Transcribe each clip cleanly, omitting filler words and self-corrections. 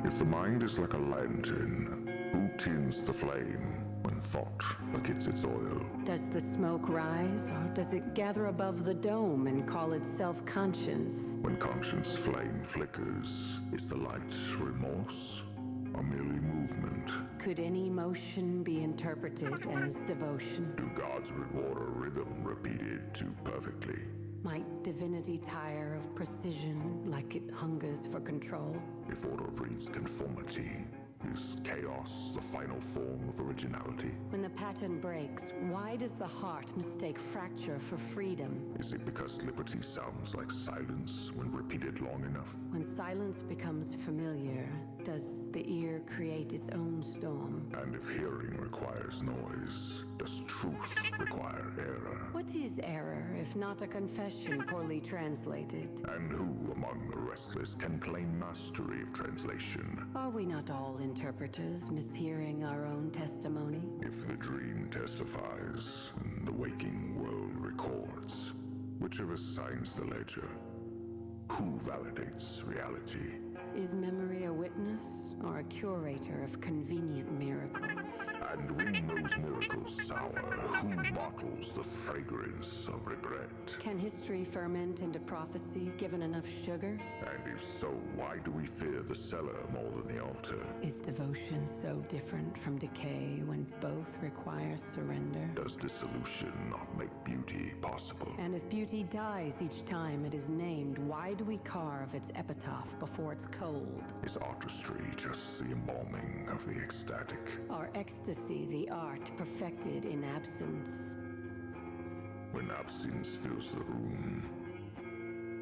If the mind is like a lantern, who tends the flame when thought forgets its oil? Does the smoke rise, or does it gather above the dome and call itself conscience? When conscience flame flickers, is the light remorse or merely movement? Could any motion be interpreted as devotion? Do gods reward a rhythm repeated too perfectly? Might divinity tire of precision like it hungers for control? If order breeds conformity, is chaos the final form of originality? When the pattern breaks, why does the heart mistake fracture for freedom? Is it because liberty sounds like silence when repeated long enough? When silence becomes familiar, does the ear create its own storm? And if hearing requires noise, does truth require error? What is error if not a confession poorly translated? And who among the restless can claim mastery of translation? Are we not all interpreters, mishearing our own testimony? If the dream testifies and the waking world records, which of us signs the ledger? Who validates reality? Is memory a witness or a curator of convenient miracles? And when those miracles sour, who bottles the fragrance of regret? Can history ferment into prophecy given enough sugar? And if so, why do we fear the cellar more than the altar? Is devotion so different from decay when both require surrender? Does dissolution not make beauty possible? And if beauty dies each time it is named, why do we carve its epitaph before it's cold? Is artistry just the embalming of the ecstatic? Are ecstasy the art perfected in absence? When absence fills the room,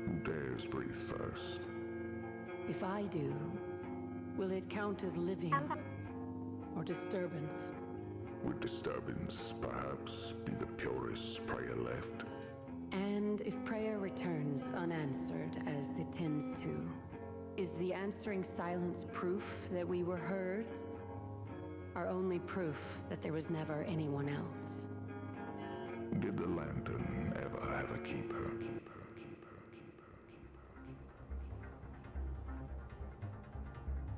who dares breathe first? If I do, will it count as living or disturbance? Would disturbance perhaps be the purest prayer left? And if prayer returns unanswered, as it tends to, is the answering silence proof that we were heard? Or only proof that there was never anyone else? Did the lantern ever have a keeper?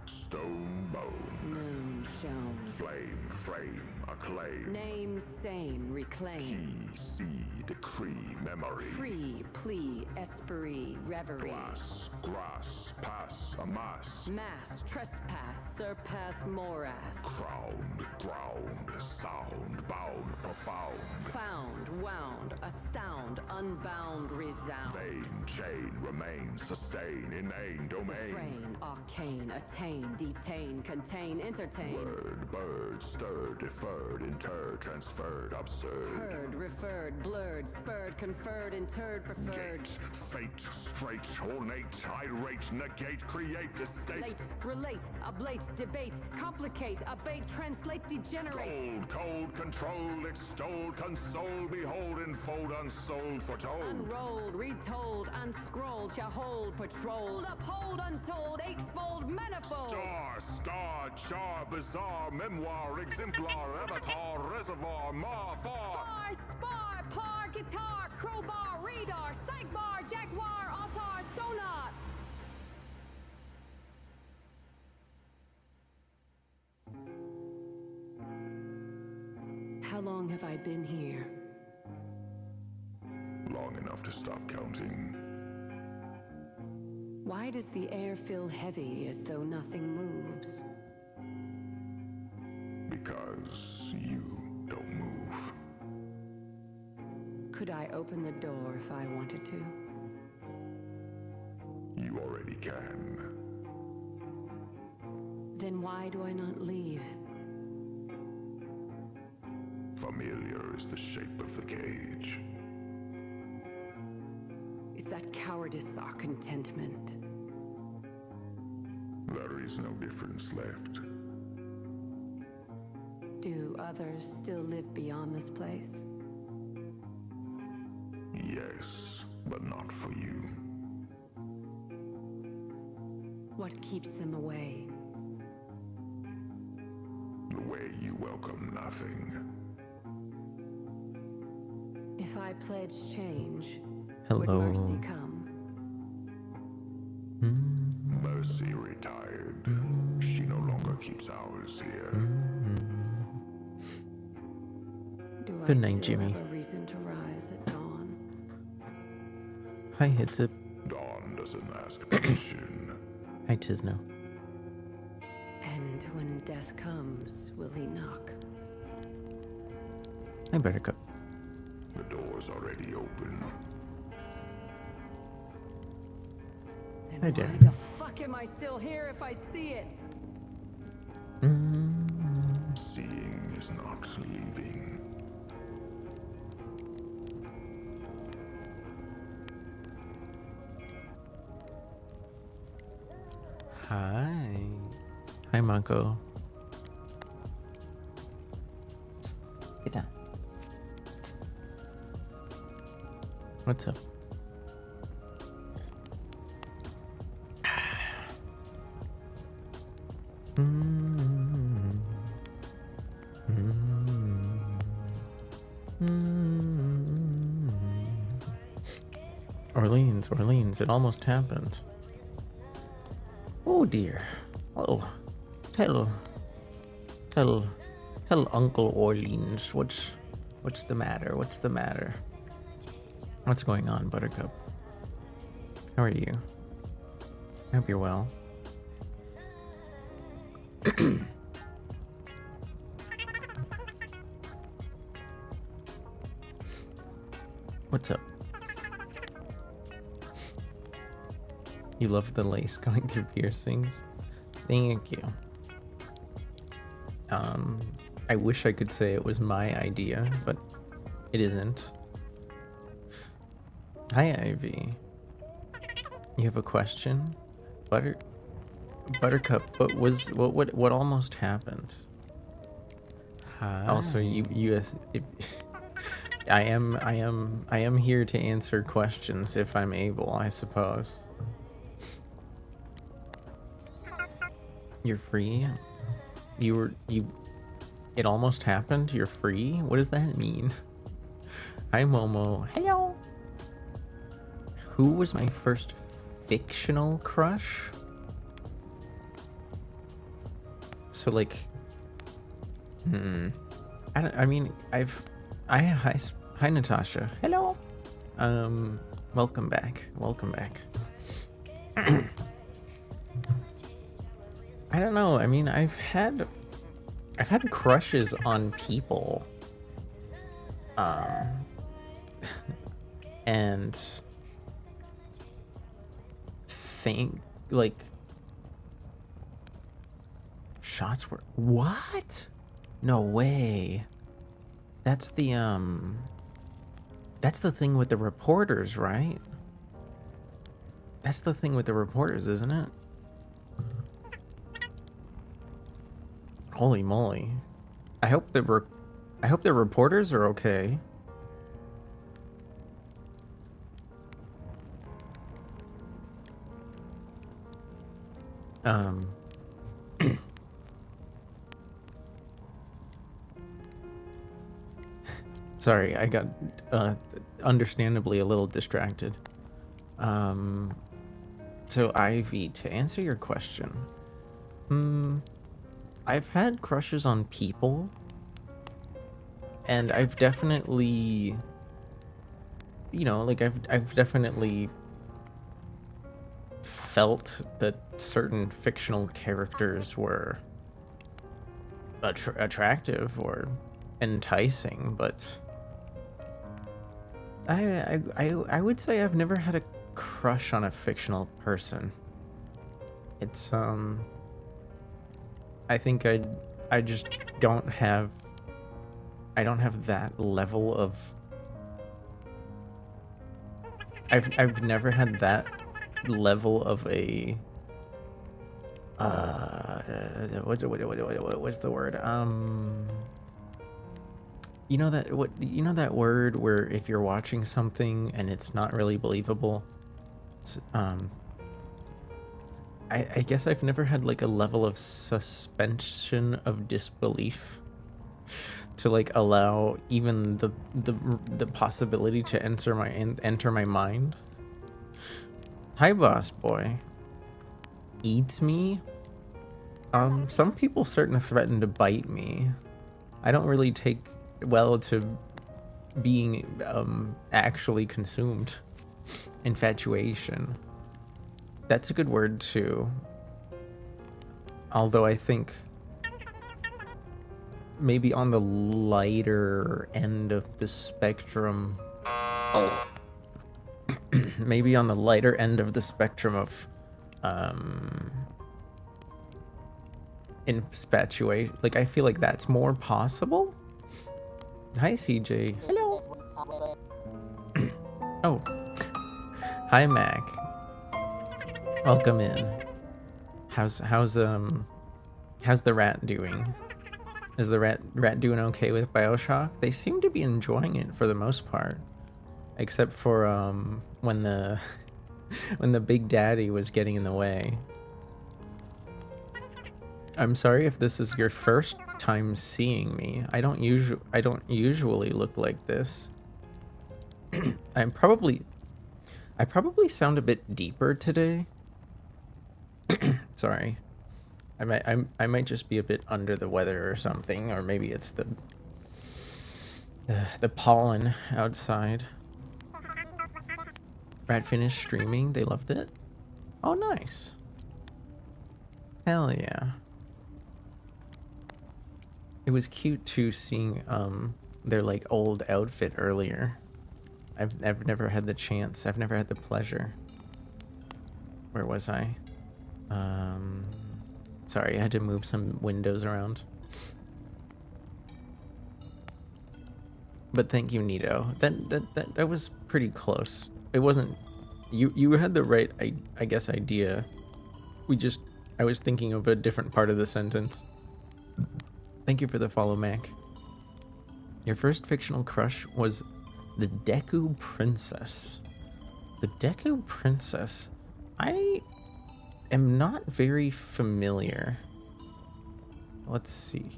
Stone bone, Known, shown. flame, frame, acclaim. Name, sane, reclaim. Key, see, decree, memory. Free, plea, esprit, reverie. Glass, grass, pass, amass. Mass, trespass, surpass, morass. Crowned, ground, sound, bound, profound. Found, wound, astound, unbound, resound. Vein, chain, remain, sustain, inane, domain. Refrain, arcane, attain, detain, contain, entertain. Word, bird, stirred, deferred, interred, transferred, absurd. Heard, referred, blurred, spurred, conferred, interred, preferred. Gate, fate, straight, ornate, irate, negate, create, estate. Late, relate, ablate, debate, complicate, abate, translate, degenerate. Cold, cold, control, extolled, console, behold, enfold, unsold, foretold. Unrolled, retold, unscrolled, shall hold, patrolled, uphold, untold, eightfold, manifold. Star, scar, char, bizarre, memoir, exemplar, avatar, reservoir, far. Bar, spar, par, guitar, crowbar, radar, sidebar, jaguar, altar, sonar. How long have I been here? Long enough to stop counting. Why does the air feel heavy as though nothing moves? Because you don't move. Could I open the door if I wanted to? You already can. Then why do I not leave? Familiar is the shape of the cage. Is that cowardice our contentment? There is no difference left. Do others still live beyond this place? Yes, but not for you. What keeps them away? The way you welcome nothing. If I pledge change, Hello. would mercy come? Mercy retired. no longer keeps ours here. Do Good I night, still Jimmy. have a reason to rise at dawn? Hi, Hitzip. Dawn doesn't ask permission. Hi, Tisno. And when death comes, will he knock? Hi, Buttercup. The door's already open. Then Hi, why Darren. the fuck am I still here if I see it? Seeing is not leaving. Hi. Hi, Mako. Psst, get down. Psst. What's up? Orleans, it almost happened. Oh dear. Oh, tell Uncle Orleans what's the matter? What's the matter? What's going on, Buttercup? How are you? I hope you're well. What's up? You love the lace going through piercings? Thank you. I wish I could say it was my idea, but it isn't. Hi, Ivy. You have a question? Buttercup, what almost happened? Hi. Also, I am here to answer questions if I'm able, I suppose. You're free? It almost happened? You're free? What does that mean? Hi, Momo. Hello. Who was my first fictional crush? So, like, hi, Natasha. Hello. Welcome back. I don't know. I mean, I've had crushes on people. And shots were what? No way. That's the thing with the reporters, right? That's the thing with the reporters, isn't it? Holy moly. I hope the reporters are okay. Sorry, I got understandably a little distracted. So Ivy, to answer your question, I've had crushes on people, and I've definitely, I've definitely felt that certain fictional characters were attractive or enticing, but I would say I've never had a crush on a fictional person. It's I think I just don't have that level of I've never had that level of a what's the word? You know that word where if you're watching something and it's not really believable? I guess I've never had like a level of suspension of disbelief to like allow even the possibility to enter my mind. Hi, boss boy. Eats me? Some people certain threaten to bite me. I don't really take well to being actually consumed. Infatuation. That's a good word too. Although I think maybe on the lighter end of the spectrum. Oh. Maybe on the lighter end of the spectrum of infatuation. Like, I feel like that's more possible. Hi, CJ. Hello. Oh. Hi, Mac. Welcome in. How's the rat doing? Is the rat doing okay with BioShock? They seem to be enjoying it for the most part, except for when the Big Daddy was getting in the way. I'm sorry if this is your first time seeing me. I don't usually look like this. I probably sound a bit deeper today. Sorry. I might just be a bit under the weather or something, or maybe it's the pollen outside. Rat finished streaming. They loved it. Oh, nice. Hell yeah. It was cute too seeing their like old outfit earlier. I've never had the chance. I've never had the pleasure. Where was I? Sorry, I had to move some windows around. But thank you, Nito. That was pretty close. It wasn't. You had the right, I guess, idea. I was thinking of a different part of the sentence. Thank you for the follow, Mac. Your first fictional crush was the Deku Princess. The Deku Princess. I am not very familiar. Let's see.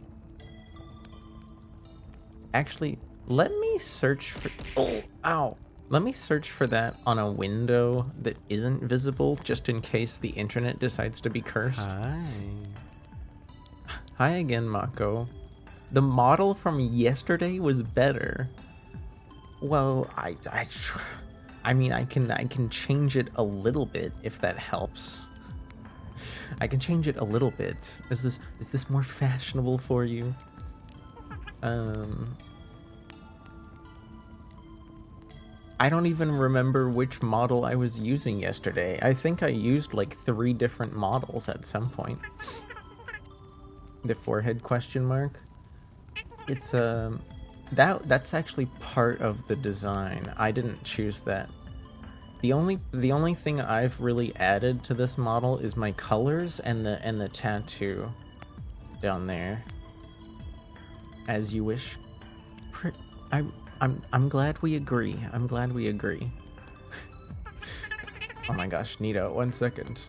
Actually, let me search for... Oh, ow. Let me search for that on a window that isn't visible, just in case the internet decides to be cursed. Hi. Hi again, Mako. The model from yesterday was better. Well, I mean, I can change it a little bit if that helps. I can change it a little bit. Is this more fashionable for you? I don't even remember which model I was using yesterday. I think I used like 3 different models at some point. The forehead question mark. It's that's actually part of the design. I didn't choose that. The only thing I've really added to this model is my colors and the tattoo down there. As you wish. I'm glad we agree. I'm glad we agree. Oh my gosh, Nito, 1 second.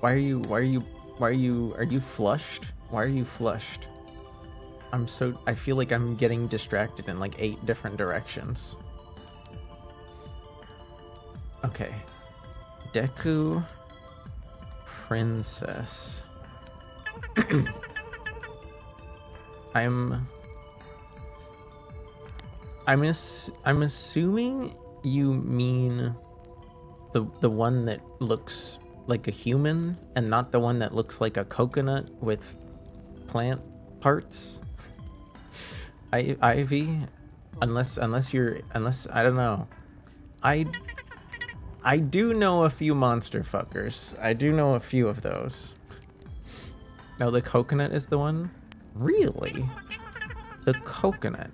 Are you flushed? Why are you flushed? I feel like I'm getting distracted in like 8 different directions. Okay. Deku Princess. I'm assuming you mean the one that looks like a human and not the one that looks like a coconut with plant parts. Ivy, unless I don't know. I do know a few monster fuckers. I do know a few of those. No, the coconut is the one? Really? The coconut.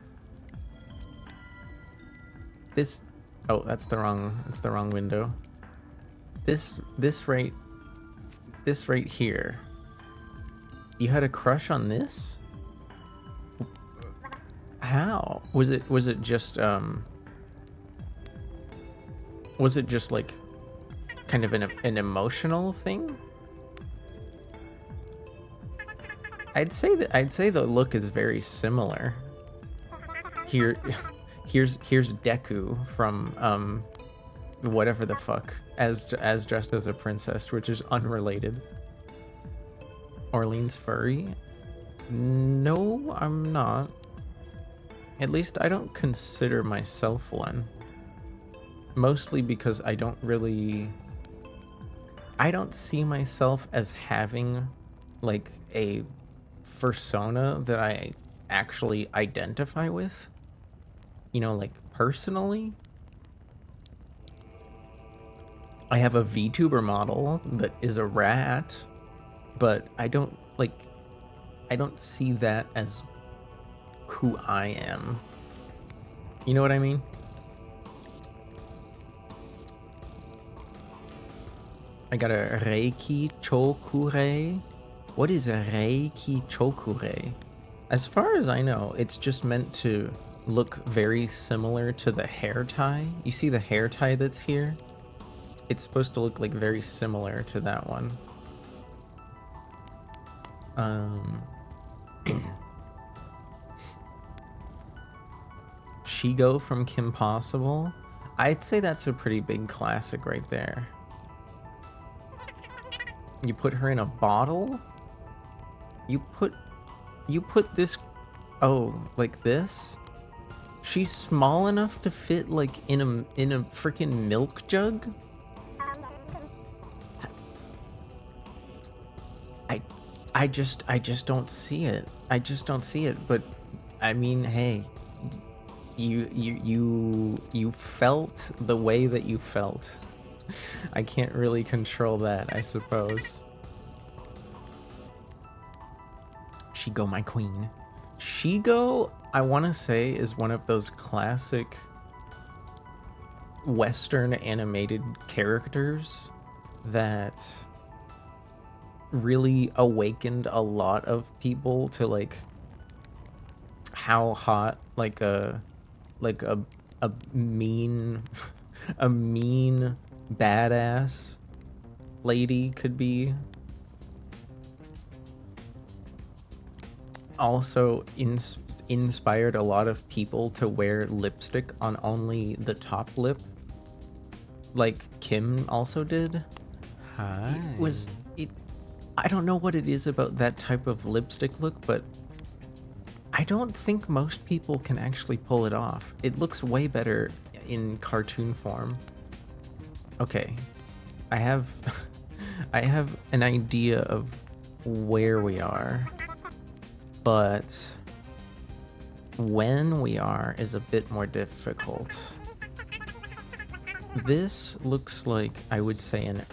This, oh, that's the wrong window. This right here. You had a crush on this? How? Was it just like kind of an emotional thing? I'd say the look is very similar. Here's Deku from whatever the fuck as dressed as a princess, which is unrelated. Orleans Furry? No, I'm not. At least I don't consider myself one. Mostly because I don't see myself as having like a persona that I actually identify with. You know, like personally. I have a VTuber model that is a rat, but I don't see that as who I am. You know what I mean? I got a Reiki Chokure. What is a Reiki Chokure? As far as I know, it's just meant to look very similar to the hair tie. You see the hair tie that's here? It's supposed to look like very similar to that one. Shigo from Kim Possible. I'd say that's a pretty big classic right there. You put her in a bottle? You put this, oh, like this? She's small enough to fit like in a freaking milk jug? I just don't see it. I just don't see it. But I mean, hey, you felt the way that you felt. I can't really control that, I suppose. Shigo, my queen. Shigo, I want to say, is one of those classic Western animated characters that really awakened a lot of people to like how hot like a mean a mean badass lady could be. Also inspired a lot of people to wear lipstick on only the top lip, like Kim also did. Hi. I don't know what it is about that type of lipstick look, but I don't think most people can actually pull it off. It looks way better in cartoon form. Okay, I have an idea of where we are, but when we are is a bit more difficult. This looks like, I would say, an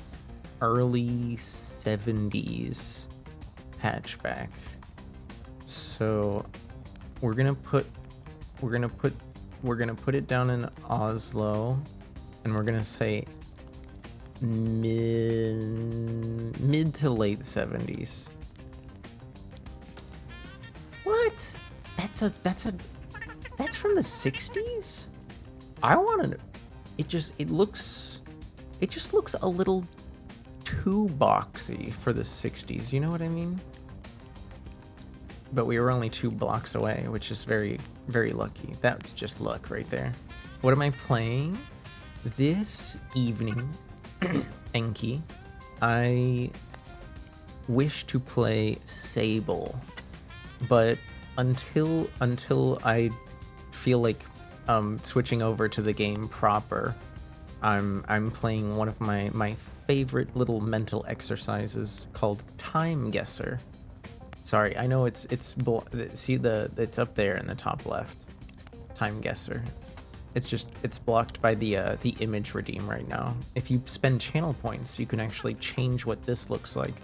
early 70s hatchback. So we're gonna put it down in Oslo, and we're gonna say mid to late 70s. What? That's from the 60s? I want to. It just looks a little too boxy for the 60s, you know what I mean? But we were only 2 blocks away, which is very, very lucky. That's just luck right there. What am I playing? This evening, Enki, I wish to play Sable, but until I feel like switching over to the game proper, I'm playing one of my favorite little mental exercises called Time Guesser. Sorry, I know it's up there in the top left. Time Guesser. It's blocked by the image redeem right now. If you spend channel points, you can actually change what this looks like.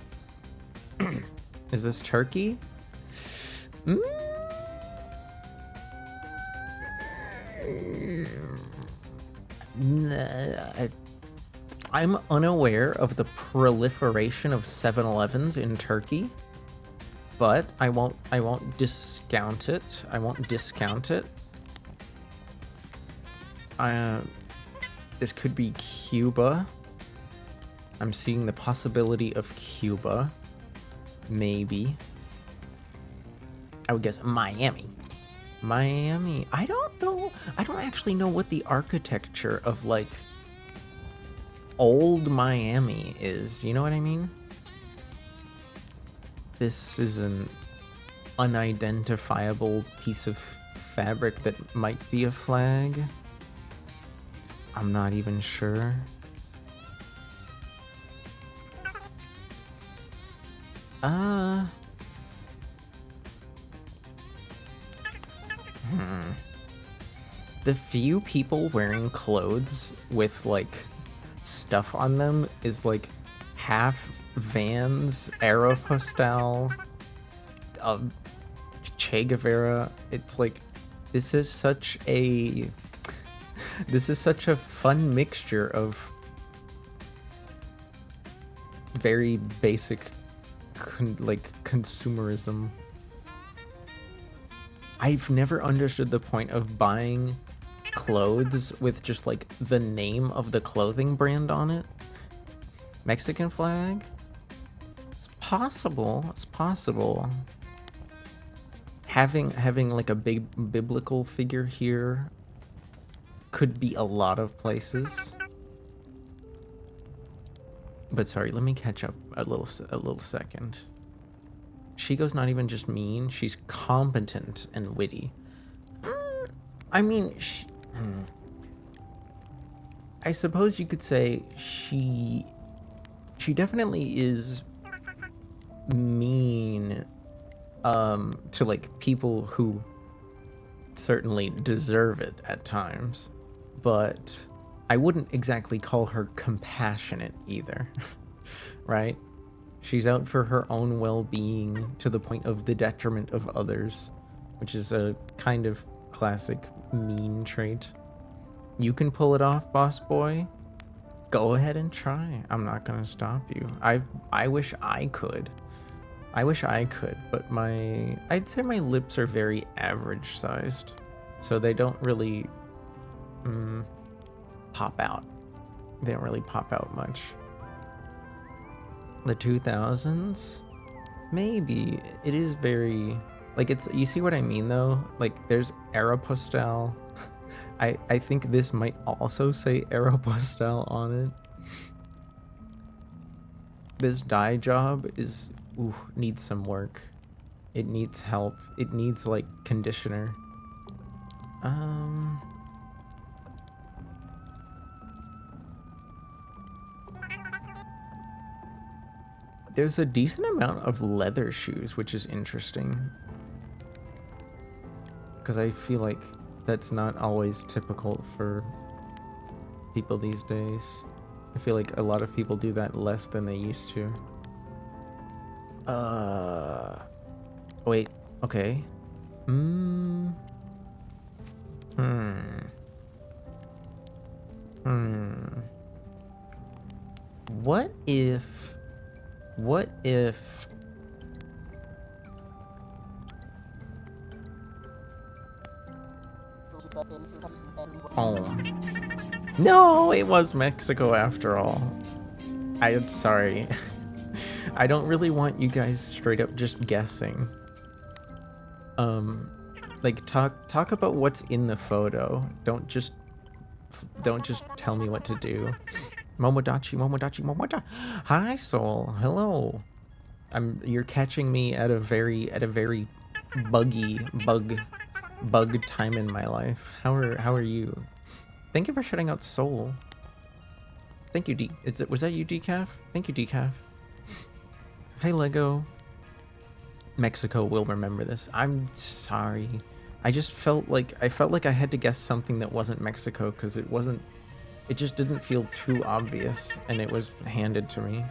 Is this turkey? I'm unaware of the proliferation of 7-Elevens in Turkey, but I won't discount it. I won't discount it. This could be Cuba. I'm seeing the possibility of Cuba. Maybe. I would guess Miami. Miami. I don't know. I don't actually know what the architecture of like old Miami is. You know what I mean? this is an unidentifiable piece of fabric that might be a flag. I'm not even sure. The few people wearing clothes with like stuff on them is like half Vans, Aeropostale, Che Guevara. It's like this is such a fun mixture of very basic consumerism. I've never understood the point of buying clothes with just like the name of the clothing brand on it. Mexican flag? It's possible. It's possible. Having like a big biblical figure here could be a lot of places. But sorry, let me catch up a little second. Shigo's not even just mean, she's competent and witty. I mean, I suppose you could say she definitely is mean to like people who certainly deserve it at times, but I wouldn't exactly call her compassionate either. Right? She's out for her own well-being to the point of the detriment of others, which is a kind of classic mean trait. You can pull it off, boss boy. Go ahead and try. I'm not gonna stop you. I wish I could. But I'd say my lips are very average sized, so they don't really pop out. They don't really pop out much. The 2000s? Maybe. It is very... like, it's... you see what I mean, though? Like, there's Aeropostale. I think this might also say Aeropostale on it. This dye job is... ooh, needs some work. It needs help. It needs, like, conditioner. There's a decent amount of leather shoes, which is interesting. Because I feel like that's not always typical for people these days. I feel like a lot of people do that less than they used to. Wait, okay. What if oh no, it was Mexico after all. I'm sorry. I don't really want you guys straight up just guessing. Like talk about what's in the photo. Don't just tell me what to do. Momodachi. Hi, Soul. Hello. You're catching me at a very bug time in my life. How are you? Thank you for shutting out Soul. Thank you, was that you, Decaf? Thank you, Decaf. Hey, Lego. Mexico will remember this. I'm sorry. I just felt like I had to guess something that wasn't Mexico because it just didn't feel too obvious, and it was handed to me.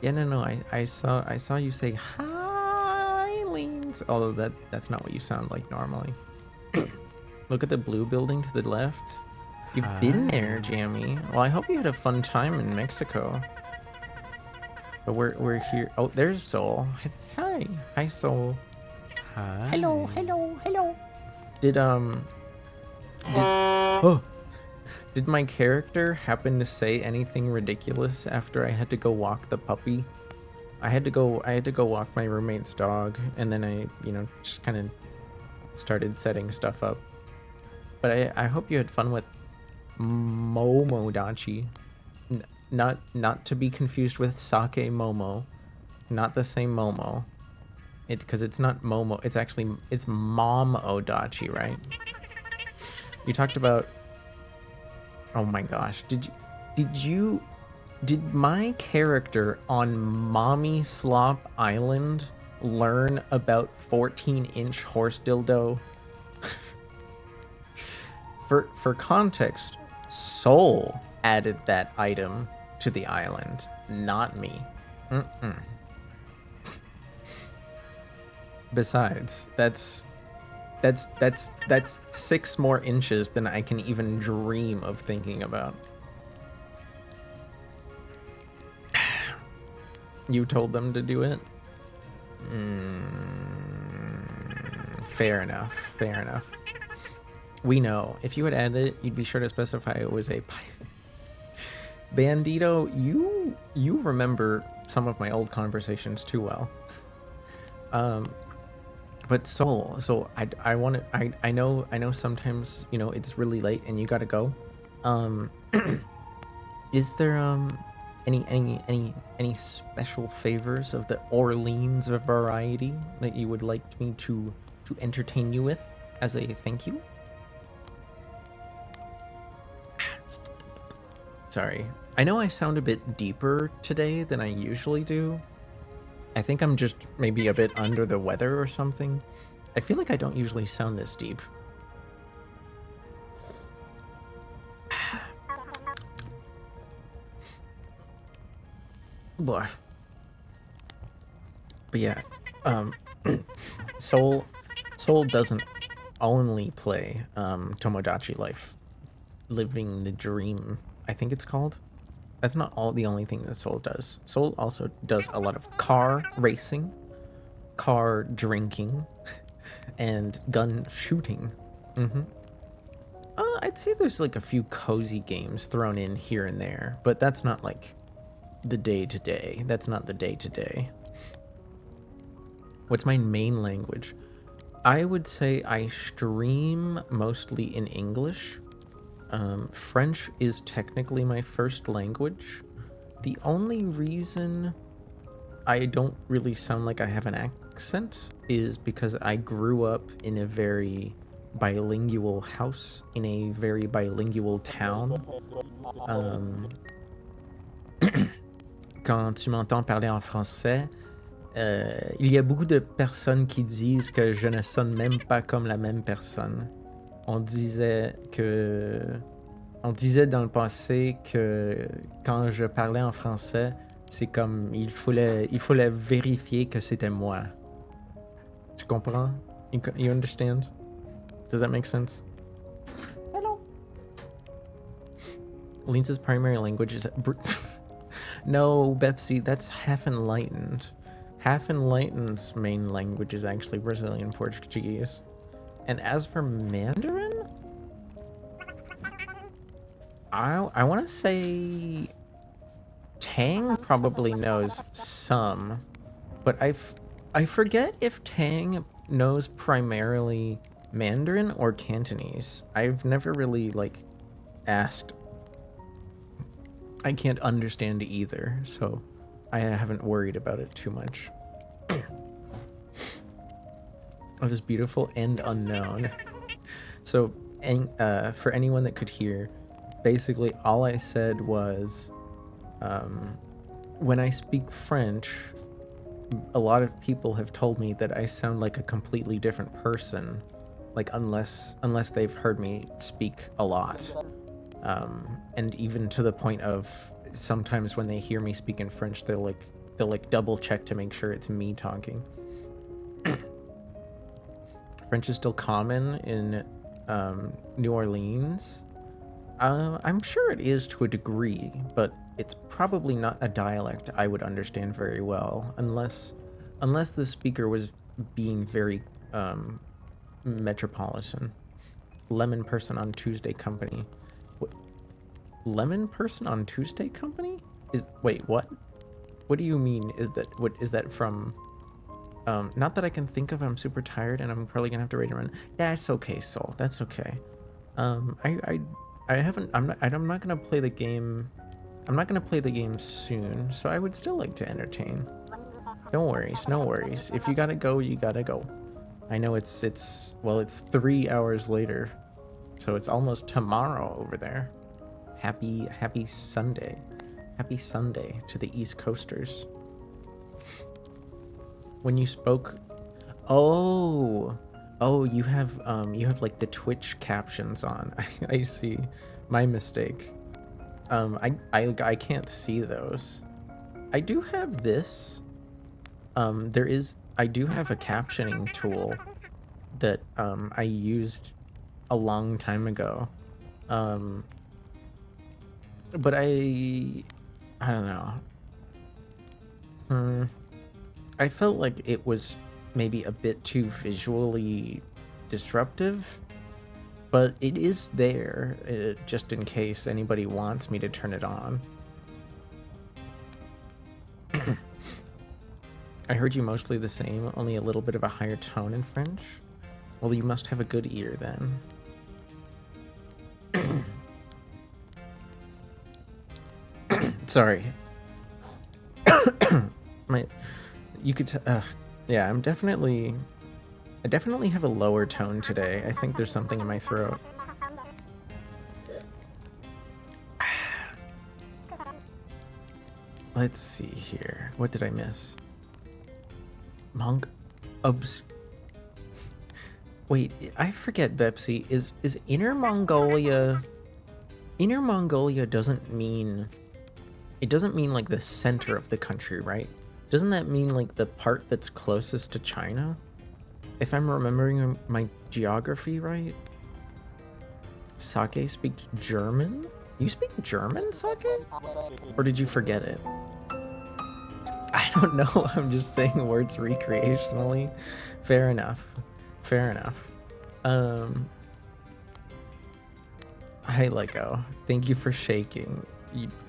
Yeah, no, I saw you say hi, Leans. Although that's not what you sound like normally. Look at the blue building to the left. You've been there, Jammy. Well, I hope you had a fun time in Mexico. But we're here. Oh, there's Soul. Hi, Soul. Hi. Hello. Did my character happen to say anything ridiculous after I had to go walk the puppy? I had to go walk my roommate's dog, and then I, just kind of started setting stuff up. But I hope you had fun with Momodachi. not to be confused with Sake Momo, not the same Momo. It's because it's not Momo. It's Mom Odachi, right? You talked about. Oh my gosh! Did my character on Mommy Slop Island learn about 14-inch horse dildo? For context, Soul added that item to the island, not me. Besides, that's 6 more inches than I can even dream of thinking about. You told them to do it? Fair enough. We know. If you had added it, you'd be sure to specify it was a Bandito, you remember some of my old conversations too well. But Soul, so I know sometimes, you know, it's really late and you gotta go. Is there any special favors of the Orleans variety that you would like me to entertain you with as a thank you? Sorry. I know I sound a bit deeper today than I usually do. I think I'm just maybe a bit under the weather or something. I feel like I don't usually sound this deep. Boy. But yeah, Soul doesn't only play Tomodachi Life, Living the Dream, I think it's called. That's not the only thing that Soul does. Soul also does a lot of car racing, car drinking, and gun shooting. I'd say there's like a few cozy games thrown in here and there, but that's not like the day-to-day. That's not the day-to-day. What's my main language? I would say I stream mostly in English. French is technically my first language. The only reason I don't really sound like I have an accent is because I grew up in a very bilingual house, in a very bilingual town. Quand tu m'entends parler en français, il y a beaucoup de personnes qui disent que je ne sonne même pas comme la même personne. On disait dans le passé que quand je parlais en français, c'est comme il fallait vérifier que c'était moi. Tu comprends? You understand? Does that make sense? Hello. Linza's primary language is no, Bepsi, that's Half Enlightened. Half Enlightened's main language is actually Brazilian Portuguese. And as for Mandarin, I want to say Tang probably knows some, but I forget if Tang knows primarily Mandarin or Cantonese. I've never really like asked. I can't understand either, so I haven't worried about it too much. It was beautiful and unknown. So, and, for anyone that could hear, basically all I said was, when I speak French, a lot of people have told me that I sound like a completely different person, like unless they've heard me speak a lot. And even to the point of sometimes when they hear me speak in French, they'll double check to make sure it's me talking. French is still common in New Orleans. I'm sure it is to a degree, but it's probably not a dialect I would understand very well, unless the speaker was being very metropolitan. Lemon person on Tuesday company. What? Lemon person on Tuesday company? Wait, what? What do you mean? Is that from? Not that I can think of. I'm super tired and I'm probably gonna have to raid and run. That's okay, Soul. That's okay. I'm not gonna play the game I'm not gonna play the game soon, so I would still like to entertain. No worries, no worries. If you gotta go, you gotta go. I know it's 3 hours later, so it's almost tomorrow over there. Happy Sunday. Happy Sunday to the East Coasters. When you spoke, oh, you have like the Twitch captions on. I see. My mistake. I can't see those. I do have this. I do have a captioning tool that I used a long time ago. But I don't know. I felt like it was maybe a bit too visually disruptive, but it is there, just in case anybody wants me to turn it on. I heard you mostly the same, only a little bit of a higher tone in French. Well, you must have a good ear then. Sorry. You could, yeah, I definitely have a lower tone today. I think there's something in my throat. Let's see here. What did I miss? Wait, I forget, Bepsi. Is Inner Mongolia... Inner Mongolia doesn't mean... It doesn't mean like the center of the country, right? Doesn't that mean like the part that's closest to China? If I'm remembering my geography right? Sake speaks German? You speak German, Sake? Or did you forget it? I don't know, I'm just saying words recreationally. Fair enough. Fair enough. Hi, Lego. Thank you for shaking.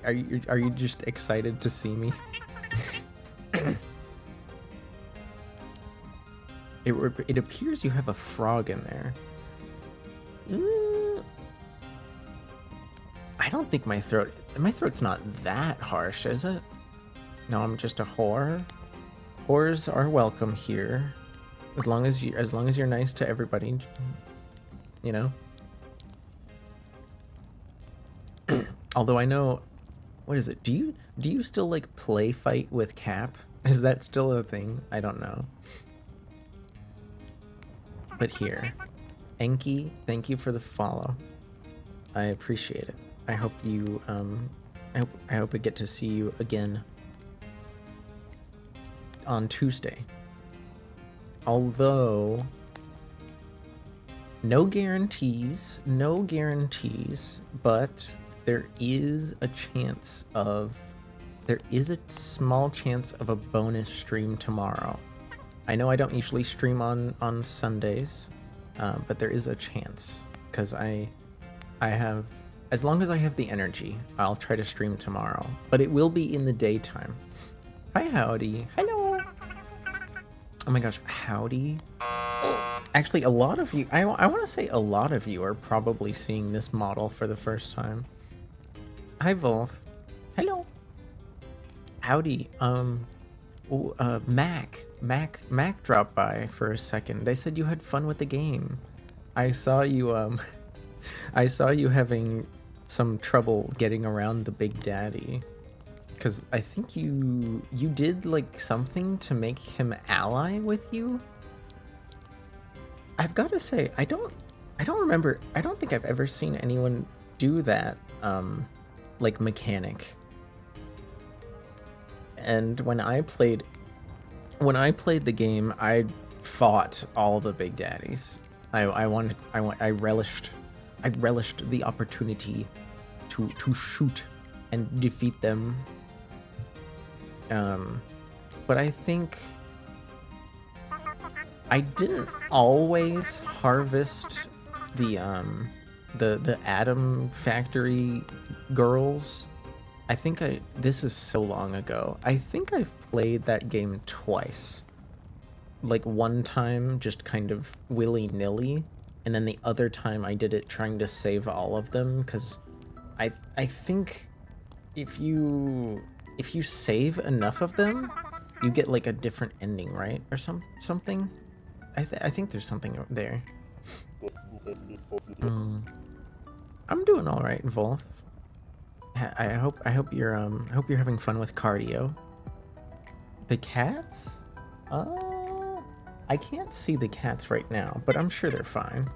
Are you just excited to see me? It appears you have a frog in there. I don't think my throat's not that harsh, is it? No, I'm just a whore. Whores are welcome here, as long as you're nice to everybody, you know. Although I know, what is it? Do you still like play fight with Cap? Is that still a thing? I don't know. But here, Enki, thank you for the follow. I appreciate it. I hope you I hope I get to see you again on Tuesday. Although no guarantees, but there is a small chance of a bonus stream tomorrow. I know I don't usually stream on Sundays, but there is a chance, because I have, as long as I have the energy, I'll try to stream tomorrow, but it will be in the daytime. Hi, Howdy. Hello. Oh my gosh, Howdy. Actually, a lot of you, I want to say a lot of you are probably seeing this model for the first time. Hi, Wolf. Hello. Howdy. Mac dropped by for a second. They said you had fun with the game. I saw you, I saw you having some trouble getting around the Big Daddy. Because I think you did, like, something to make him ally with you? I've got to say, I don't remember, I don't think I've ever seen anyone do that, like, mechanic. And when I played the game, I fought all the Big Daddies. I relished the opportunity to shoot and defeat them. But I think I didn't always harvest the Atom Factory girls. I think this is so long ago. I think I've played that game twice. Like, one time just kind of willy-nilly, and then the other time I did it trying to save all of them, because I think if you save enough of them, you get like a different ending, right? Or something. I think there's something there. I'm doing all right, Wolf. I hope you're having fun with cardio. The cats? I can't see the cats right now, but I'm sure they're fine.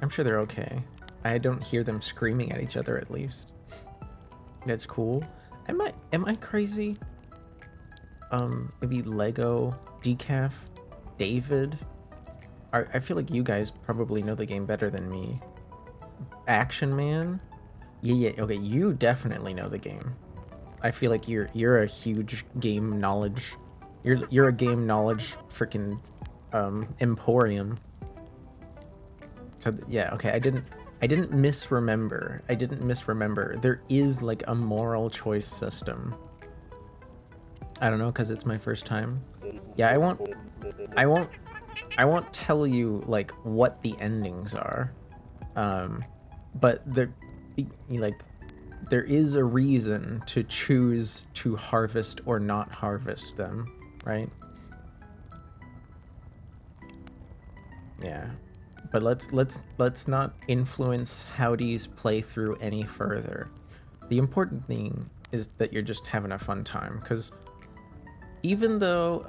I'm sure they're okay. I don't hear them screaming at each other, at least. That's cool. Am I crazy? Maybe Lego, Decaf, David. I feel like you guys probably know the game better than me. Action Man. Yeah. Okay, you definitely know the game. I feel like you're a huge game knowledge. You're a game knowledge freaking emporium. So yeah, okay. I didn't misremember. There is like a moral choice system. I don't know, because it's my first time. Yeah, I won't tell you like what the endings are. But there is a reason to choose to harvest or not harvest them, right? Yeah. But let's not influence Howdy's playthrough any further. The important thing is that you're just having a fun time, because even though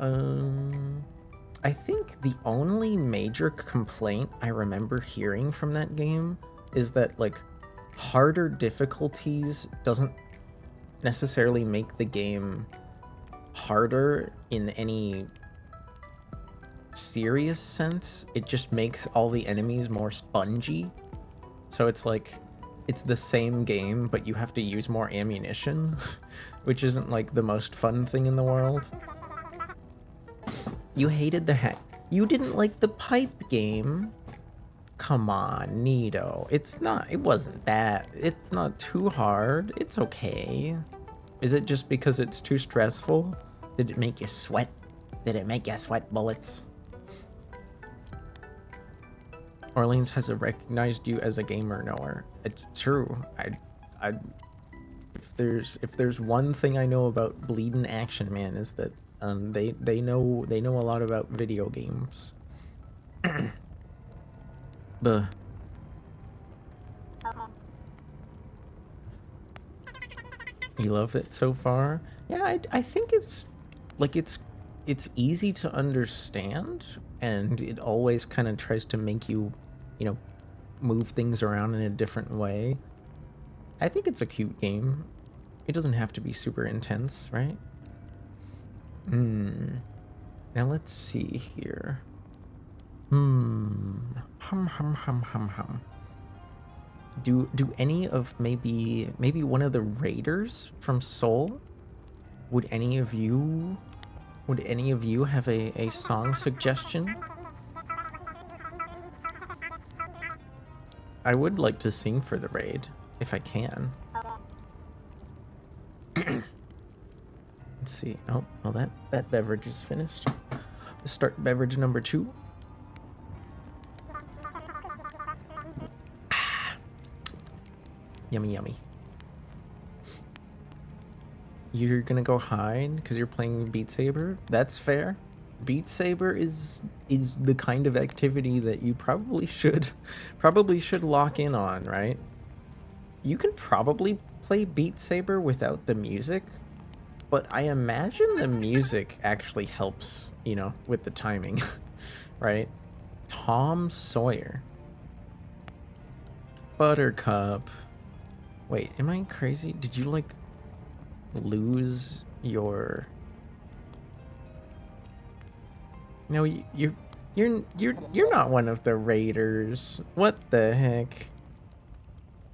I think the only major complaint I remember hearing from that game is that like harder difficulties doesn't necessarily make the game harder in any serious sense. It just makes all the enemies more spongy. So it's like it's the same game, but you have to use more ammunition, which isn't like the most fun thing in the world. You hated the hack. You didn't like the pipe game. Come on, Nito. It wasn't bad. It's not too hard. It's okay. Is it just because it's too stressful? Did it make you sweat? Did it make you sweat bullets? Orleans has recognized you as a gamer knower. It's true. If there's one thing I know about Bleeding Action Man is that they know a lot about video games. Buh. You love it so far? Yeah, I think it's like it's easy to understand, and it always kind of tries to make you, move things around in a different way. I think it's a cute game. It doesn't have to be super intense, right? Now let's see here. Hum. Do any of maybe one of the raiders from Seoul? Would any of you have a song suggestion? I would like to sing for the raid if I can. Let's see. Oh, well that beverage is finished. Let's start beverage number 2. Yummy, yummy. You're gonna go hide because you're playing Beat Saber? That's fair. Beat Saber is the kind of activity that you probably should lock in on, right? You can probably play Beat Saber without the music, but I imagine the music actually helps, with the timing, right? Tom Sawyer. Buttercup. Wait, am I crazy? Did you lose your... No, you're not one of the raiders. What the heck?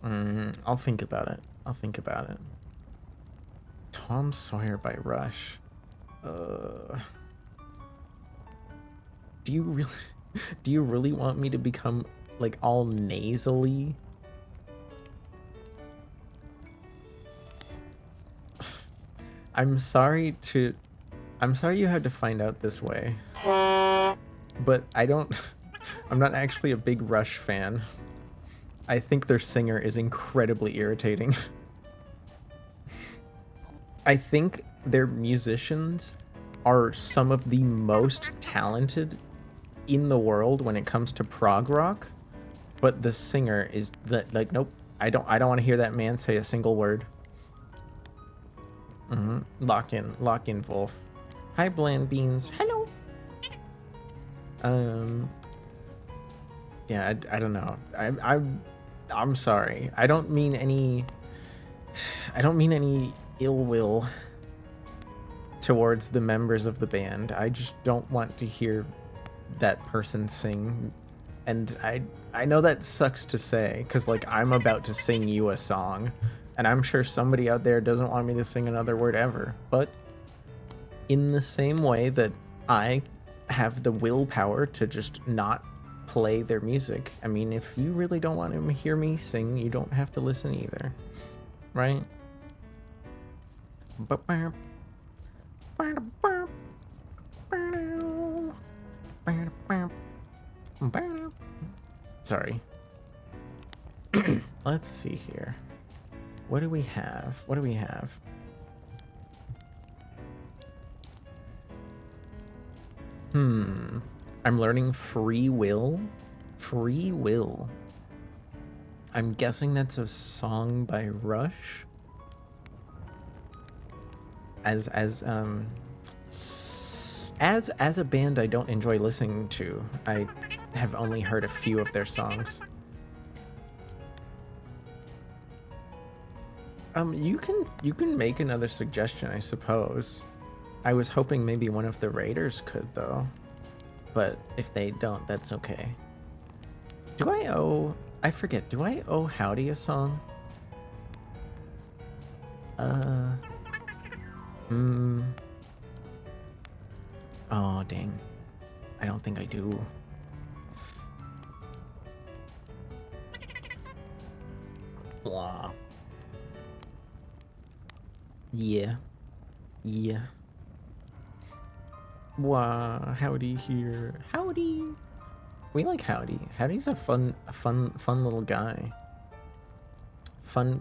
I'll think about it. Tom Sawyer by Rush. Do you really want me to become all nasally? I'm sorry you had to find out this way. But I'm not actually a big Rush fan. I think their singer is incredibly irritating. I think their musicians are some of the most talented in the world when it comes to prog rock, but the singer is like, nope, I don't want to hear that man say a single word. Lock in, Wolf. Hi, Bland Beans. Hello. Yeah, I don't know. I'm sorry. I don't mean any ill will towards the members of the band. I just don't want to hear that person sing. And I know that sucks to say, because like I'm about to sing you a song, and I'm sure somebody out there doesn't want me to sing another word ever. But in the same way that I have the willpower to just not play their music, I mean, if you really don't want to hear me sing, you don't have to listen either, right? Sorry. Let's see here. What do we have? I'm learning free will. I'm guessing that's a song by Rush. As a band I don't enjoy listening to. I have only heard a few of their songs. You can make another suggestion, I suppose. I was hoping maybe one of the raiders could, though. But if they don't, that's okay. I forget, do I owe Howdy a song? Oh, dang. I don't think I do. Blah. Yeah. Wow, Howdy here. Howdy. We like Howdy. Howdy's a fun little guy. Fun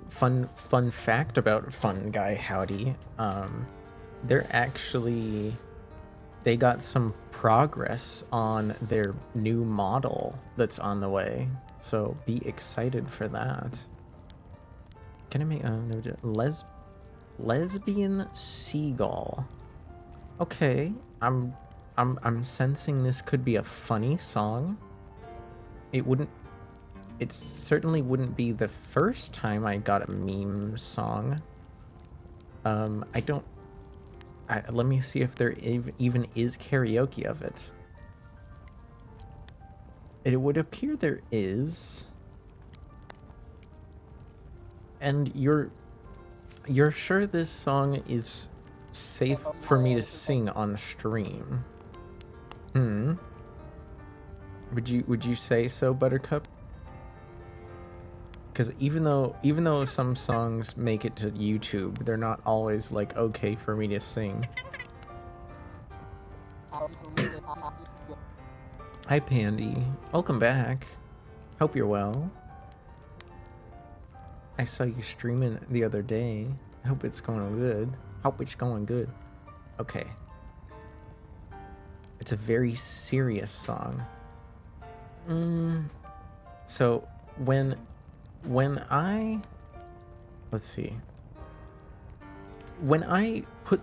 fact about fun guy Howdy. They got some progress on their new model that's on the way. So be excited for that. Can I make lesbian seagull? Okay, I'm sensing this could be a funny song. It certainly wouldn't be the first time I got a meme song. Let me see if there even is karaoke of it. It would appear there is. And you're sure this song is safe for me to sing on stream? Would you say so, Buttercup? Because even though some songs make it to YouTube, they're not always like okay for me to sing. Hi Pandy, welcome back. Hope you're well. I saw you streaming the other day. I hope it's going good. Okay. It's a very serious song. So when I put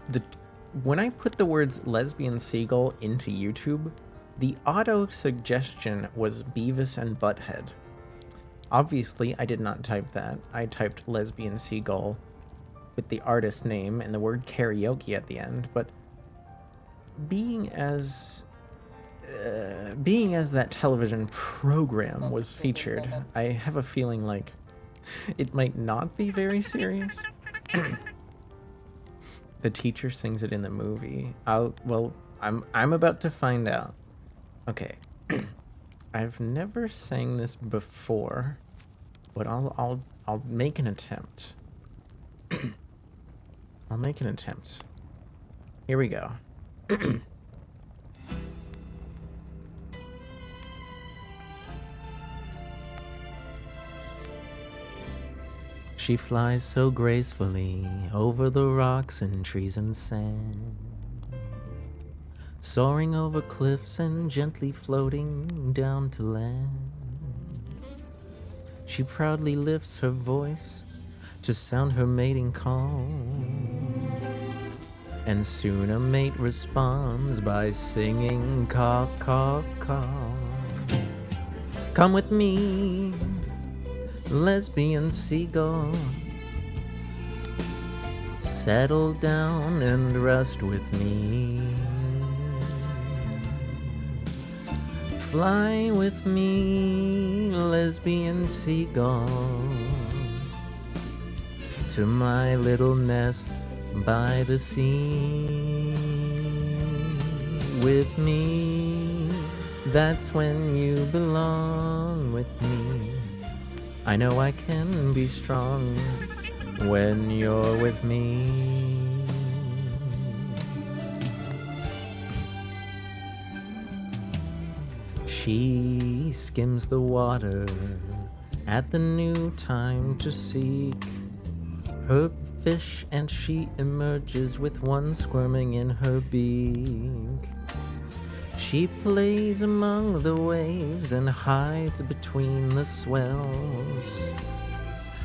the words lesbian seagull into YouTube, the auto suggestion was Beavis and Butthead. Obviously, I did not type that. I typed lesbian seagull with the artist name and the word karaoke at the end, but being as that television program was featured, I have a feeling like it might not be very serious. The teacher sings it in the movie. I'm about to find out. Okay. I've never sang this before, but I'll make an attempt. I'll make an attempt. Here we go. She flies so gracefully over the rocks and trees and sand, soaring over cliffs and gently floating down to land. She proudly lifts her voice to sound her mating call, and soon a mate responds by singing caw, caw, caw. Come with me, lesbian seagull, settle down and rest with me. Fly with me, lesbian seagull, to my little nest by the sea. With me, that's when you belong with me. I know I can be strong when you're with me. She skims the water at the new time to seek her fish, and she emerges with one squirming in her beak. She plays among the waves and hides between the swells.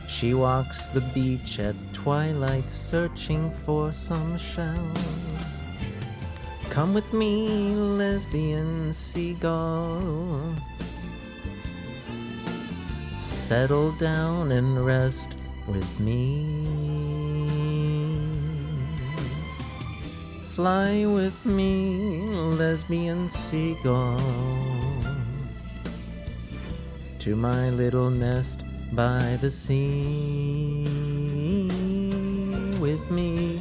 She walks the beach at twilight searching for some shells. Come with me, lesbian seagull, settle down and rest with me. Fly with me, lesbian seagull, to my little nest by the sea. With me,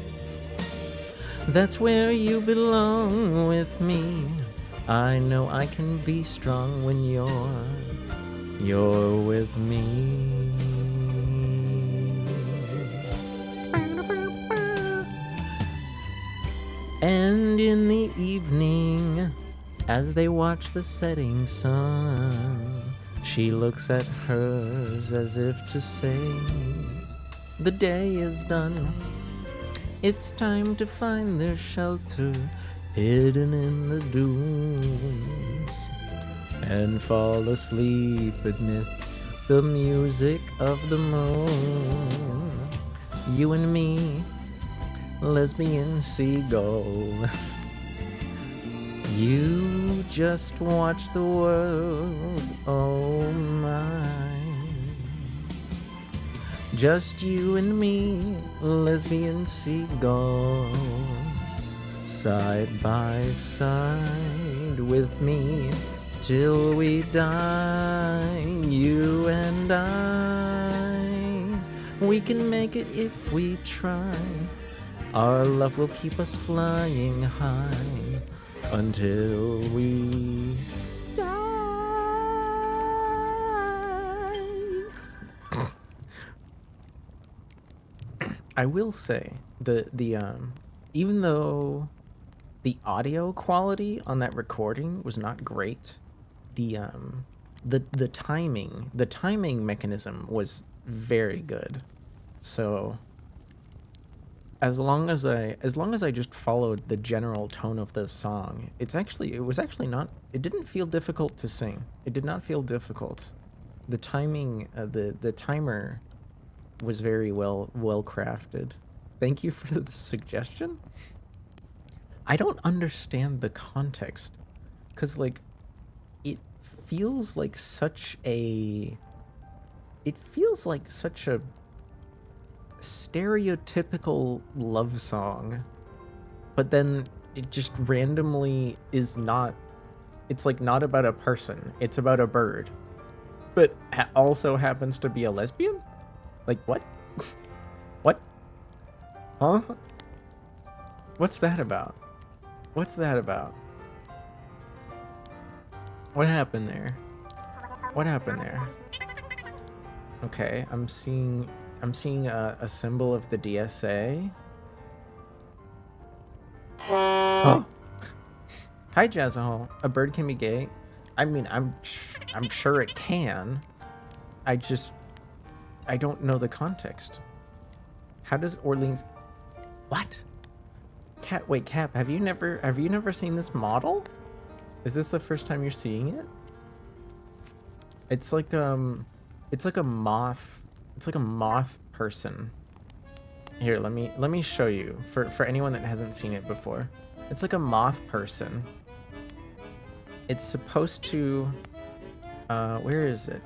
that's where you belong with me. I know I can be strong when you're with me. And in the evening, as they watch the setting sun, she looks at hers as if to say, the day is done. It's time to find their shelter hidden in the dunes and fall asleep amidst the music of the moon. You and me, lesbian seagull, you just watch the world, oh my. Just you and me, lesbian seagull, side by side with me till we die, you and I. We can make it if we try. Our love will keep us flying high until we die. I will say the even though the audio quality on that recording was not great, the timing mechanism was very good. So as long as I just followed the general tone of the song, it didn't feel difficult to sing. It did not feel difficult. The timing, the timer was very well crafted. Thank you for the suggestion. I don't understand the context, because like it feels like such a stereotypical love song, but then it just randomly is not. It's like not about a person, it's about a bird, but also happens to be a lesbian. Like what? What? Huh? What's that about? What's that about? What happened there? What happened there? Okay, I'm seeing a symbol of the DSA. Oh. Hi, Jazzahole. A bird can be gay. I mean, I'm sure it can. I don't know the context. How does Orleans... What? Wait, Cap, have you never seen this model? Is this the first time you're seeing it? It's like a moth. It's like a moth person. Here, let me show you for anyone that hasn't seen it before. It's like a moth person. It's supposed to where is it?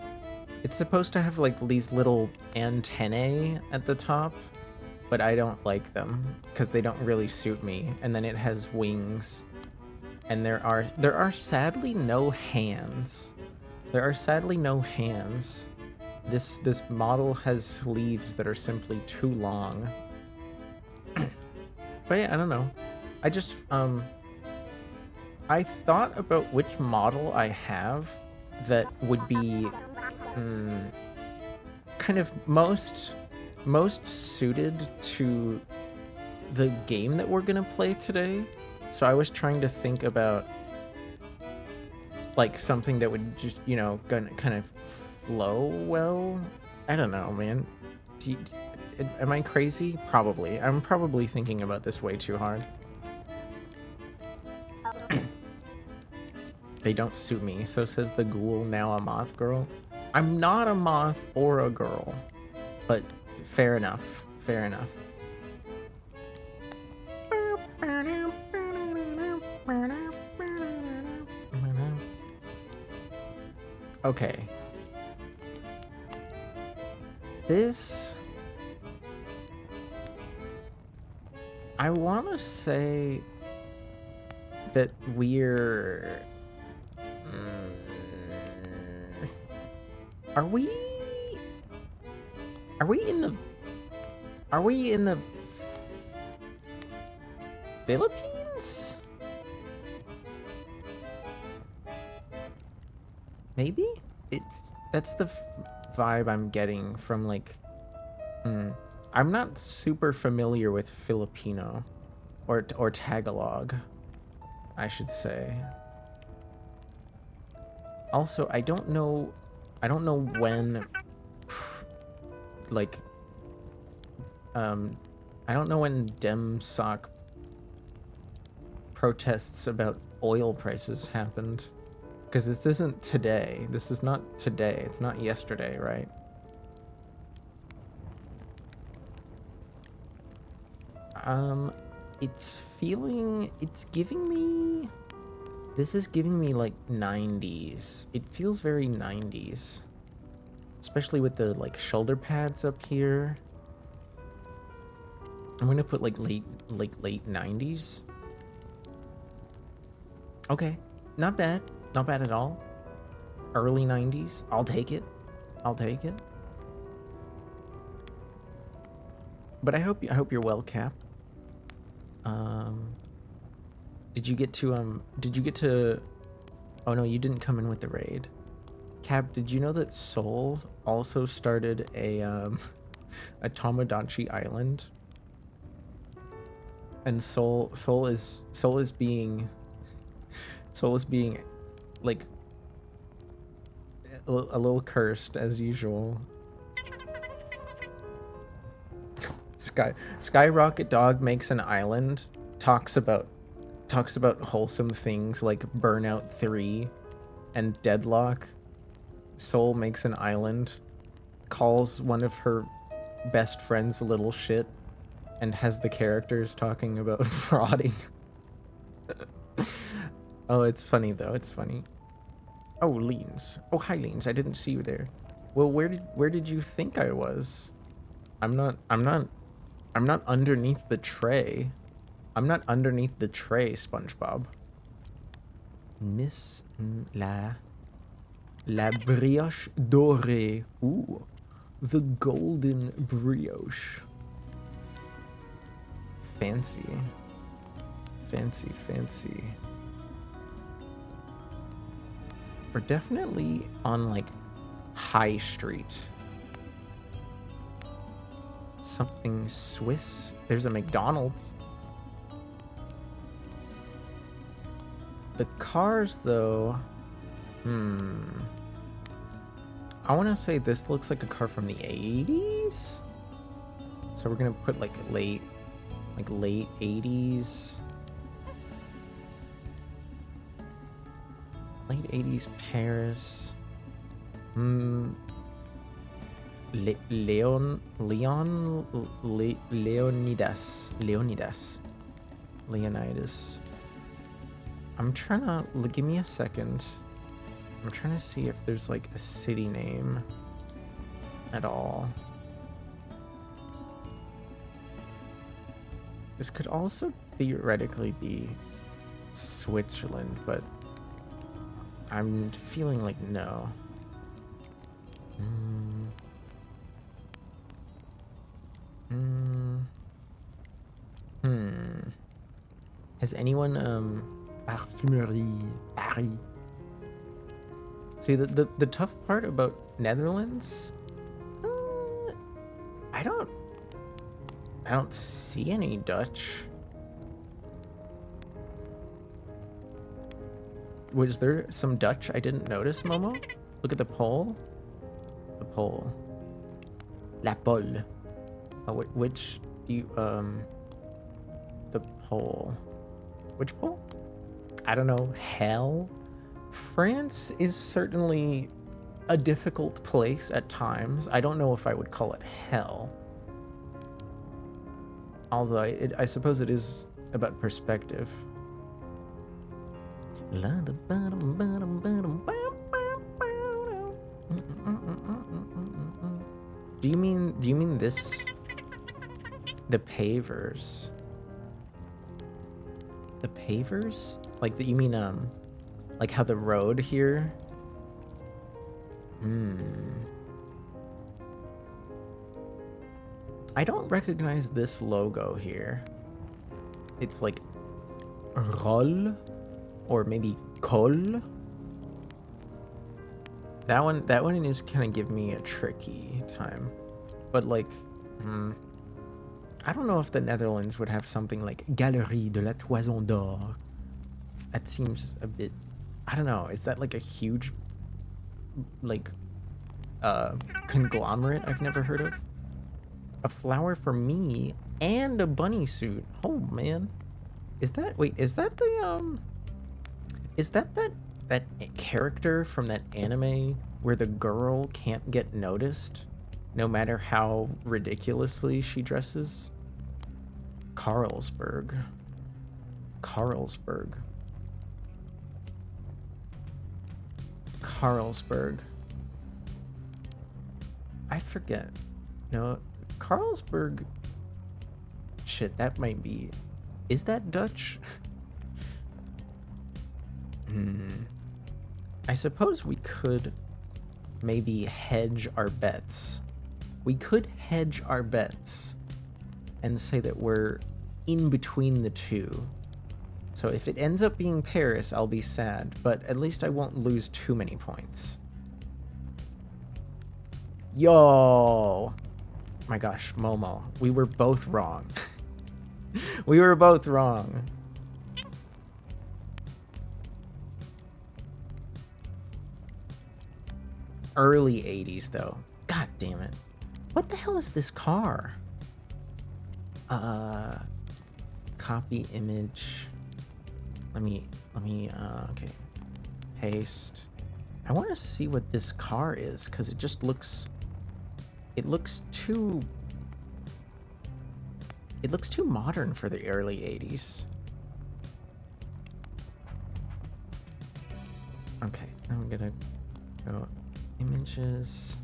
It's supposed to have like these little antennae at the top, but I don't like them because they don't really suit me. And then it has wings. And there are sadly no hands. There are sadly no hands. This model has sleeves that are simply too long. But yeah, I don't know. I just I thought about which model I have that would be kind of most suited to the game that we're gonna play today. So I was trying to think about like something that would just, you know, gonna kind of flow well. I don't know, man. Am I crazy? Probably. I'm probably thinking about this way too hard. They don't suit me, so says the ghoul, now a moth girl. I'm not a moth or a girl, but fair enough. Fair enough. Okay. This... I want to say that we're... Are we in the Philippines? Maybe? That's the vibe I'm getting from like I'm not super familiar with Filipino or Tagalog, I should say. Also, I don't know when like I don't know when DemSoc protests about oil prices happened, because this isn't today. This is not today. It's not yesterday, right? It's giving me, this is giving me like 90s. It feels very 90s, especially with the like shoulder pads up here. I'm gonna put like late 90s. Okay, not bad at all. Early 90s, I'll take it. But I hope you're well, Cap. Did you get to oh no, you didn't come in with the raid. Cap, did you know that Soul also started a Tomodachi Island? And Soul is being like a little cursed as usual. Skyrocket Dog makes an island, talks about wholesome things like Burnout 3 and Deadlock. Soul makes an island, calls one of her best friends little shit, and has the characters talking about frauding. Oh, it's funny though. It's funny. Oh, Leans. Oh, hi, Leans. I didn't see you there. Well, where did you think I was? I'm not underneath the tray. I'm not underneath the tray, SpongeBob. Miss la brioche dorée. Ooh, the golden brioche. Fancy. We're definitely on like High Street. Something Swiss. There's a McDonald's. The cars though, I want to say this looks like a car from the 80s. So we're gonna put like late 80s. Late 80s Paris. Leonidas. I'm trying to give me a second. I'm trying to see if there's like a city name at all. This could also theoretically be Switzerland, but I'm feeling like no. Has anyone Parfumerie Paris? See, the tough part about Netherlands, I don't see any Dutch. Was there some Dutch I didn't notice, Momo? Look at the pole. The pole. La pole. Oh, which you the pole. Which pole? I don't know. Hell. France is certainly a difficult place at times. I don't know if I would call it hell. Although I suppose it is about perspective. Do you mean this? The pavers? The pavers? Like you mean like how the road here? I don't recognize this logo here. It's like Roll or maybe Col. That one is kind of give me a tricky time. But like I don't know if the Netherlands would have something like Galerie de la Toison d'Or. That seems a bit, I don't know, is that like a huge like conglomerate I've never heard of? A flower for me and a bunny suit. Oh man. Is that the is that character from that anime where the girl can't get noticed no matter how ridiculously she dresses? Carlsberg. I forget. No, Carlsberg. Shit, that might be. Is that Dutch? I suppose we could maybe hedge our bets. We could hedge our bets and say that we're in between the two. So if it ends up being Paris, I'll be sad, but at least I won't lose too many points. Yo! My gosh, Momo, we were both wrong. We were both wrong. Early 80s though. God damn it. What the hell is this car? Copy image. Let me okay. Paste. I want to see what this car is because it just looks too modern for the early 80s. Okay, I'm gonna go images.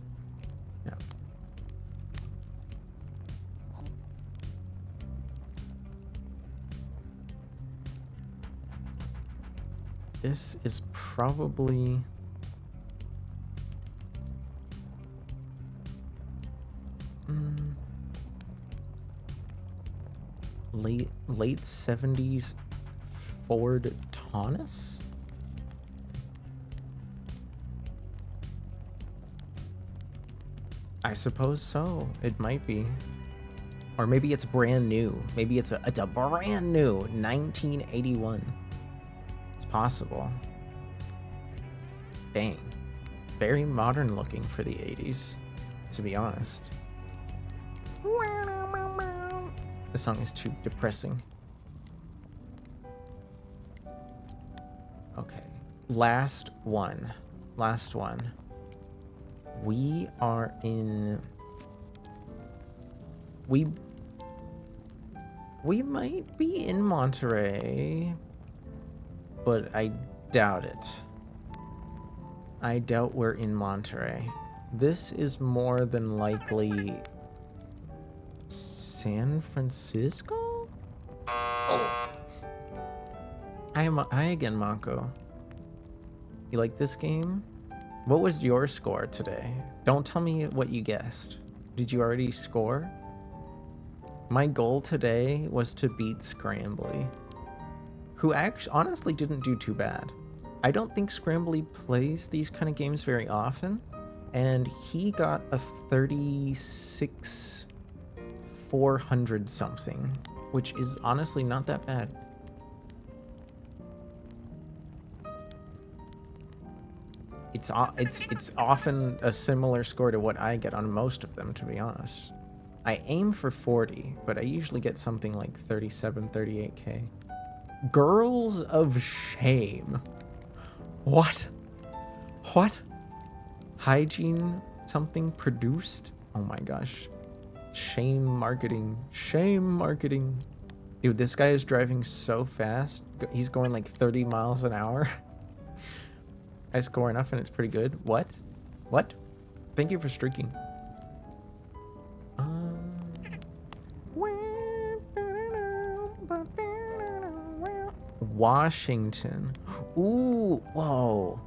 No. This is probably late 70s Ford Taunus. I suppose so. It might be. Or maybe it's brand new. Maybe it's a brand new 1981. It's possible. Dang. very modern looking for the 80s, to be honest. The song is too depressing. Okay, last one. We are in... We might be in Monterey, but I doubt it. I doubt we're in Monterey. This is more than likely San Francisco? Oh. Hi again, Mako. You like this game? What was your score today? Don't tell me what you guessed. Did you already score? My goal today was to beat Scrambly, who actually honestly didn't do too bad. I don't think Scrambly plays these kind of games very often, and he got a 36 400 something, which is honestly not that bad. It's often a similar score to what I get on most of them, to be honest. I aim for 40, but I usually get something like 37, 38k. Girls of Shame. What? Hygiene something produced? Oh my gosh. Shame marketing. Dude, this guy is driving so fast. He's going like 30 miles an hour. I score enough and it's pretty good. What? Thank you for streaking. Washington. Ooh, whoa.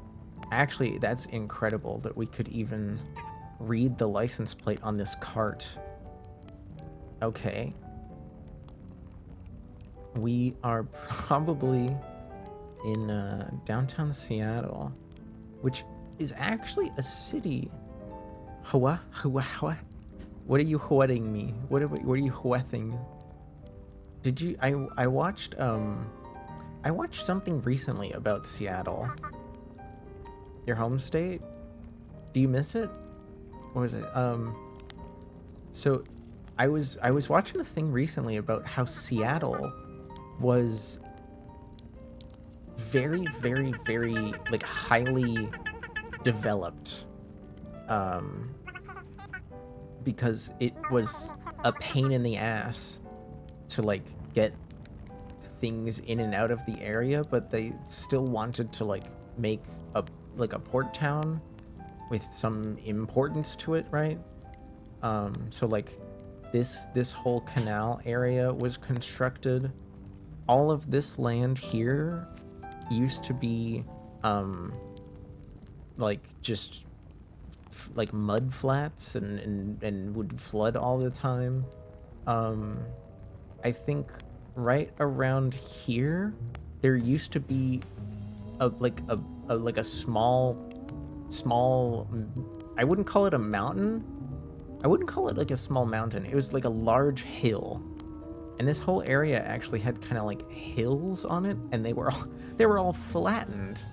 Actually, that's incredible that we could even read the license plate on this cart. Okay. We are probably in downtown Seattle, which is actually a city. What are you hooting me? What are you hooting? Did you? I watched something recently about Seattle. Your home state? Do you miss it? What was it? So I was watching a thing recently about how Seattle was very, very, very like highly developed. Because it was a pain in the ass to like get things in and out of the area, but they still wanted to like make a port town with some importance to it, right? So like this whole canal area was constructed. All of this land here used to be like just like mud flats and would flood all the time. I think right around here there used to be a small, I wouldn't call it a mountain. I wouldn't call it like a small mountain. It was like a large hill. And this whole area actually had kind of like hills on it, and they were all flattened.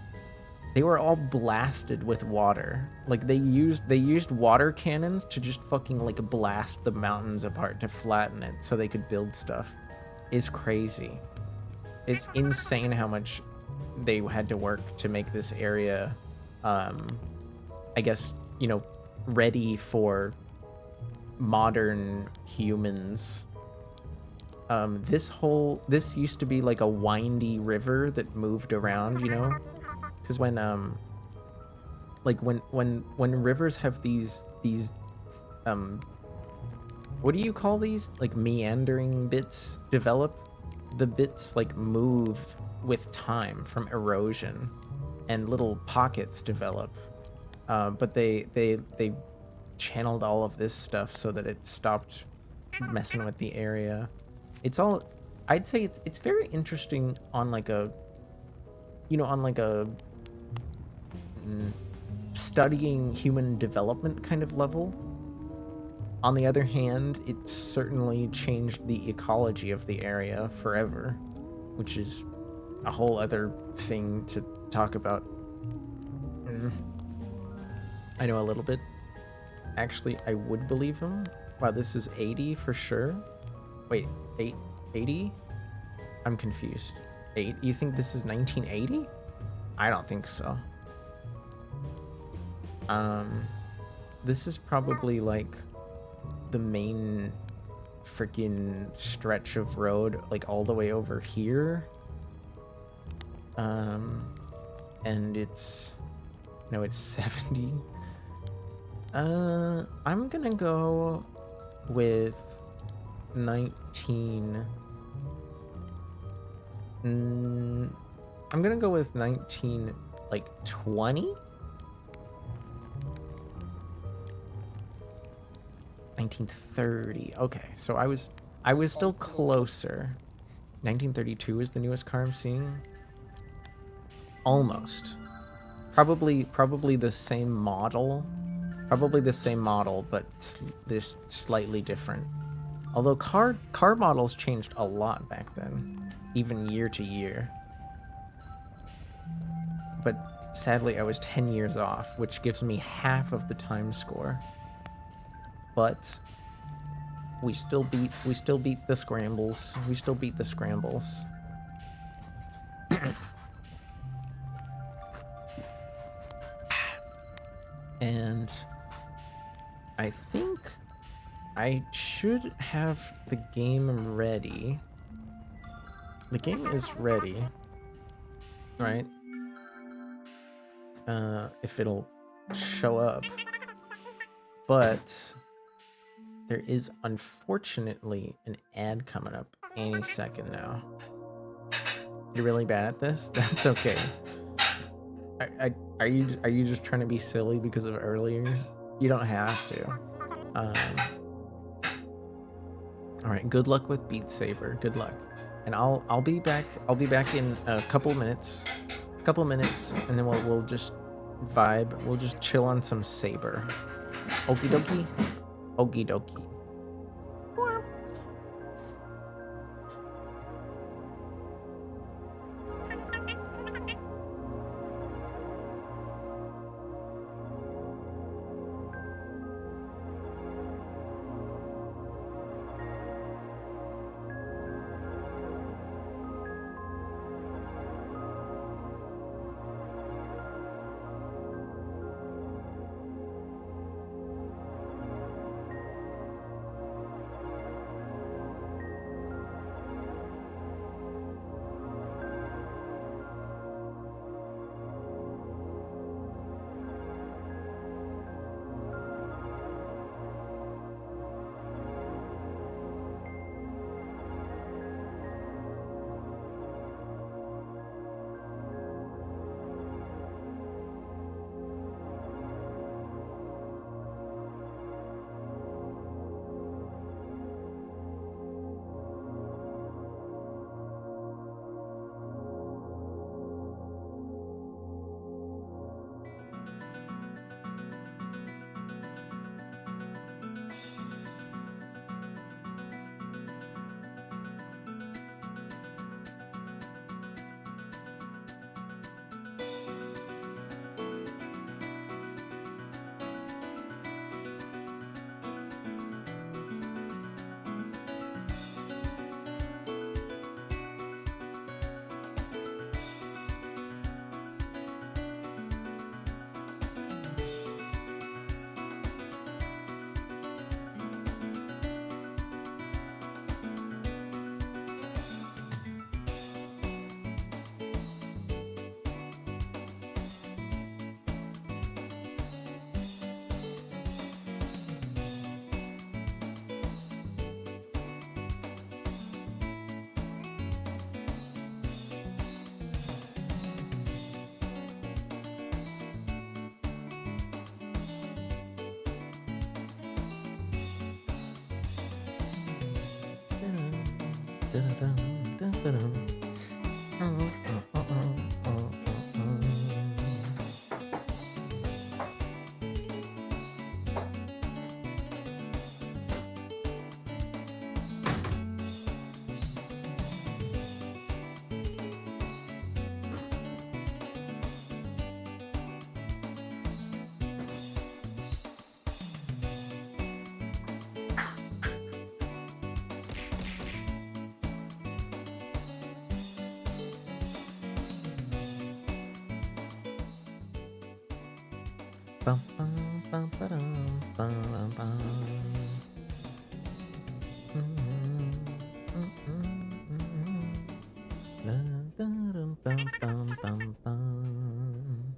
They were all blasted with water. Like they used water cannons to just fucking like blast the mountains apart to flatten it so they could build stuff. It's crazy. It's insane how much they had to work to make this area, I guess, ready for modern humans. This used to be like a windy river that moved around, because when rivers have these what do you call these, like meandering bits develop, the bits like move with time from erosion and little pockets develop, but they channeled all of this stuff so that it stopped messing with the area. I'd say it's very interesting on like a studying human development kind of level. On the other hand, it certainly changed the ecology of the area forever, which is a whole other thing to talk about. I know a little bit. Actually, I would believe him. Wow, this is 80 for sure. Wait, 80? I'm confused. You think this is 1980? I don't think so. This is probably like the main freaking stretch of road, like all the way over here. And it's 70. I'm gonna go with 19. I'm gonna go with 19, like 20? 1930. Okay, so I was still closer. 1932 is the newest car I'm seeing. Almost. Probably the same model. Probably the same model, but they're slightly different. Although car models changed a lot back then, even year to year. But sadly, I was 10 years off, which gives me half of the time score. But we still beat the scrambles. We still beat the scrambles. And I think I should have the game ready. The game is ready, right? If it'll show up. But there is unfortunately an ad coming up any second now. You're really bad at this? That's okay. Are you just trying to be silly because of earlier? You don't have to. All right. Good luck with Beat Saber. Good luck. And I'll be back. I'll be back in a couple minutes. And then we'll just vibe. We'll just chill on some Saber. Okie dokie. Okie dokie. Bum, bum, bum, ba-dum, bum, bum. La, da-dum, bum, bum, bum, bum.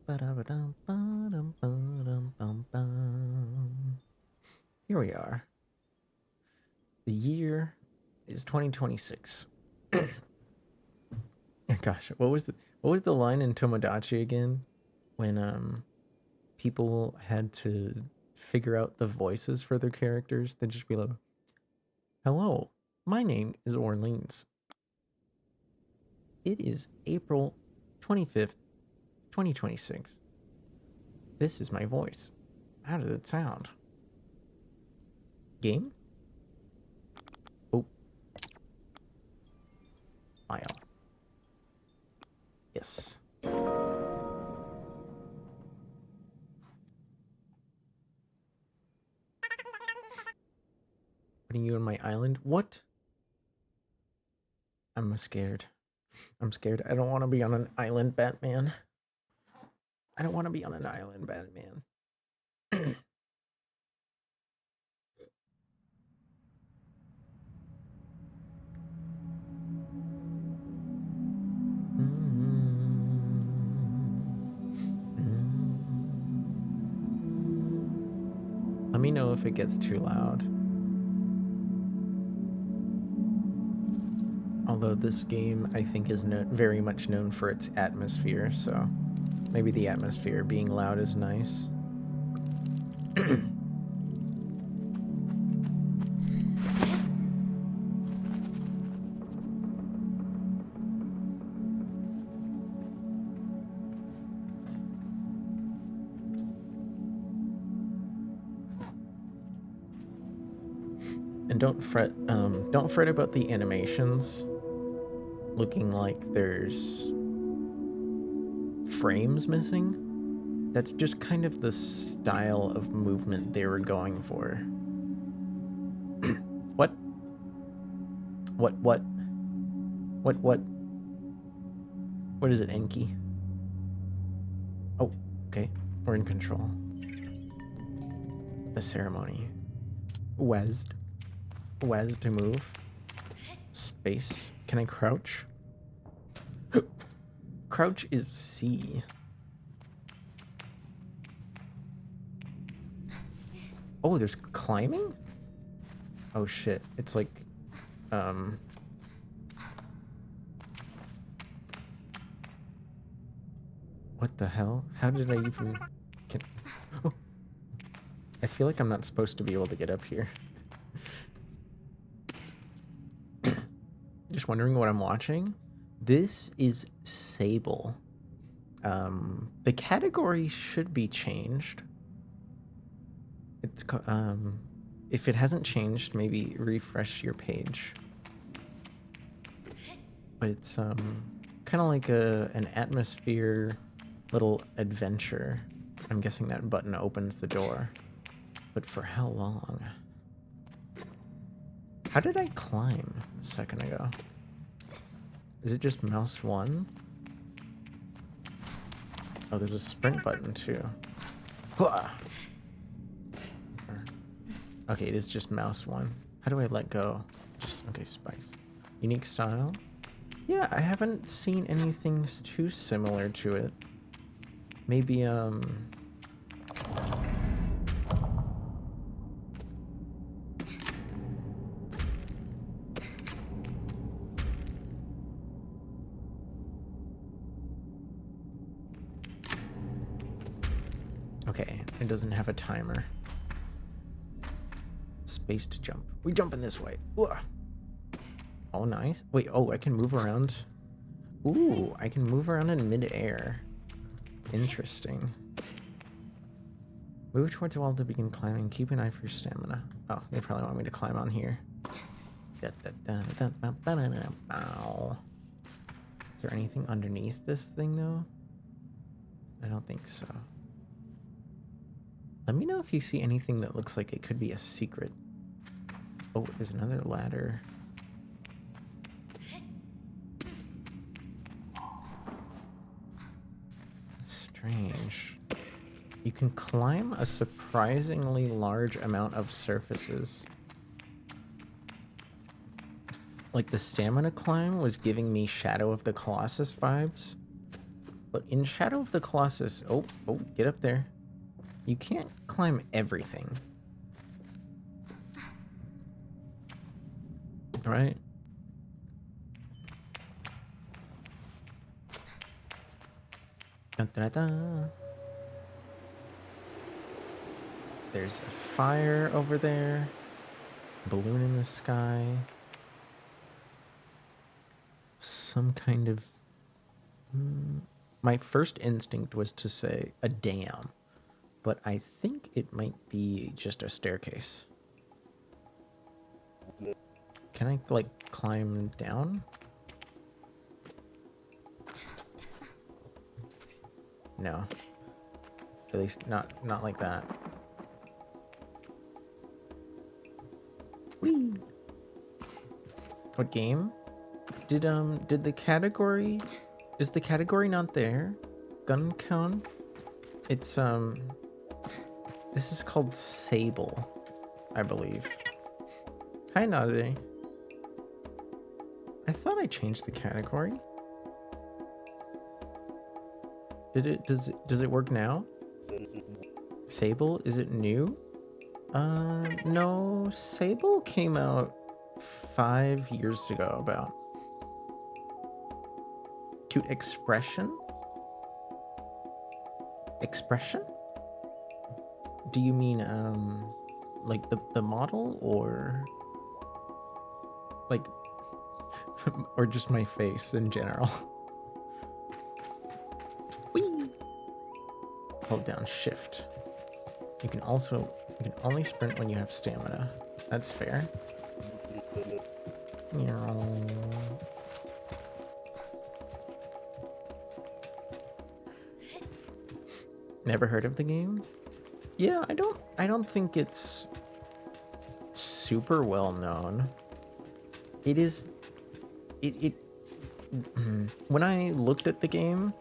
Ba-da-ba-dum, ba-dum, ba-dum, bum, bum. Here we are. The year is 2026. Gosh, what was the line in Tomodachi again? When people had to figure out the voices for their characters, they'd just be like, "Hello, my name is Orleans. It is April 25th, 2026. This is my voice. How does it sound?" Game? Oh. File. Yes. Putting you on my island? What? I'm scared. I'm scared. I don't want to be on an island, Batman. I don't want to be on an island, Batman. Let me know if it gets too loud. Although this game, I think, is very much known for its atmosphere, so maybe the atmosphere being loud is nice. And don't fret about the animations looking like there's frames missing. That's just kind of the style of movement they were going for. What? What is it, Enki? Oh, okay. We're in control. The ceremony. Wes to move. Space. Can I crouch? Crouch is C. Oh, there's climbing? Oh shit. It's like what the hell? How did I even Oh. I feel like I'm not supposed to be able to get up here. Just wondering what I'm watching. This is Sable. The category should be changed. It's if it hasn't changed, maybe refresh your page. But it's kind of like an atmosphere little adventure. I'm guessing that button opens the door. But for how long? How did I climb a second ago? Is it just mouse 1? Oh, there's a sprint button too. Okay, it is just mouse 1. How do I let go? Just, okay, spice. Unique style? Yeah, I haven't seen anything too similar to it. Maybe, okay, it doesn't have a timer. Space to jump. We jump in this way. Ooh. Oh, nice. Wait, oh, I can move around. Ooh, I can move around in mid-air. Interesting. Move towards the wall to begin climbing. Keep an eye for your stamina. Oh, they probably want me to climb on here. Is there anything underneath this thing, though? I don't think so. Let me know if you see anything that looks like it could be a secret. Oh, there's another ladder. strange. You can climb a surprisingly large amount of surfaces. Like the stamina climb was giving me Shadow of the Colossus vibes. But in Shadow of the Colossus, oh, get up there. You can't climb everything. Right? Dun, dun, dun, dun. There's a fire over there. Balloon in the sky. Some kind of... My first instinct was to say a dam, but I think it might be just a staircase. Can I, like, climb down? No. At least not like that. Whee! What game? Did the category... Is the category not there? Gun count? It's, This is called Sable, I believe. Hi, Nade. I thought I changed the category. Does it work now? Sable, is it new? No, Sable came out 5 years ago about. Cute expression? Expression? Do you mean, like the model, or like, or just my face in general? Whee! Hold down shift. You can only sprint when you have stamina. That's fair. Never heard of the game? Yeah, I don't think it's super well known. It is when I looked at the game,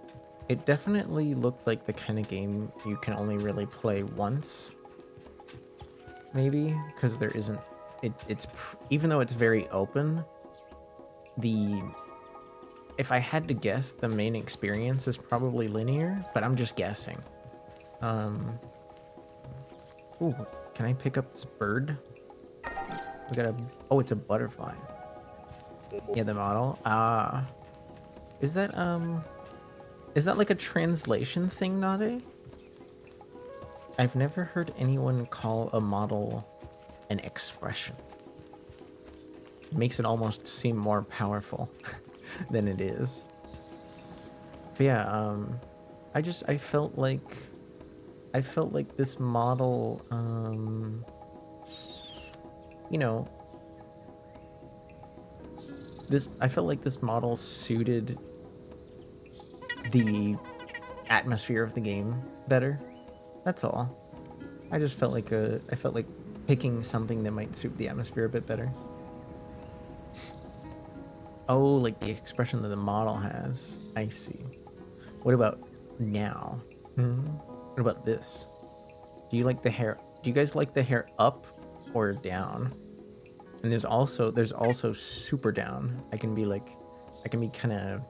it definitely looked like the kind of game you can only really play once. Maybe because there isn't even though it's very open, if I had to guess, the main experience is probably linear, but I'm just guessing. Ooh, can I pick up this bird? We got oh, it's a butterfly. Yeah, the model. Is that like a translation thing, Nade? I've never heard anyone call a model an expression. It makes it almost seem more powerful than it is. But yeah, I felt like this model, you know, I felt like this model suited the atmosphere of the game better. That's all. I just felt like picking something that might suit the atmosphere a bit better. Oh, like the expression that the model has. I see. What about now? What about this? Do you like the hair? Do you guys like the hair up or down? And there's also super down. I can be kind of...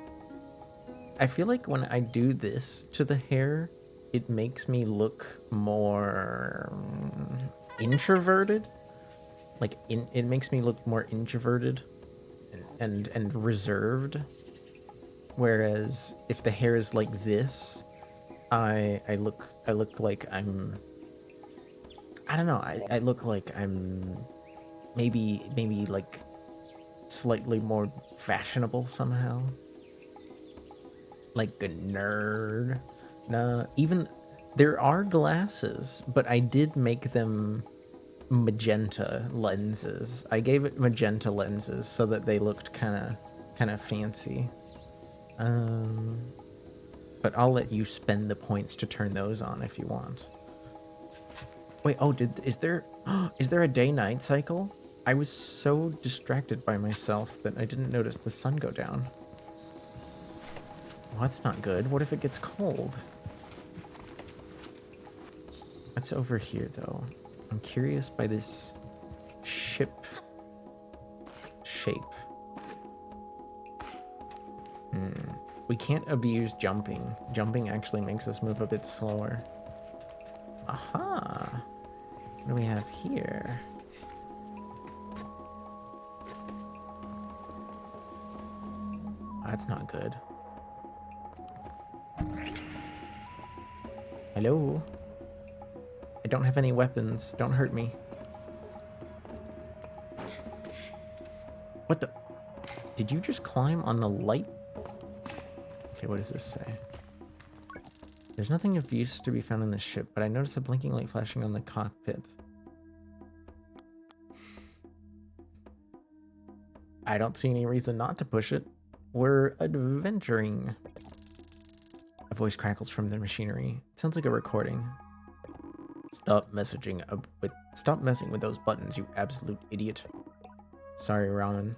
I feel like when I do this to the hair, it makes me look more introverted. Like it makes me look more introverted and reserved. Whereas if the hair is like this, I look like I'm... I don't know. I look like I'm maybe like slightly more fashionable somehow. Like a nerd. Nah, even there are glasses, but I did make them magenta lenses. I gave it magenta lenses so that they looked kind of fancy. But I'll let you spend the points to turn those on if you want. Wait, oh, is there a day-night cycle? I was so distracted by myself that I didn't notice the sun go down. Well, that's not good. What if it gets cold? What's over here, though? I'm curious by this ship shape. We can't abuse jumping. Jumping actually makes us move a bit slower. Aha! What do we have here? That's not good. Hello? I don't have any weapons. Don't hurt me. What the? Did you just climb on the light? Okay, what does this say? There's nothing of use to be found in this ship, but I noticed a blinking light flashing on the cockpit. I don't see any reason not to push it. We're adventuring. A voice crackles from the machinery. It sounds like a recording. Stop messing with those buttons, you absolute idiot. Sorry, Ramen.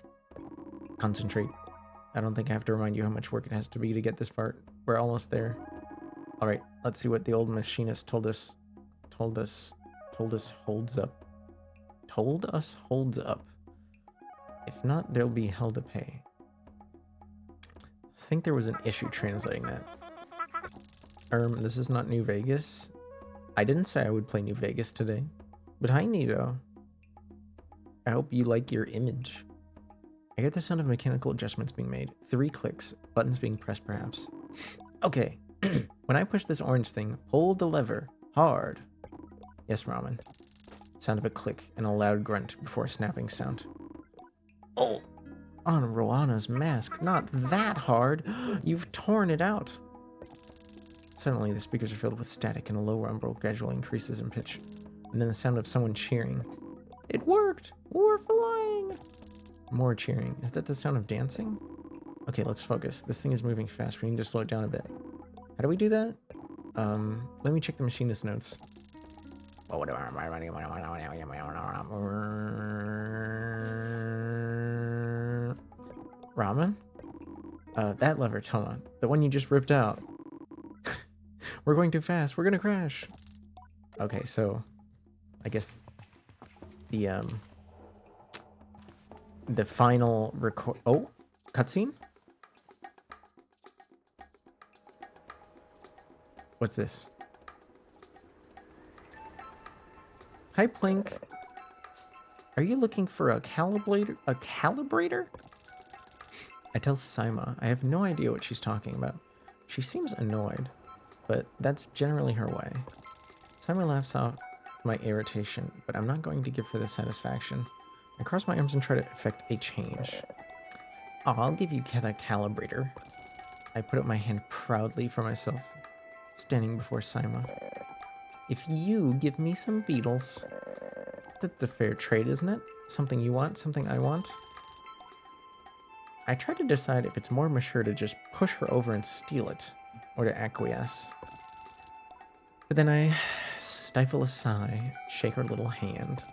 Concentrate. I don't think I have to remind you how much work it has to be to get this far. We're almost there. All right, let's see what the old machinist told us holds up. Told us holds up. If not, there'll be hell to pay. I think there was an issue translating that. This is not New Vegas. I didn't say I would play New Vegas today. But hi, Nito. I hope you like your image. I hear the sound of mechanical adjustments being made. 3 clicks. Buttons being pressed, perhaps. Okay. When I push this orange thing, pull the lever. Hard. Yes, Ramen. Sound of a click and a loud grunt before a snapping sound. Oh! On Roana's mask. Not that hard. You've torn it out. Suddenly, the speakers are filled with static and a low rumble gradually increases in pitch. And then the sound of someone cheering. It worked! We're flying! More cheering. Is that the sound of dancing? Okay, let's focus. This thing is moving fast. We need to slow it down a bit. How do we do that? Let me check the machinist notes. Ramen? That lever, Toma. The one you just ripped out. We're going too fast. We're gonna crash. Okay, so I guess the final record. Oh, cutscene. What's this? Hi, Plink. Are you looking for a calibrator? A calibrator? I tell Saima I have no idea what she's talking about. She seems annoyed, but that's generally her way. Saima laughs off my irritation, but I'm not going to give her the satisfaction. I cross my arms and try to effect a change. I'll give you the calibrator. I put up my hand proudly for myself, standing before Saima. If you give me some beetles, that's a fair trade, isn't it? Something you want, something I want. I try to decide if it's more mature to just push her over and steal it, or to acquiesce. But then I stifle a sigh, shake her little hand.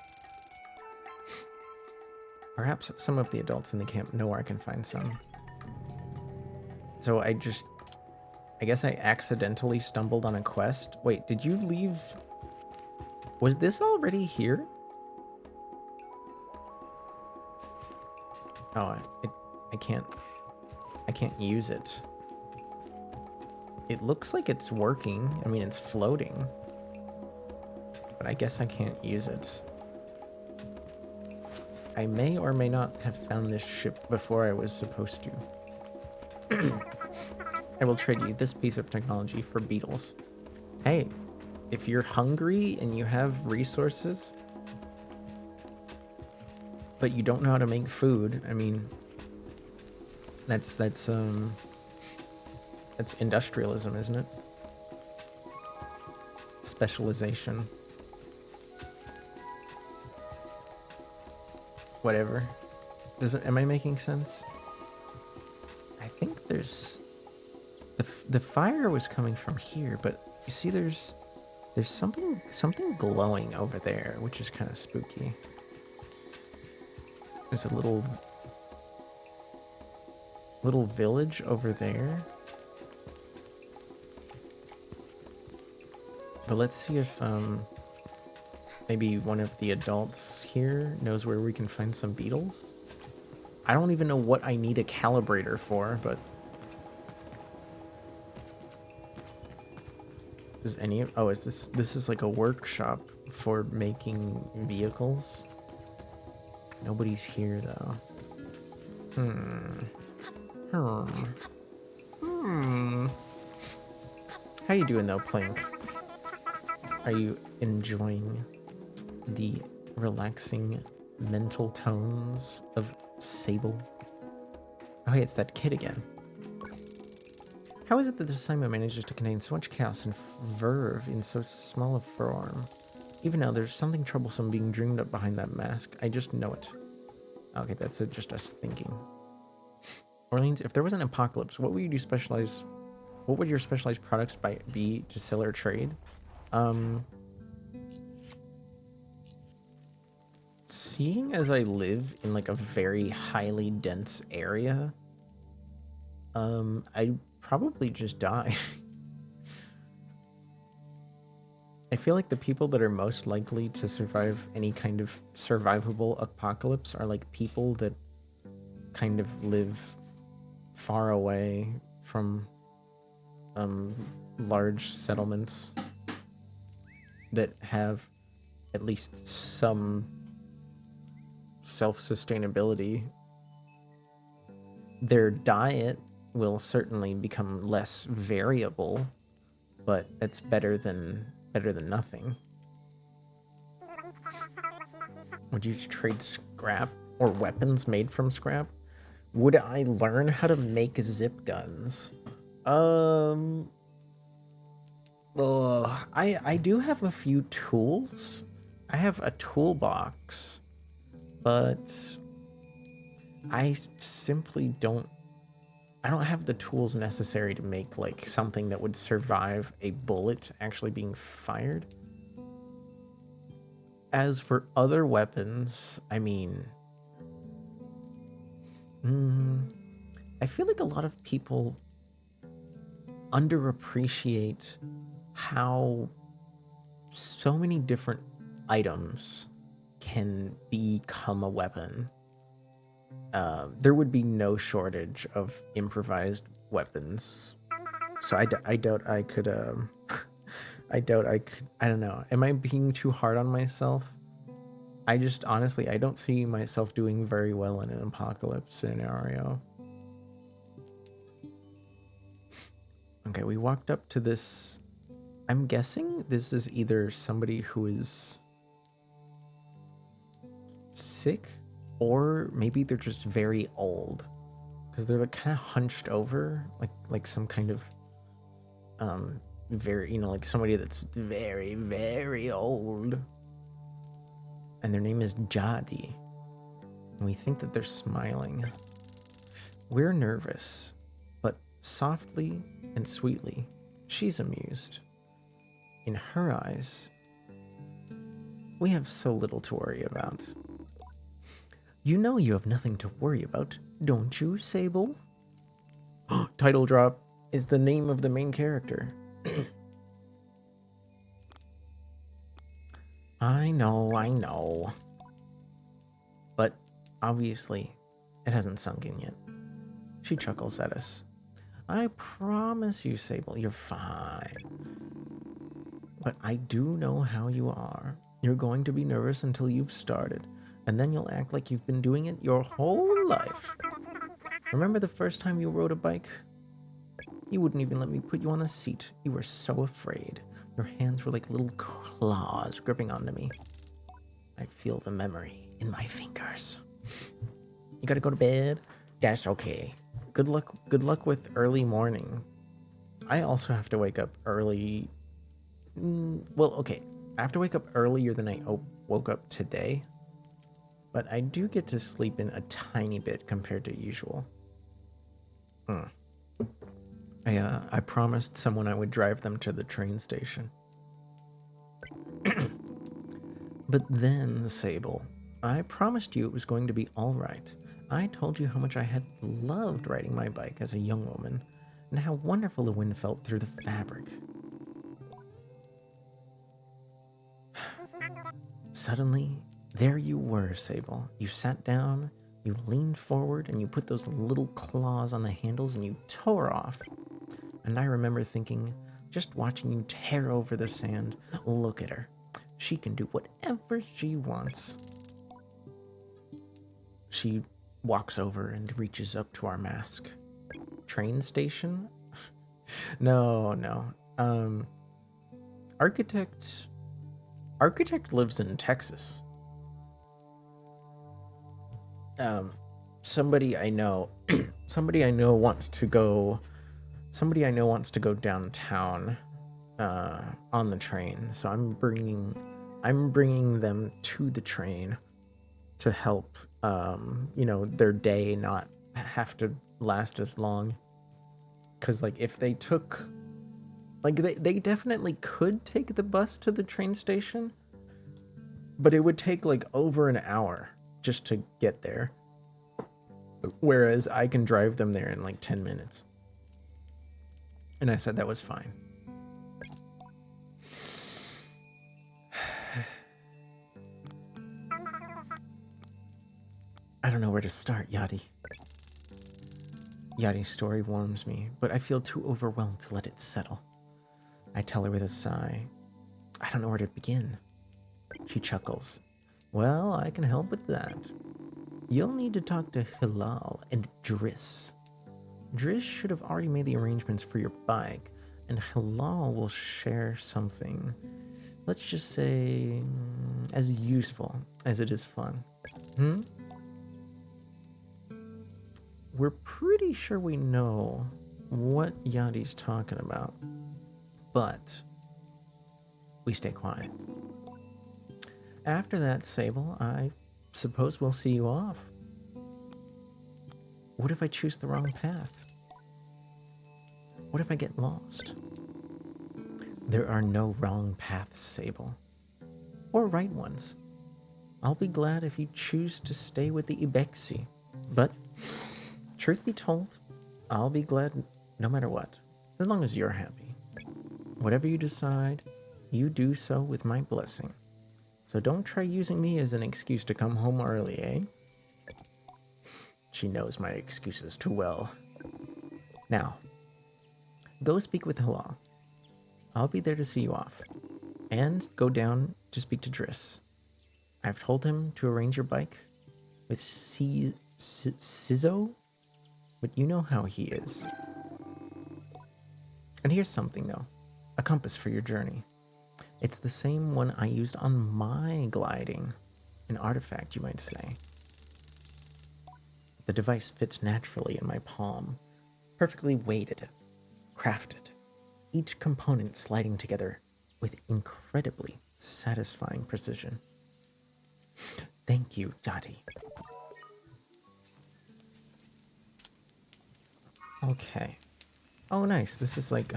Perhaps some of the adults in the camp know where I can find some. So I guess I accidentally stumbled on a quest. Wait, did you leave? Was this already here? Oh, I can't use it. It looks like it's working. I mean, it's floating. But I guess I can't use it. I may or may not have found this ship before I was supposed to. I will trade you this piece of technology for beetles. Hey, if you're hungry and you have resources, but you don't know how to make food, I mean, that's industrialism, isn't it? Specialization. Whatever. Am I making sense? I think there's the fire was coming from here, but you see there's something glowing over there, which is kind of spooky. There's a little village over there. But let's see if maybe one of the adults here knows where we can find some beetles. I don't even know what I need a calibrator for, but does any of... Oh, is this is like a workshop for making vehicles? Nobody's here though. How you doing though, Plink? Are you enjoying the relaxing mental tones of Sable? Oh hey, it's that kid again. How is it that this assignment manages to contain so much chaos and verve in so small a form? Even now, there's something troublesome being dreamed up behind that mask. I just know it. Okay, that's just us thinking. Orleans, if there was an apocalypse, what would you specialize? What would your specialized products be to sell or trade? Seeing as I live in like a very highly dense area, I'd probably just die. I feel like the people that are most likely to survive any kind of survivable apocalypse are like people that kind of live far away from large settlements that have at least some self-sustainability. Their diet will certainly become less variable, but it's better than nothing. Would you trade scrap or weapons made from scrap? Would I learn how to make zip guns? I do have a few tools. I have a toolbox, but I simply don't have the tools necessary to make like something that would survive a bullet actually being fired. As for other weapons, I mean, I feel like a lot of people underappreciate how so many different items can become a weapon. There would be no shortage of improvised weapons. So I doubt I could, I don't know. Am I being too hard on myself? I just, honestly, I don't see myself doing very well in an apocalypse scenario. Okay, we walked up to this. I'm guessing this is either somebody who is sick, or maybe they're just very old, because they're like kind of hunched over, like some kind of very, like somebody that's very, very old. And their name is Jadi. And we think that they're smiling. We're nervous, but softly and sweetly, she's amused. In her eyes, we have so little to worry about. You know you have nothing to worry about, don't you, Sable? Title drop is the name of the main character. I know. But obviously, it hasn't sunk in yet. She chuckles at us. I promise you, Sable, you're fine. But I do know how you are. You're going to be nervous until you've started, and then you'll act like you've been doing it your whole life. Remember the first time you rode a bike? You wouldn't even let me put you on the seat. You were so afraid. Your hands were like little claws gripping onto me. I feel the memory in my fingers. You gotta go to bed? That's okay. Good luck with early morning. I also have to wake up early. Well, okay. I have to wake up earlier than I woke up today. But I do get to sleep in a tiny bit compared to usual. I promised someone I would drive them to the train station. But then, Sable, I promised you it was going to be all right. I told you how much I had loved riding my bike as a young woman, and how wonderful the wind felt through the fabric. Suddenly, there you were, Sable. You sat down, you leaned forward, and you put those little claws on the handles and you tore off. And I remember thinking, just watching you tear over the sand, look at her. She can do whatever she wants. She walks over and reaches up to our mask. Train station? No, no. Architect lives in Texas. Somebody I know wants to go downtown on the train. So I'm bringing them to the train to help their day not have to last as long. Cuz like if they took like they definitely could take the bus to the train station, but it would take like over an hour just to get there. Whereas I can drive them there in like 10 minutes. And I said that was fine. I don't know where to start, Yadi. Yadi's story warms me, but I feel too overwhelmed to let it settle. I tell her with a sigh, I don't know where to begin. She chuckles. Well, I can help with that. You'll need to talk to Hilal and Driss. Driss should have already made the arrangements for your bike, and Hilal will share something, let's just say, as useful as it is fun. We're pretty sure we know what Yadi's talking about, but we stay quiet. After that, Sable, I suppose we'll see you off. What if I choose the wrong path? What if I get lost? There are no wrong paths, Sable, or right ones. I'll be glad if you choose to stay with the Ibexi, but truth be told, I'll be glad no matter what, as long as you're happy. Whatever you decide, you do so with my blessing. So don't try using me as an excuse to come home early, eh? She knows my excuses too well. Now, go speak with Hilal. I'll be there to see you off. And go down to speak to Driss. I've told him to arrange your bike with Sizzo, but you know how he is. And here's something, though. A compass for your journey. It's the same one I used on my gliding. An artifact, you might say. The device fits naturally in my palm. Perfectly weighted. Crafted. Each component sliding together with incredibly satisfying precision. Thank you, Yadi. Okay. Oh, nice. This is like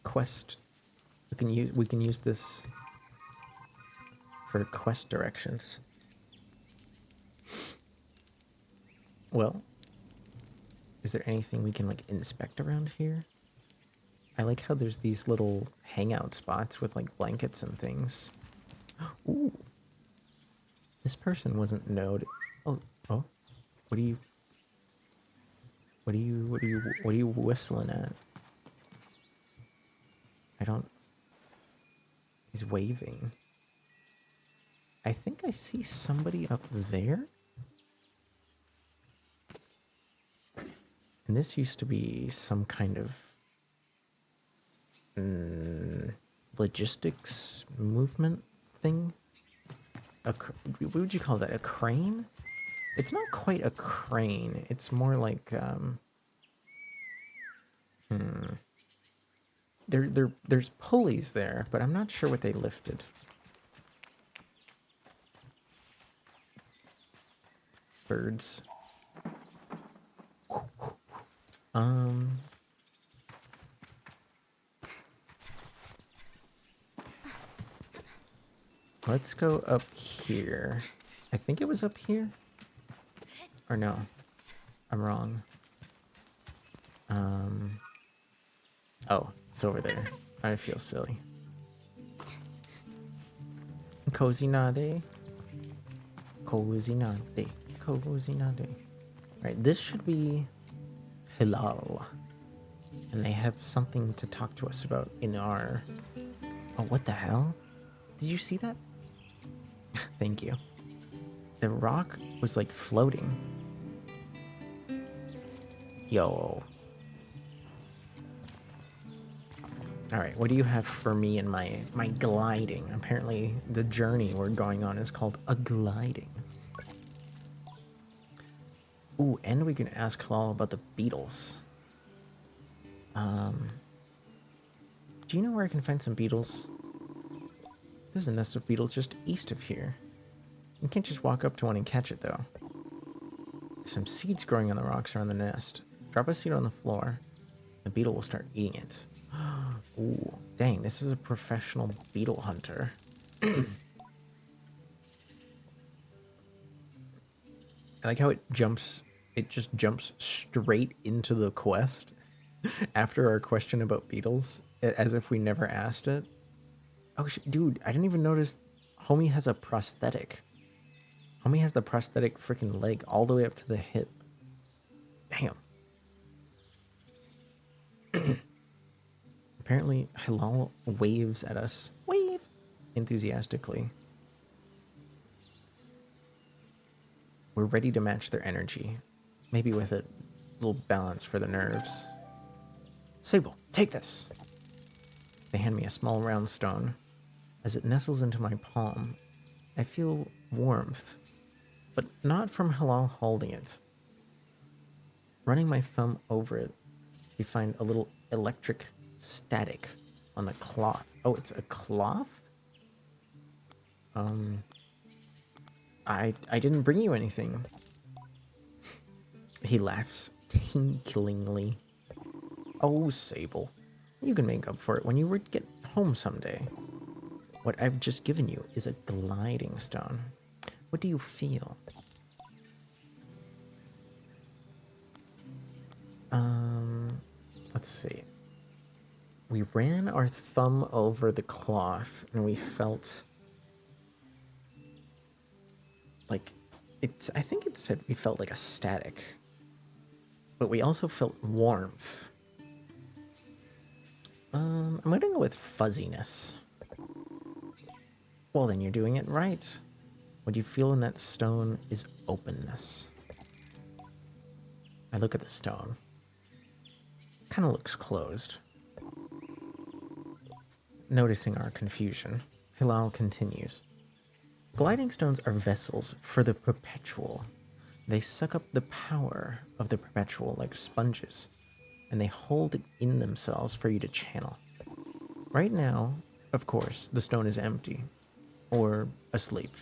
quest. We can use this for quest directions. Well, is there anything we can like inspect around here? I like how there's these little hangout spots with like blankets and things. Ooh. This person wasn't noted. Oh. What are you whistling at? I don't. He's waving. I think I see somebody up there. And this used to be some kind of logistics movement thing. What would you call that? A crane? It's not quite a crane. It's more like There's pulleys there, but I'm not sure what they lifted. Birds. Let's go up here. I think it was up here. Or no, I'm wrong. Oh, it's over there. I feel silly. Cozy Nade. Cozy Nade. Cozy Nade. Right, this should be Hilal. And they have something to talk to us about in our... Oh, what the hell? Did you see that? Thank you. The rock was like floating. Yo. Alright, what do you have for me in my gliding? Apparently the journey we're going on is called a gliding. Ooh, and we can ask Halal about the beetles. Do you know where I can find some beetles? There's a nest of beetles just east of here. You can't just walk up to one and catch it, though. Some seeds growing on the rocks around the nest. Drop a seed on the floor. The beetle will start eating it. Ooh, dang, this is a professional beetle hunter. I like how it just jumps straight into the quest after our question about beetles, as if we never asked it. Oh, dude, I didn't even notice Homie has a prosthetic. Homie has the prosthetic freaking leg all the way up to the hip. Damn. Apparently, Hilal waves at us. Wave! Enthusiastically. We're ready to match their energy. Maybe with a little balance for the nerves. Sable, take this! They hand me a small round stone. As it nestles into my palm, I feel warmth, but not from Hilal holding it. Running my thumb over it, we find a little electric static on the cloth. Oh, it's a cloth? I didn't bring you anything. He laughs tinklingly. Oh, Sable, you can make up for it when you get home someday. What I've just given you is a gliding stone. What do you feel? Let's see. We ran our thumb over the cloth and we felt like I think it said we felt like a static, but we also felt warmth. I'm gonna go with fuzziness. Well, then you're doing it right. What you feel in that stone is openness. I look at the stone. Kind of looks closed. Noticing our confusion, Hilal continues. Gliding stones are vessels for the perpetual. They suck up the power of the perpetual like sponges, and they hold it in themselves for you to channel. Right now, of course, the stone is empty, or asleep.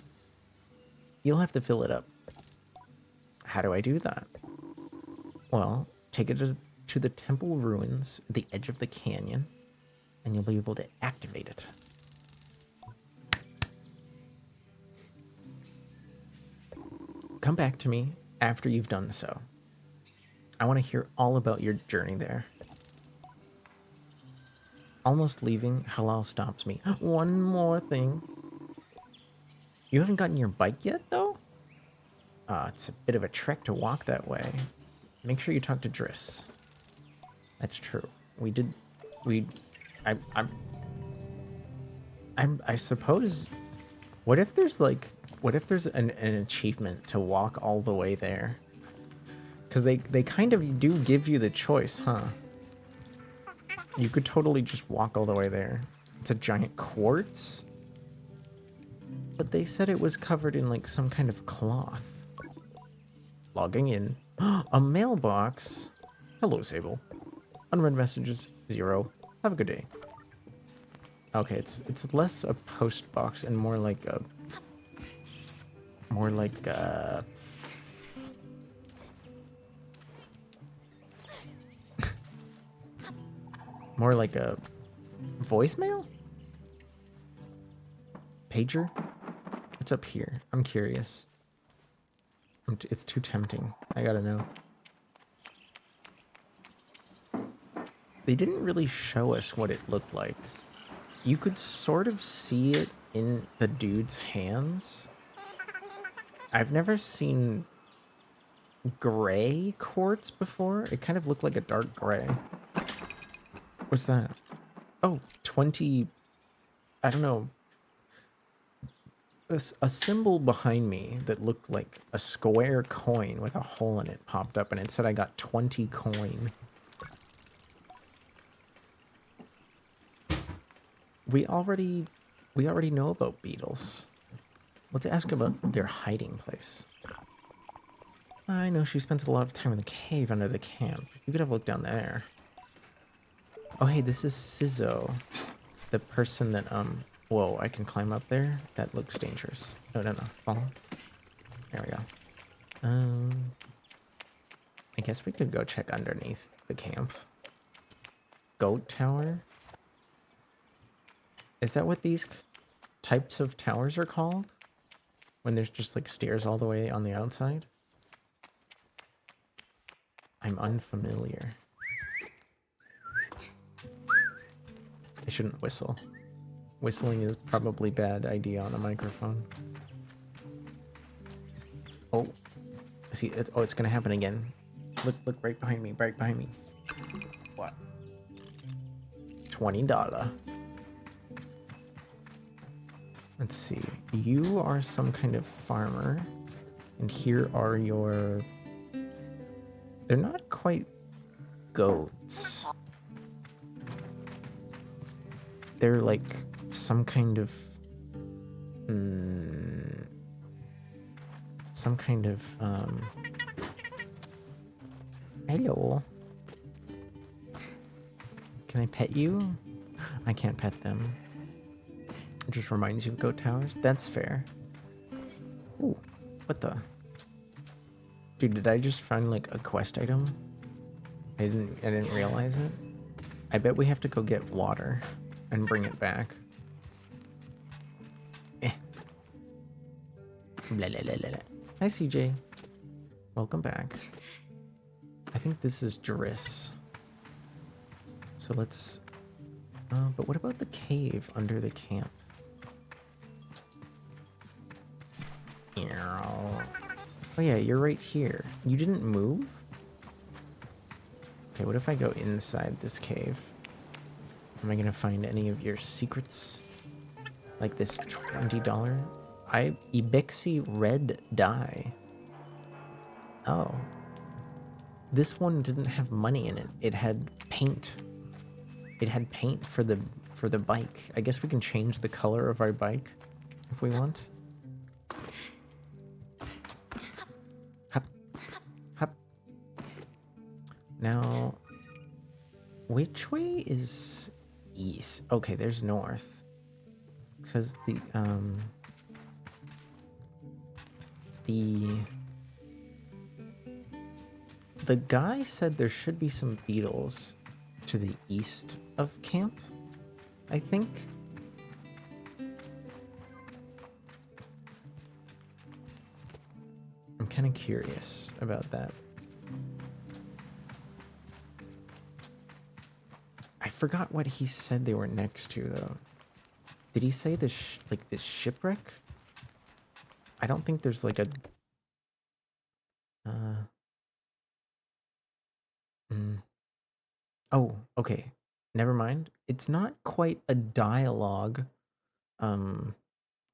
You'll have to fill it up. How do I do that? Well, take it to the temple ruins at the edge of the canyon, and you'll be able to activate it. Come back to me after you've done so. I want to hear all about your journey there. Almost leaving, Halal stops me. One more thing. You haven't gotten your bike yet, though? It's a bit of a trek to walk that way. Make sure you talk to Driss. That's true. I suppose, what if there's an achievement to walk all the way there? Because they kind of do give you the choice, huh? You could totally just walk all the way there. It's a giant quartz? But they said it was covered in like some kind of cloth. Logging in. A mailbox. Hello, Sable. Unread messages, 0. Have a good day. Okay, it's less a post box and more like a more like a voicemail? Pager? What's up here? I'm curious. It's too tempting. I gotta know. They didn't really show us what it looked like. You could sort of see it in the dude's hands. I've never seen gray quartz before. It kind of looked like a dark gray. What's that? Oh, 20... I don't know. A symbol behind me that looked like a square coin with a hole in it popped up, and it said I got 20 coin. We already know about beetles. Let's ask about their hiding place. I know she spends a lot of time in the cave under the camp. You could have looked down there. Oh, hey, this is Sizzo. The person that, whoa, I can climb up there? That looks dangerous. No, follow. There we go. I guess we could go check underneath the camp. Goat Tower? Is that what these types of towers are called? When there's just like stairs all the way on the outside? I'm unfamiliar. I shouldn't whistle. Whistling is probably a bad idea on a microphone. Oh, see, it's gonna happen again. Look right behind me, right behind me. What? $20. Let's see. You are some kind of farmer, and here are your... They're not quite goats. They're like some kind of... Hello. Can I pet you? I can't pet them. It just reminds you of goat towers? That's fair. Ooh, what the? Dude, did I just find like a quest item? I didn't realize it. I bet we have to go get water and bring it back. Blah, blah, blah, blah. Hi, CJ. Welcome back. I think this is Driss. So let's... but what about the cave under the camp? Oh yeah, you're right here. You didn't move? Okay, what if I go inside this cave? Am I gonna find any of your secrets? Like this $20? Ibexi red dye. Oh. This one didn't have money in it. It had paint. It had paint for the bike. I guess we can change the color of our bike if we want. Hop. Hop. Now, which way is east? Okay, there's north. Because the guy said there should be some beetles to the east of camp, I think. I'm kind of curious about that. I forgot what he said they were next to, though. Did he say this, like this shipwreck? I don't think there's like a... Oh, okay. Never mind. It's not quite a dialogue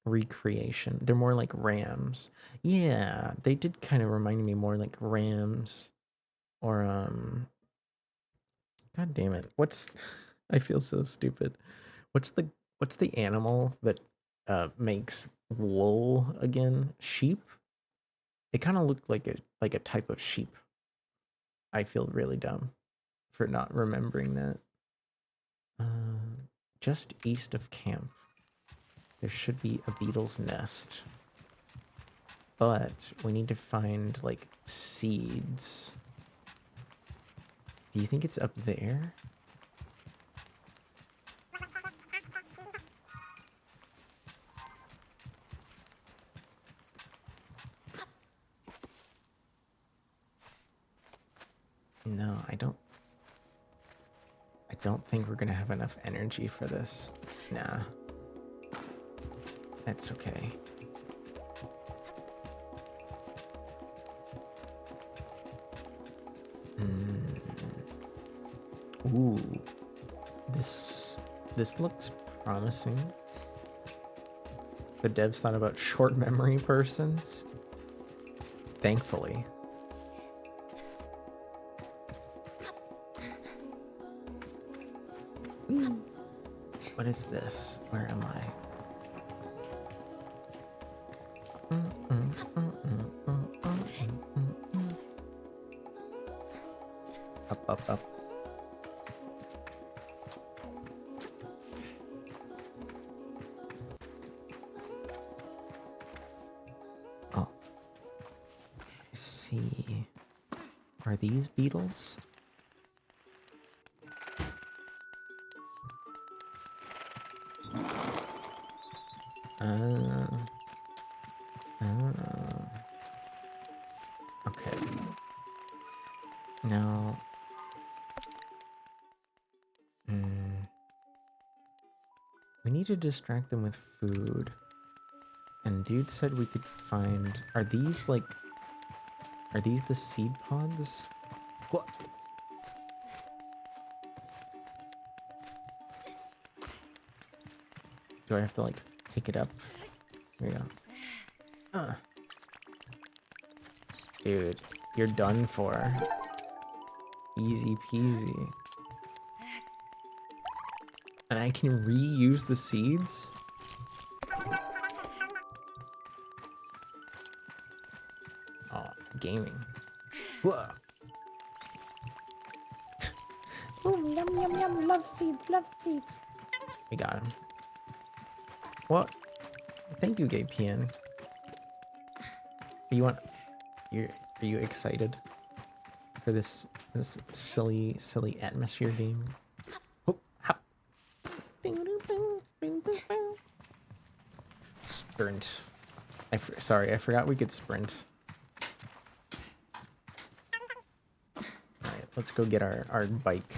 recreation. They're more like rams. Yeah, they did kind of remind me more like rams or God damn it. I feel so stupid. What's the animal that makes wool again? Sheep? It kind of looked like a type of sheep. I feel really dumb for not remembering that. Just east of camp, there should be a beetle's nest. But we need to find, like, seeds. Do you think it's up there? No, I don't think we're gonna have enough energy for this. Nah. That's okay. Ooh, this looks promising. The devs thought about short memory persons. Thankfully. What is this? Where am I? Up. Oh. I see. Are these beetles? Okay. Now, we need to distract them with food. And dude said we could find... Are these the seed pods? What? Do I have to, pick it up? Here we go. Dude, you're done for. Easy peasy. And I can reuse the seeds? Oh, gaming. Whoa. Ooh, yum, yum, yum. Love seeds, love seeds. We got him. What? Thank you, Gay PN. Are you excited for this silly atmosphere game? Oh, hop. Sprint. Sorry, I forgot we could sprint. Alright, let's go get our bike.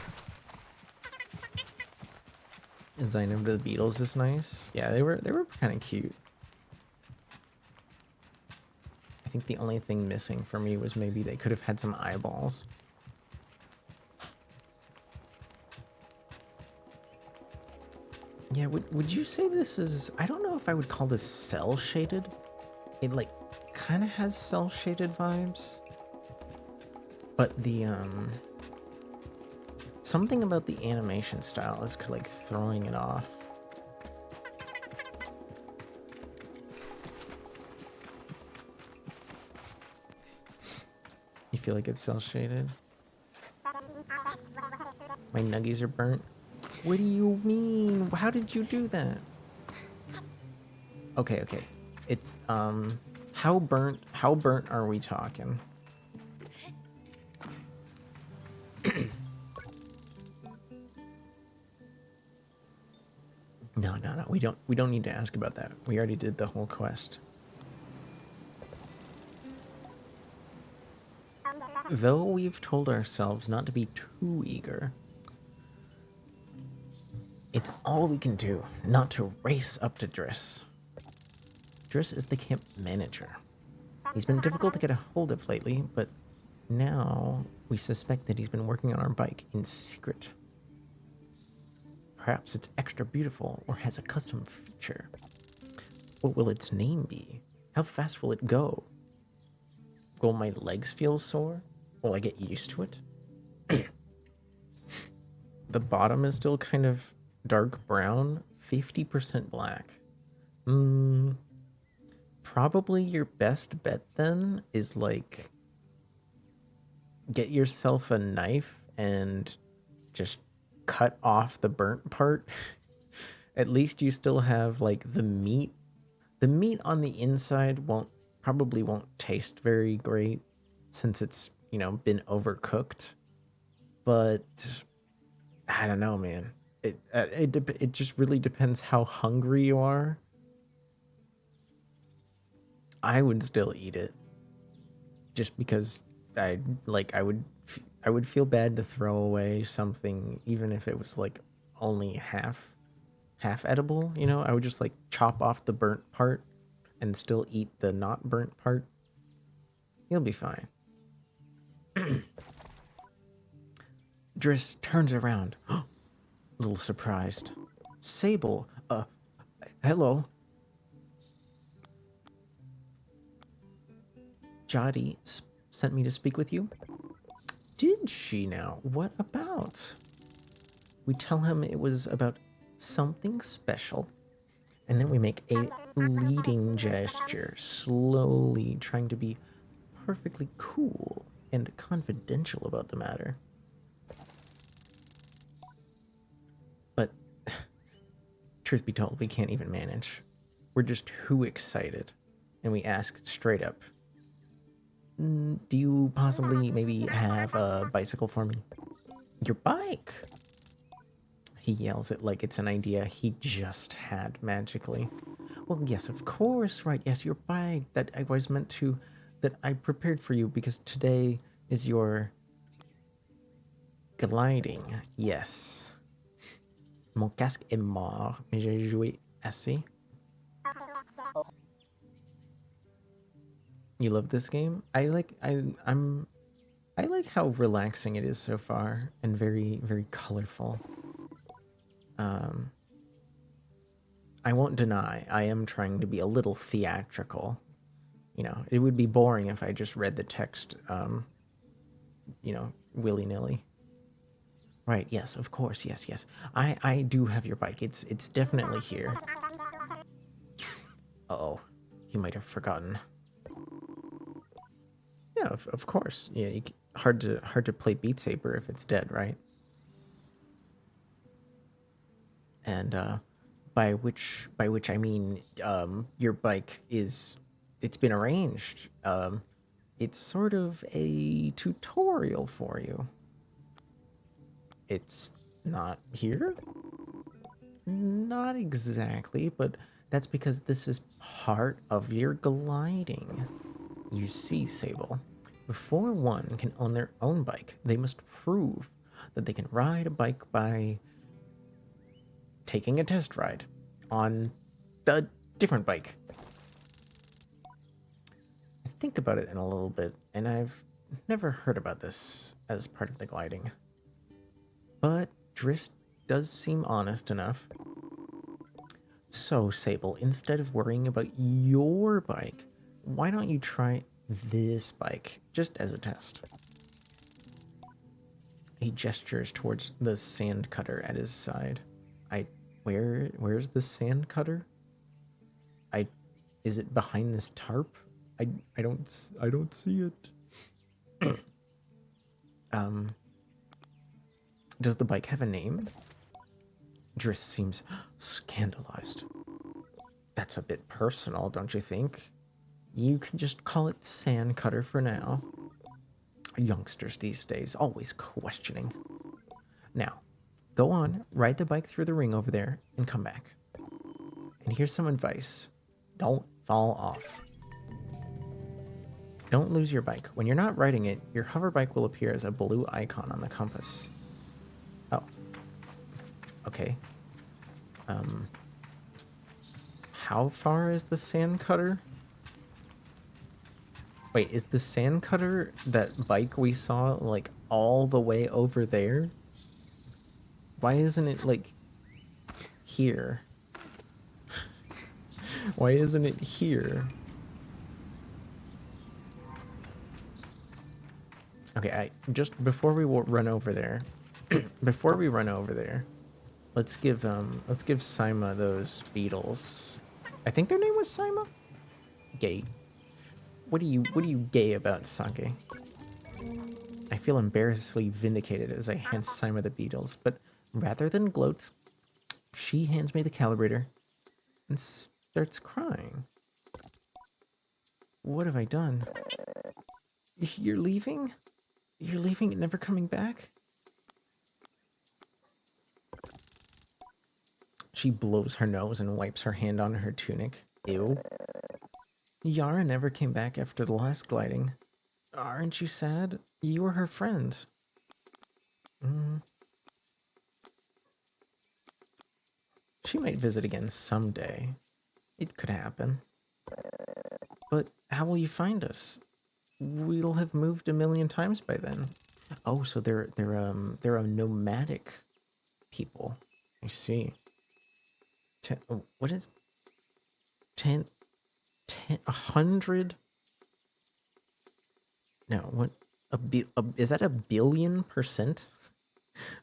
Design of the Beatles is nice. Yeah, they were kind of cute. I think the only thing missing for me was maybe they could have had some eyeballs. Yeah, would you say this is... I don't know if I would call this cell shaded. It kind of has cell shaded vibes. But the something about the animation style is throwing it off. You feel like it's cell shaded? My nuggies are burnt. What do you mean? How did you do that? Okay. It's how burnt are we talking? No. We don't need to ask about that. We already did the whole quest. Though we've told ourselves not to be too eager, it's all we can do not to race up to Driss. Driss is the camp manager. He's been difficult to get a hold of lately, but now we suspect that he's been working on our bike in secret. Perhaps it's extra beautiful or has a custom feature. What will its name be? How fast will it go? Will my legs feel sore? Will I get used to it? The bottom is still kind of dark brown, 50% black. Probably your best bet then is get yourself a knife and just cut off the burnt part. At least you still have the meat. The meat on the inside probably won't taste very great since it's, been overcooked. But I don't know, man. It just really depends how hungry you are. I would still eat it, just because I would feel bad to throw away something, even if it was only half half edible, you know? I would just like chop off the burnt part and still eat the not burnt part. You'll be fine. Driss turns around, a little surprised. Sable, hello. Jadi sent me to speak with you. Did she now? What about? We tell him it was about something special, and then we make a leading gesture, slowly trying to be perfectly cool and confidential about the matter. But, truth be told, we can't even manage. We're just too excited, and we ask straight up, do you possibly maybe have a bicycle for me? Your bike? He yells it like it's an idea he just had magically. Well, yes, of course, right, yes, your bike that I was meant to, that I prepared for you because today is your gliding, yes. Mon casque est mort, mais j'ai joué assez. You love this game? I like how relaxing it is so far and very, very colorful. I won't deny, I am trying to be a little theatrical. You know, it would be boring if I just read the text, you know, willy-nilly. Right, yes, of course, yes, yes. I do have your bike. It's definitely here. Uh-oh, he might have forgotten. Yeah, of course. Yeah, hard to play Beat Saber if it's dead, right? And by which I mean your bike it's been arranged. It's sort of a tutorial for you. It's not here? Not exactly, but that's because this is part of your gliding. You see, Sable, before one can own their own bike, they must prove that they can ride a bike by taking a test ride on a different bike. I think about it in a little bit, and I've never heard about this as part of the gliding. But Driss does seem honest enough. So, Sable, instead of worrying about your bike, why don't you try this bike, just as a test? He gestures towards the sand cutter at his side. Where's the sand cutter? Is it behind this tarp? I don't see it. Does the bike have a name? Driss seems scandalized. That's a bit personal, don't you think? You can just call it Sand Cutter for now. Youngsters these days, always questioning. Now, go on, ride the bike through the ring over there, and come back. And here's some advice. Don't fall off. Don't lose your bike. When you're not riding it, your hover bike will appear as a blue icon on the compass. Oh. Okay. How far is the sand cutter? Wait, is the sand cutter that bike we saw, like, all the way over there? Why isn't it, like, here? Why isn't it here? Okay, just before we run over there, let's give Saima those beetles. I think their name was Saima? Gay. What do you gay about, Sake? I feel embarrassedly vindicated as I hand Saima the beetles, but rather than gloat, she hands me the calibrator and starts crying. What have I done? You're leaving? You're leaving and never coming back? She blows her nose and wipes her hand on her tunic. Ew. Yara never came back after the last gliding. Aren't you sad? You were her friend. she might visit again someday. It could happen. But how will you find us? We'll have moved a million times by then. Oh, so they're a nomadic people. I see. What is 100? No, what is that, 1,000,000%?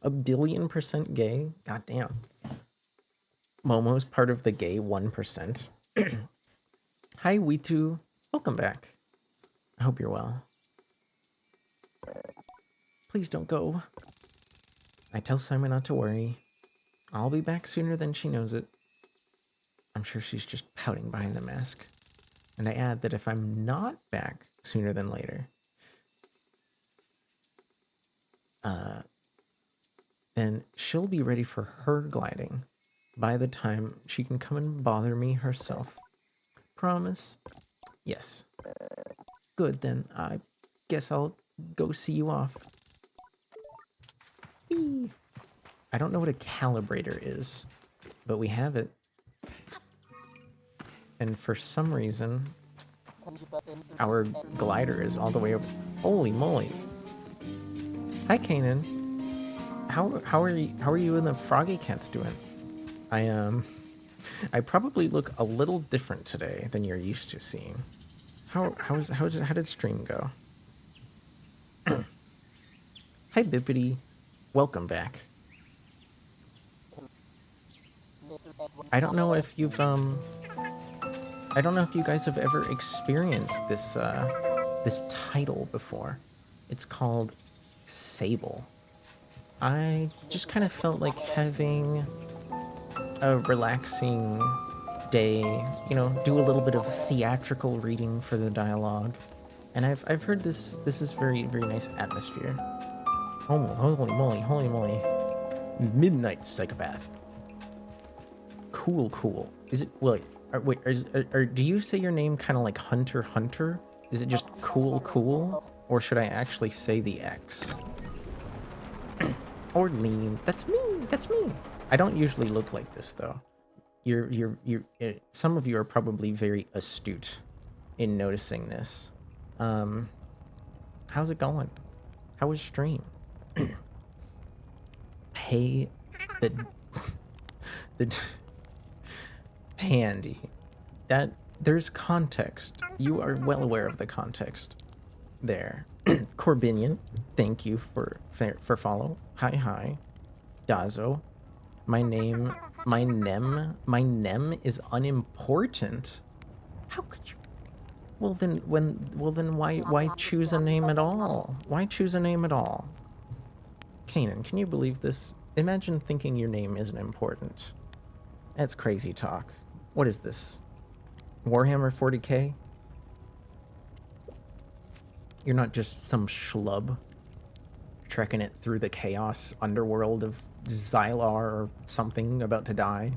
1,000,000,000% gay? God damn. Momo's part of the gay 1%. Hi, Witu. Welcome back. I hope you're well. Please don't go. I tell Simon not to worry. I'll be back sooner than she knows it. I'm sure she's just pouting behind the mask. And I add that if I'm not back sooner than later, then she'll be ready for her gliding by the time she can come and bother me herself. Promise? Yes. Good, then I guess I'll go see you off. Whee! I don't know what a calibrator is, but we have it. And for some reason, our glider is all the way over. Holy moly! Hi, Kanan. How are you and the Froggy Cats doing? I probably look a little different today than you're used to seeing. How did stream go? Hi, Bippity. Welcome back. I don't know if you guys have ever experienced this this title before. It's called Sable. I just kind of felt like having a relaxing day, you know, do a little bit of theatrical reading for the dialogue. And I've heard this is very, very nice atmosphere. Holy moly. Midnight Psychopath. Cool. Is it, wait, do you say your name kind of like Hunter? Is it just cool? Or should I actually say the X? Orleans, that's me. I don't usually look like this though. Some of you are probably very astute in noticing this. How's it going? How was stream? Hey, the Pandy. That there's context. You are well aware of the context there. Corbinian, thank you for follow. Hi. Dazo. My nem is unimportant. How could you? Well then why choose a name at all? Why choose a name at all? Kanan, can you believe this? Imagine thinking your name isn't important. That's crazy talk. What is this? Warhammer 40k? You're not just some schlub trekking it through the chaos underworld of Xylar or something about to die.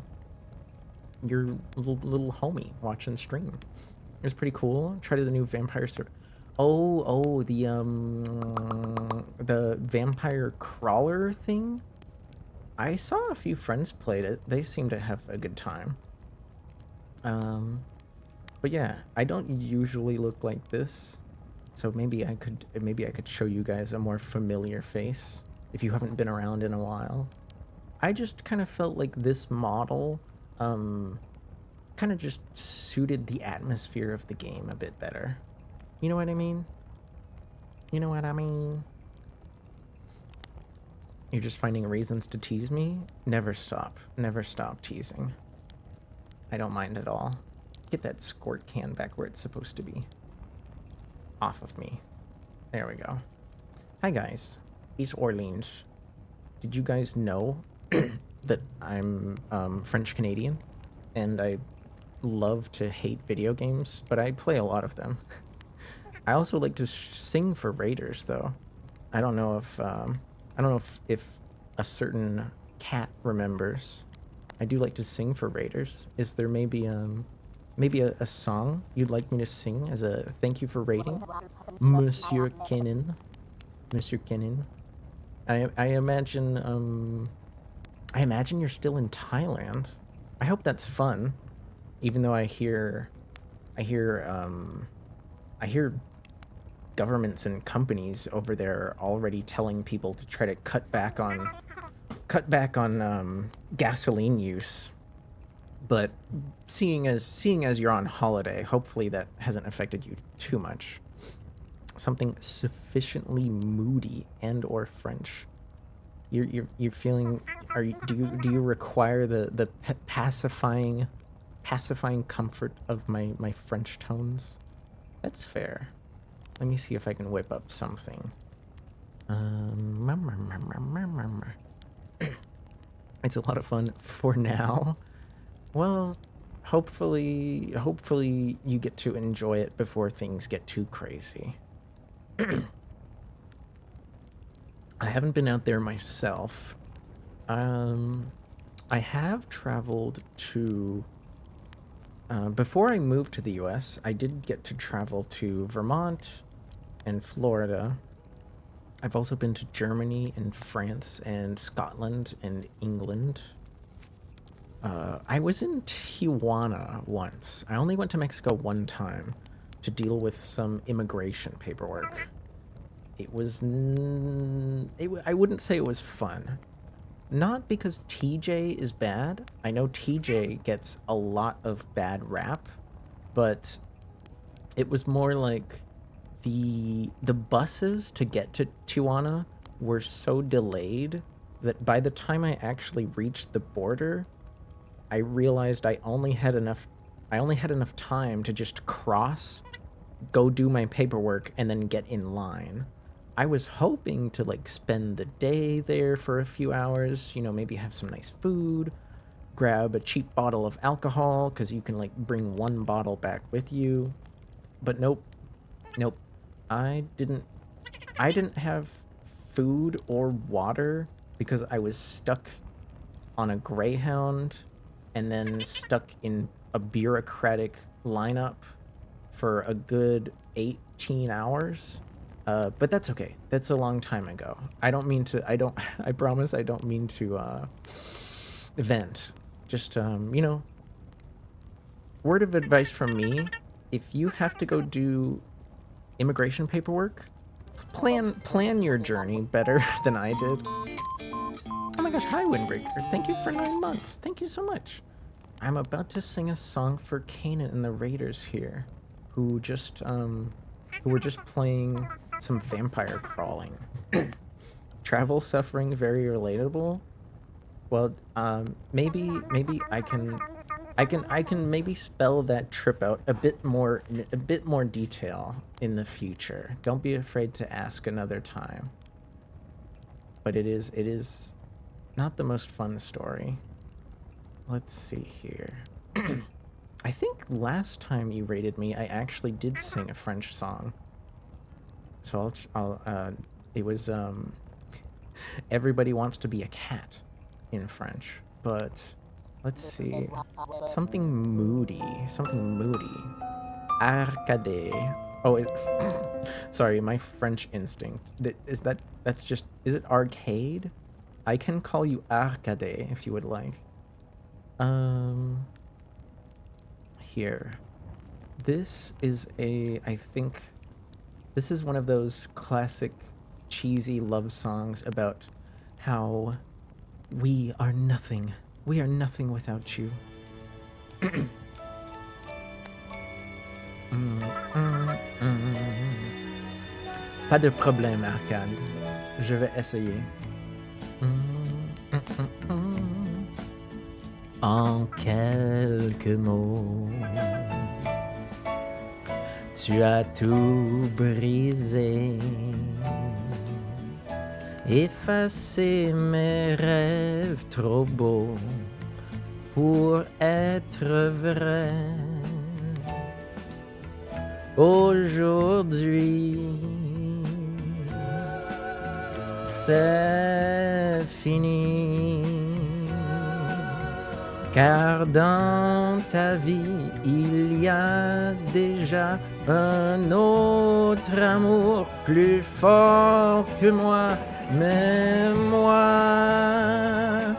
You're a little homie watching stream. It was pretty cool. Tried the new Vampire Sur- Oh, the Vampire Crawler thing? I saw a few friends played it. They seem to have a good time. But yeah, I don't usually look like this. So maybe I could show you guys a more familiar face if you haven't been around in a while. I just kind of felt like this model kind of just suited the atmosphere of the game a bit better. You know what I mean? You're just finding reasons to tease me? Never stop teasing. I don't mind at all. Get that squirt can back where it's supposed to be. Off of me. There we go. Hi guys, it's Orleans. Did you guys know that I'm French Canadian and I love to hate video games, but I play a lot of them. I also like to sing for raiders though. I don't know if a certain cat remembers. I do like to sing for raiders. Is there maybe a song you'd like me to sing as a thank you for raiding? Monsieur Kenin. I imagine you're still in Thailand. hope that's fun, even though I hear governments and companies over there already telling people to try to cut back on gasoline use. But seeing as you're on holiday, hopefully that hasn't affected you too much. Something sufficiently moody and or French. You're feeling. Do you require the pacifying comfort of my French tones? That's fair. Let me see if I can whip up something. It's a lot of fun for now. Well, hopefully you get to enjoy it before things get too crazy. I haven't been out there myself. I have traveled to... before I moved to the US, I did get to travel to Vermont and Florida. I've also been to Germany and France and Scotland and England. I was in Tijuana once. I only went to Mexico one time to deal with some immigration paperwork. It was... I wouldn't say it was fun. Not because TJ is bad. I know TJ gets a lot of bad rap, but it was more like the buses to get to Tijuana were so delayed that by the time I actually reached the border, I realized I only had enough time to just cross, go do my paperwork, and then get in line. I was hoping to like spend the day there for a few hours, you know, maybe have some nice food, grab a cheap bottle of alcohol, because you can like bring one bottle back with you. But nope. I didn't have food or water because I was stuck on a Greyhound and then stuck in a bureaucratic lineup for a good 18 hours. But that's okay. That's a long time ago. I promise I don't mean to vent. Just, you know, word of advice from me, if you have to go do immigration paperwork, plan your journey better than I did. Oh my gosh, hi Windbreaker. Thank you for 9 months. Thank you so much. I'm about to sing a song for Kanan and the Raiders here, who were just playing some vampire crawling. Travel suffering, very relatable. Well, maybe I can maybe spell that trip out a bit more detail in the future. Don't be afraid to ask another time. But it is not the most fun story. Let's see here. I think last time you rated me, I actually did sing a French song. So it was Everybody Wants to Be a Cat in French, but let's see, something moody. Arcade. Oh, sorry, my French instinct. Is it arcade? I can call you Arcade if you would like. Here. This is I think this is one of those classic cheesy love songs about how we are nothing without you. Pas de problème, Arcade. Je vais essayer. En quelques mots, tu as tout brisé, effacé mes rêves trop beaux pour être vrai. Aujourd'hui, c'est fini, car dans ta vie, il y a déjà un autre amour plus fort que moi. Mais moi,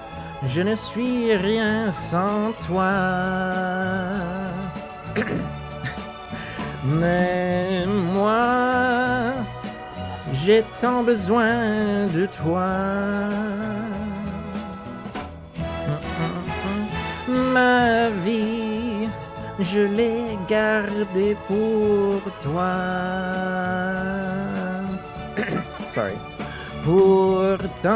je ne suis rien sans toi. Mais moi, j'ai tant besoin de toi. Ma vie, je l'ai gardée pour toi. Sorry. Pourtant,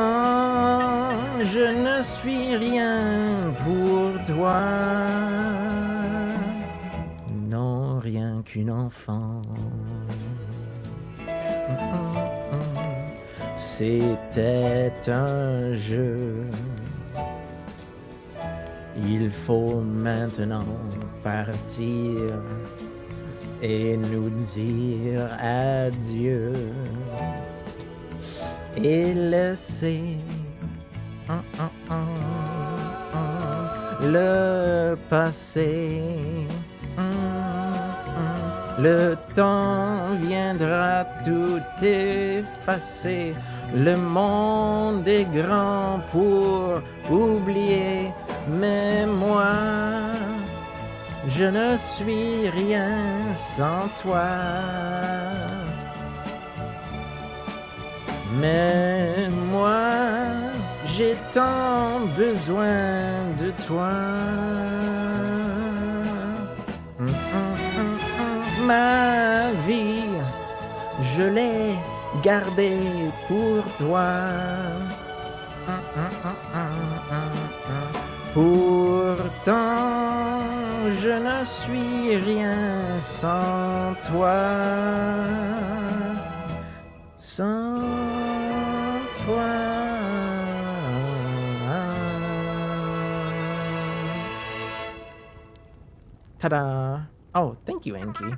je ne suis rien pour toi. Non, rien qu'une enfant. C'était un jeu. Il faut maintenant partir et nous dire adieu et laisser le passé. Le temps viendra tout effacer. Le monde est grand pour oublier. Mais moi, je ne suis rien sans toi. Mais moi, j'ai tant besoin de toi. Ma vie, je l'ai gardée pour toi. Pourtant, je ne suis rien sans toi. Sans toi. Ta-da! Oh, thank you, Anki.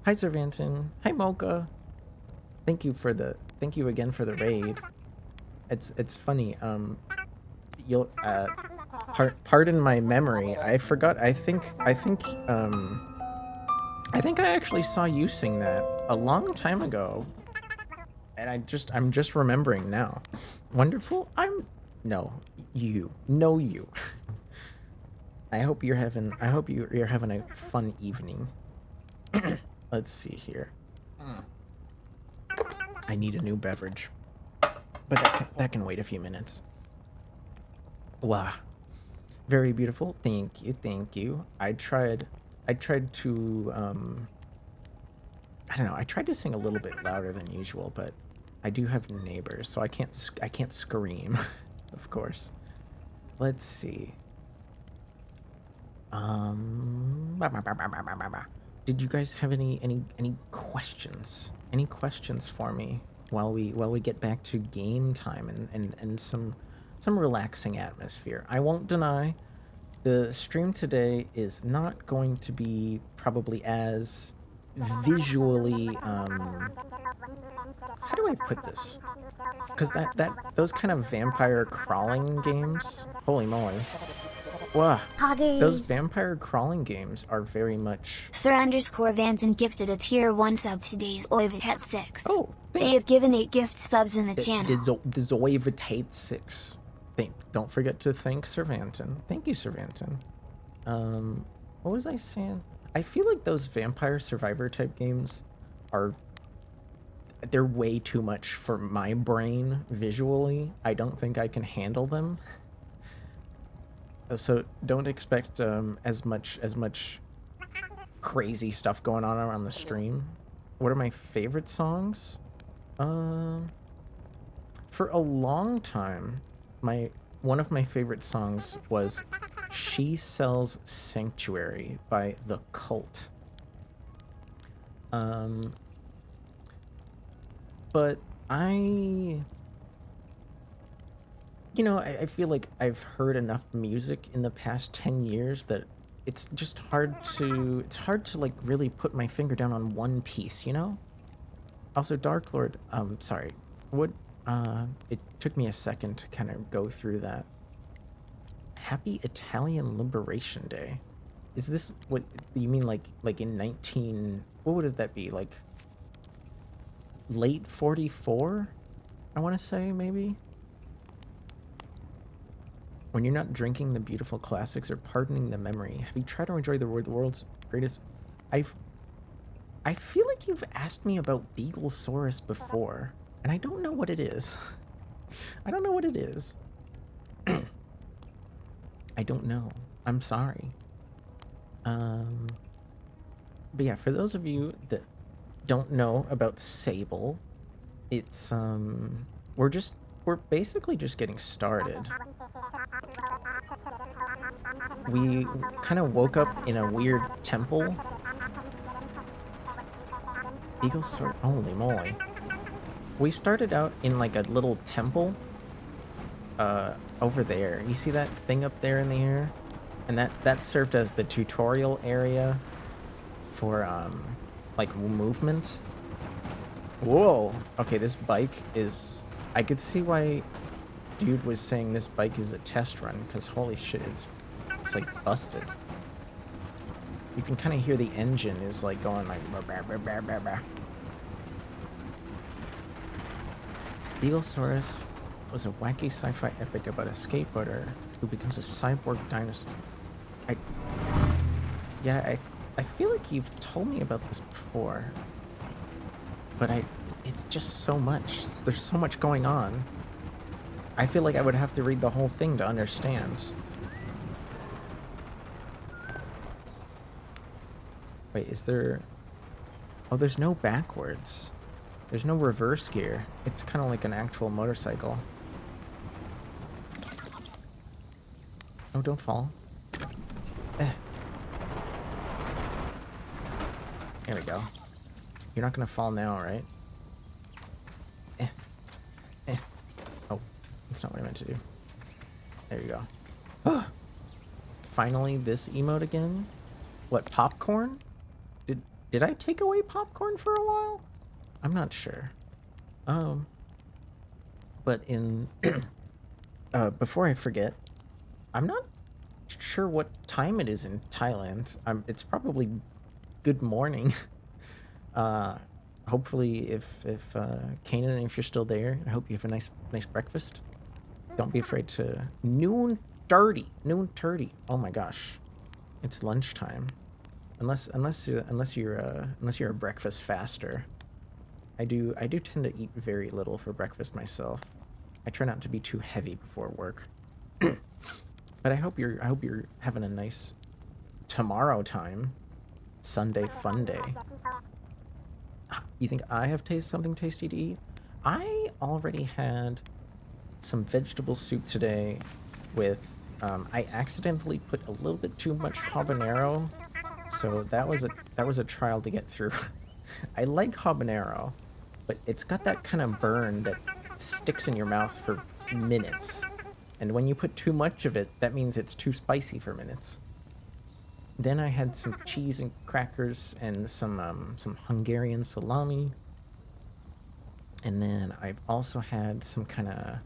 Hi, Cervantin. Hi, Mocha. Thank you again for the raid. It's funny. You'll pardon my memory. I forgot. I think I actually saw you sing that a long time ago, and I'm just remembering now. Wonderful. You. I hope you're having a fun evening. Let's see here. I need a new beverage, but that can wait a few minutes. Wow, very beautiful. Thank you. I tried to I don't know. I tried to sing a little bit louder than usual, but I do have neighbors, so I can't scream, of course. Let's see. Did you guys have any questions? Any questions for me while we get back to game time and some relaxing atmosphere? I won't deny the stream today is not going to be probably as visually how do I put this? Because those kind of vampire crawling games, holy moly. Wow, those vampire crawling games are very much... Sir_Vanton gifted a tier 1 sub to Days Oivitate 6. Oh, they have given 8 gift subs in the channel. The Zoivitate 6. Don't forget to thank Cervantin. Thank you, Cervantin. What was I saying? I feel like those vampire survivor type games they're way too much for my brain visually. I don't think I can handle them. So don't expect as much crazy stuff going on around the stream. What are my favorite songs? For a long time, one of my favorite songs was She Sells Sanctuary by The Cult. But I feel like I've heard enough music in the past 10 years that it's just hard to like really put my finger down on one piece, you know? Also, Dark Lord, sorry. It took me a second to kind of go through that. Happy Italian Liberation Day. Is this what you mean, like in what would that be, like late 44? I want to say, maybe. When you're not drinking the beautiful classics or pardoning the memory, have you tried to enjoy the world's greatest? I feel like you've asked me about Beaglesaurus before, and I don't know what it is. I don't know what it is. I don't know. I'm sorry. But yeah, for those of you that don't know about Sable, it's we're basically just getting started. We kind of woke up in a weird temple. Beaglesaurus, holy moly. We started out in like a little temple over there. You see that thing up there in the air? And that served as the tutorial area for like movement. Whoa. Okay, this bike is, I could see why dude was saying this bike is a test run, because holy shit, it's like busted. You can kind of hear the engine is like going like bah, bah, bah, bah, bah. Beaglesaurus was a wacky sci-fi epic about a skateboarder who becomes a cyborg dinosaur. I feel like you've told me about this before, but it's just so much. There's so much going on. I feel like I would have to read the whole thing to understand. Wait, is there... Oh, there's no backwards. There's no reverse gear. It's kind of like an actual motorcycle. Oh, don't fall. There we go. You're not gonna fall now, right? Oh, that's not what I meant to do. There you go. Finally, this emote again? What, popcorn? Did I take away popcorn for a while? I'm not sure. But in before I forget, I'm not sure what time it is in Thailand. It's probably good morning. Hopefully, if Kanan, if you're still there, I hope you have a nice breakfast. Don't be afraid to noon 30. Oh my gosh, it's lunchtime. Unless you're a breakfast faster. I do tend to eat very little for breakfast myself. I try not to be too heavy before work. But I hope you're having a nice tomorrow time. Sunday fun day. You think I have something tasty to eat? I already had some vegetable soup today with I accidentally put a little bit too much habanero, so that was a trial to get through. I like habanero, but it's got that kind of burn that sticks in your mouth for minutes. And when you put too much of it, that means it's too spicy for minutes. Then I had some cheese and crackers and some Hungarian salami. And then I've also had some kind of...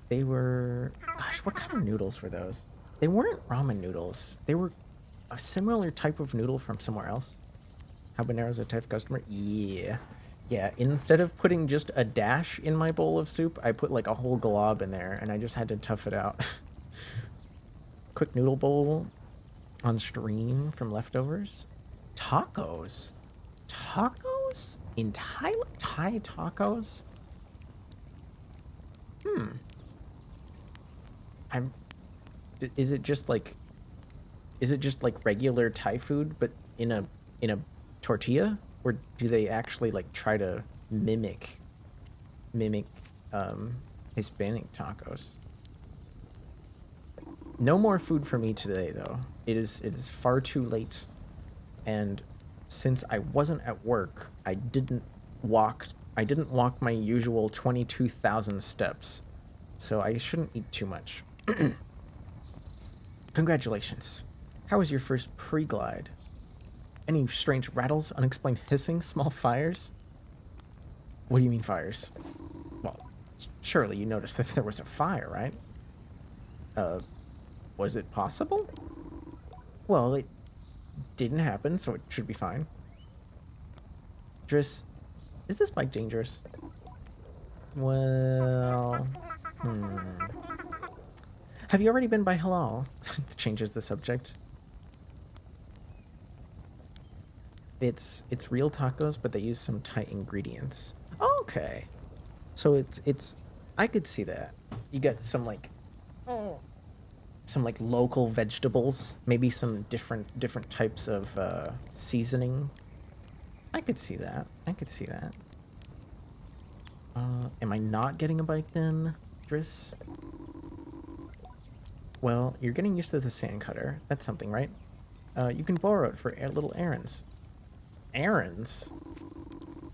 They were... Gosh, what kind of noodles were those? They weren't ramen noodles. They were a similar type of noodle from somewhere else. Habanero's a type of customer? Yeah. Yeah, instead of putting just a dash in my bowl of soup, I put like a whole glob in there, and I just had to tough it out. Quick noodle bowl on stream from leftovers. Tacos? Tacos? In Thailand? Thai tacos? Is it just like regular Thai food, but in a tortilla? Or do they actually like try to mimic Hispanic tacos? No more food for me today, though. It is far too late, and since I wasn't at work, I didn't walk my usual 22,000 steps, so I shouldn't eat too much. Congratulations. How was your first pre-glide? Any strange rattles, unexplained hissing, small fires? What do you mean fires? Well, surely you noticed if there was a fire, right? Was it possible? Well, it didn't happen, so it should be fine. Driss, is this bike dangerous? Well, Have you already been by Halal? Changes the subject. It's real tacos, but they use some Thai ingredients. Okay. So it's I could see that. You get some like local vegetables, maybe some different types of seasoning. I could see that. I could see that. Am I not getting a bike then, Driss? Well, you're getting used to the sand cutter. That's something, right? You can borrow it for little errands. Errands?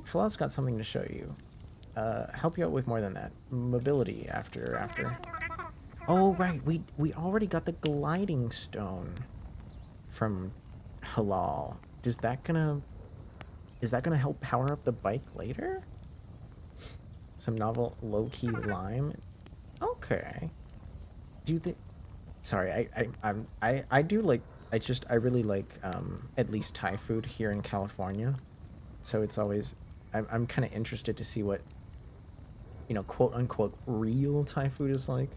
Halal's got something to show you. Help you out with more than that. Mobility after. Oh, right. We already got the gliding stone from Halal. Is that gonna help power up the bike later? Some novel low-key lime. Okay. Do you think? Sorry, I do like. I really like at least Thai food here in California. So it's always I'm kind of interested to see what, you know, quote unquote real Thai food is like.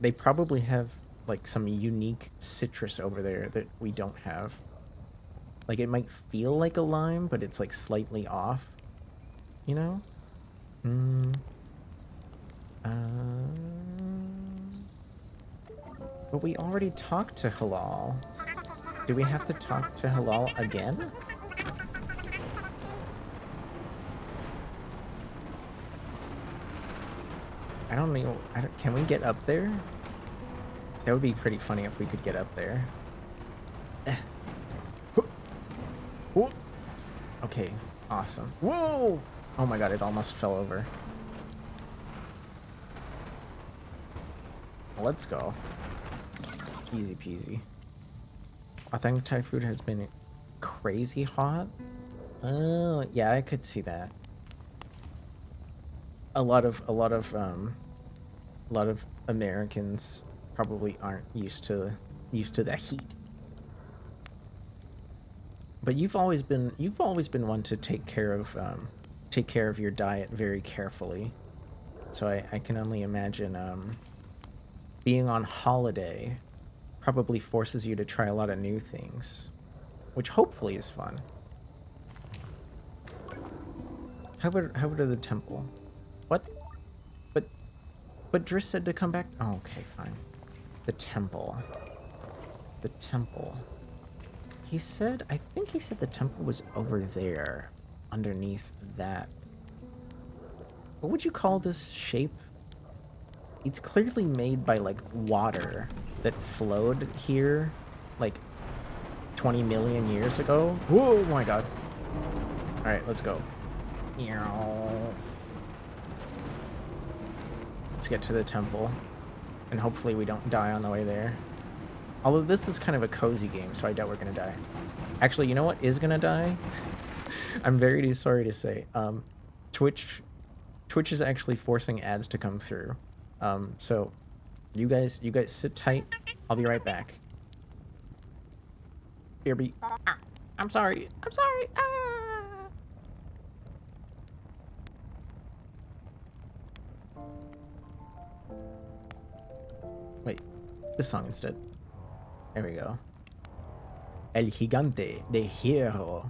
They probably have like some unique citrus over there that we don't have. Like it might feel like a lime, but it's like slightly off. You know? But we already talked to Halal. Do we have to talk to Halal again? I don't know. Can we get up there? That would be pretty funny if we could get up there. Okay, awesome. Whoa! Oh my god, it almost fell over. Let's go. Easy peasy. Authentic Thai food has been crazy hot. Oh, yeah, I could see that. A lot of Americans probably aren't used to that heat. But you've always been one to take care of your diet very carefully. So I can only imagine being on holiday probably forces you to try a lot of new things, which hopefully is fun. How about the temple? What? But Driss said to come back. Oh, okay, fine. The temple. The temple. He said, I think he said the temple was over there, underneath that. What would you call this shape? It's clearly made by like water that flowed here like 20 million years ago. Whoa, my god. All right, let's go. Let's get to the temple, and hopefully we don't die on the way there. Although this is kind of a cozy game, so I doubt we're gonna die. Actually, you know what is gonna die? I'm very sorry to say. Twitch is actually forcing ads to come through. So you guys sit tight. I'll be right back. BRB. I'm sorry. Wait, this song instead. There we go. El Gigante de Hierro.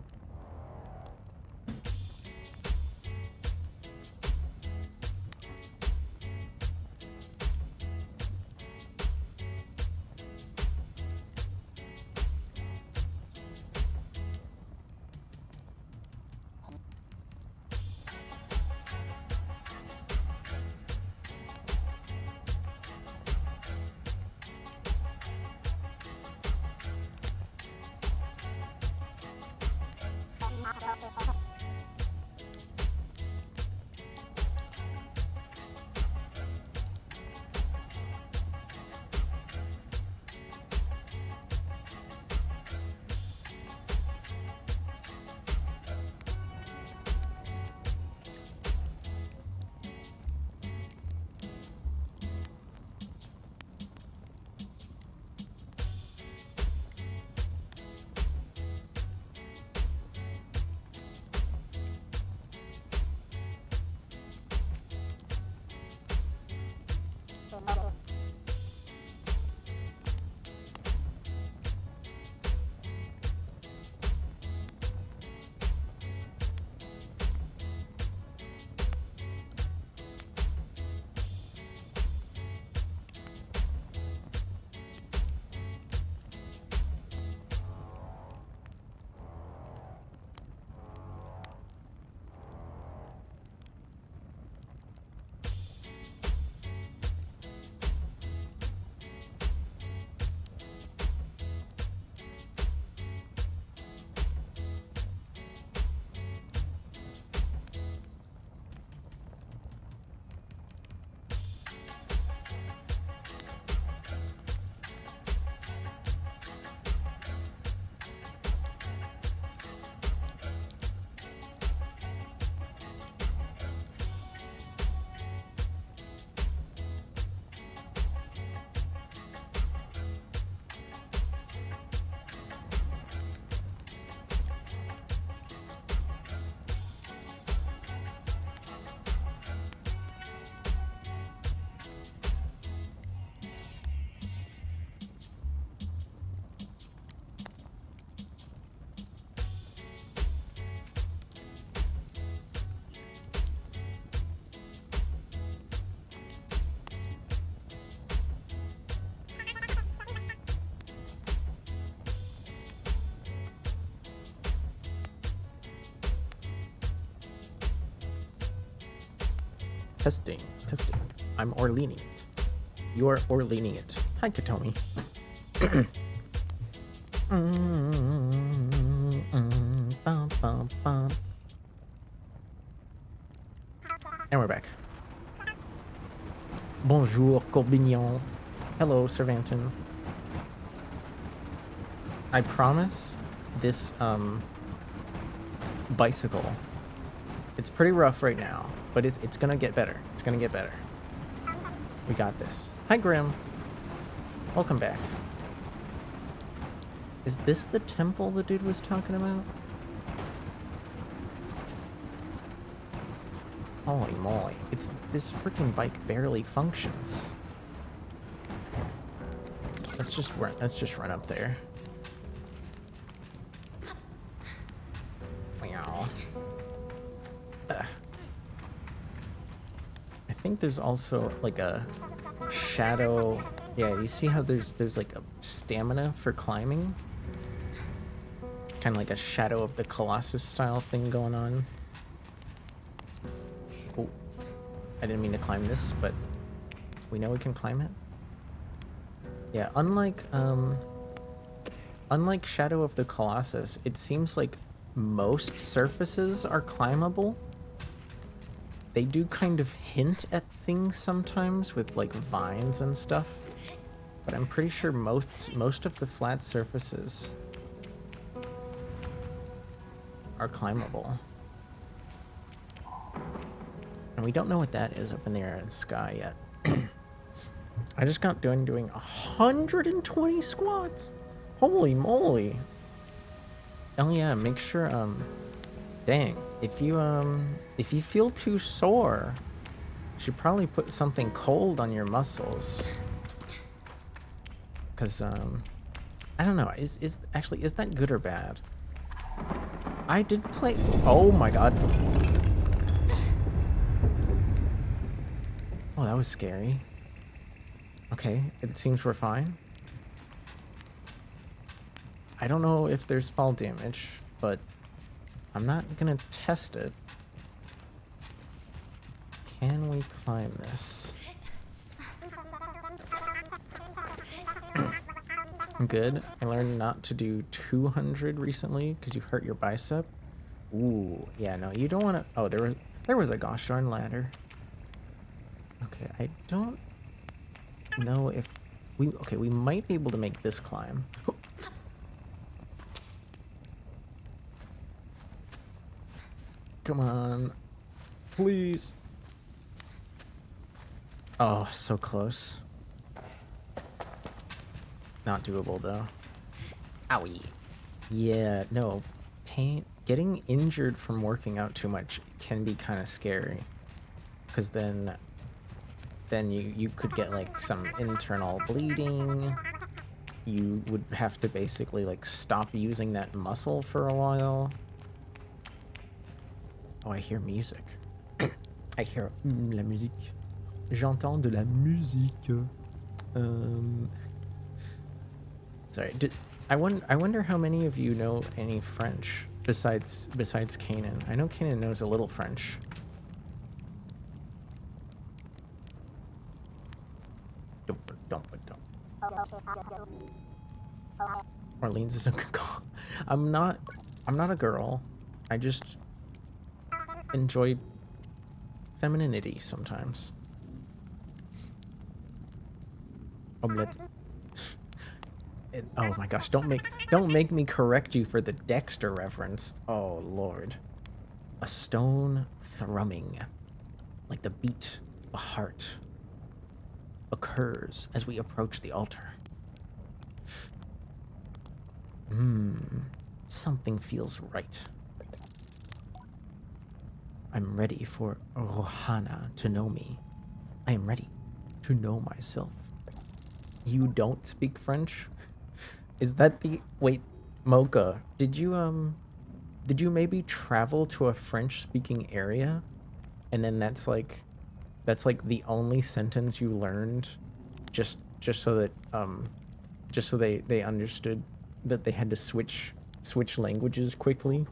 Testing, testing. I'm Orleaning it. You're Orleaning it. Hi, Katomi. Bum, bum. And we're back. Bonjour, Corbignon. Hello, Cervantin. I promise this bicycle, it's pretty rough right now, but it's gonna get better. It's gonna get better. We got this. Hi, Grim. Welcome back. Is this the temple the dude was talking about? Holy moly. This freaking bike barely functions. Let's just run up there. Meow. I think there's also like a shadow. Yeah, you see how there's like a stamina for climbing? Kind of like a Shadow of the Colossus style thing going on. Oh, I didn't mean to climb this, but we know we can climb it. Yeah, unlike Shadow of the Colossus, it seems like most surfaces are climbable. They do kind of hint at things sometimes with like vines and stuff, but I'm pretty sure most of the flat surfaces are climbable. And we don't know what that is up in the air in the sky yet. I just got doing 120 squats. Holy moly. Oh yeah, make sure dang, if you feel too sore, you should probably put something cold on your muscles. Cause I don't know, is that good or bad? I did play. Oh my god. Oh, that was scary. Okay, it seems we're fine. I don't know if there's fall damage, but I'm not gonna test it. Can we climb this? Good. I learned not to do 200 recently because you hurt your bicep. Ooh, yeah, no, you don't want to. Oh, there was a gosh darn ladder. Okay, I don't know if we might be able to make this climb. Come on, please. Oh, so close. Not doable though. Owie. Yeah, no. Pain. Getting injured from working out too much can be kind of scary. Because then you could get like some internal bleeding. You would have to basically like stop using that muscle for a while. Oh, I hear music. I hear la musique. J'entends de la musique. Sorry. I wonder how many of you know any French besides Kanan. I know Kanan knows a little French. Don't. Orleans is a good call. I'm not a girl. I just enjoy femininity sometimes. Omelette. Oh my gosh, don't make me correct you for the Dexter reference. Oh lord. A stone thrumming, like the beat of a heart, occurs as we approach the altar. Something feels right. I'm ready for Rohana to know me. I am ready to know myself. You don't speak French? Is that the... Wait, Mocha, did you maybe travel to a French-speaking area? And then that's like the only sentence you learned just so that, just so they understood that they had to switch languages quickly?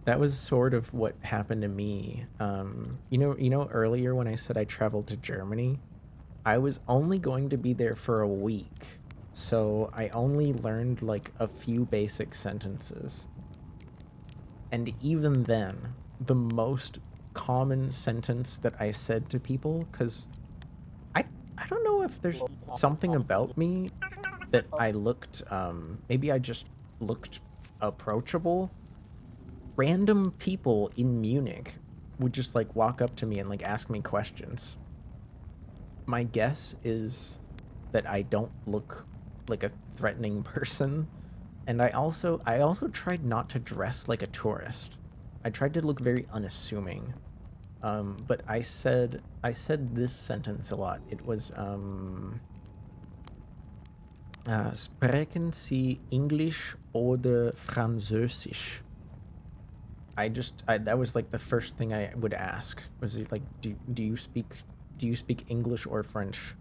That was sort of what happened to me. You know, earlier when I said I traveled to Germany, I was only going to be there for a week, so I only learned like a few basic sentences. And even then, the most common sentence that I said to people, because I don't know if there's something about me that I looked, maybe I just looked approachable. Random people in Munich would just like walk up to me and like ask me questions. My guess is that I don't look like a threatening person, and I also tried not to dress like a tourist. I tried to look very unassuming. But I said this sentence a lot. It was sprechen Sie English oder Französisch? That was like the first thing I would ask. Was it like, do you speak English or French?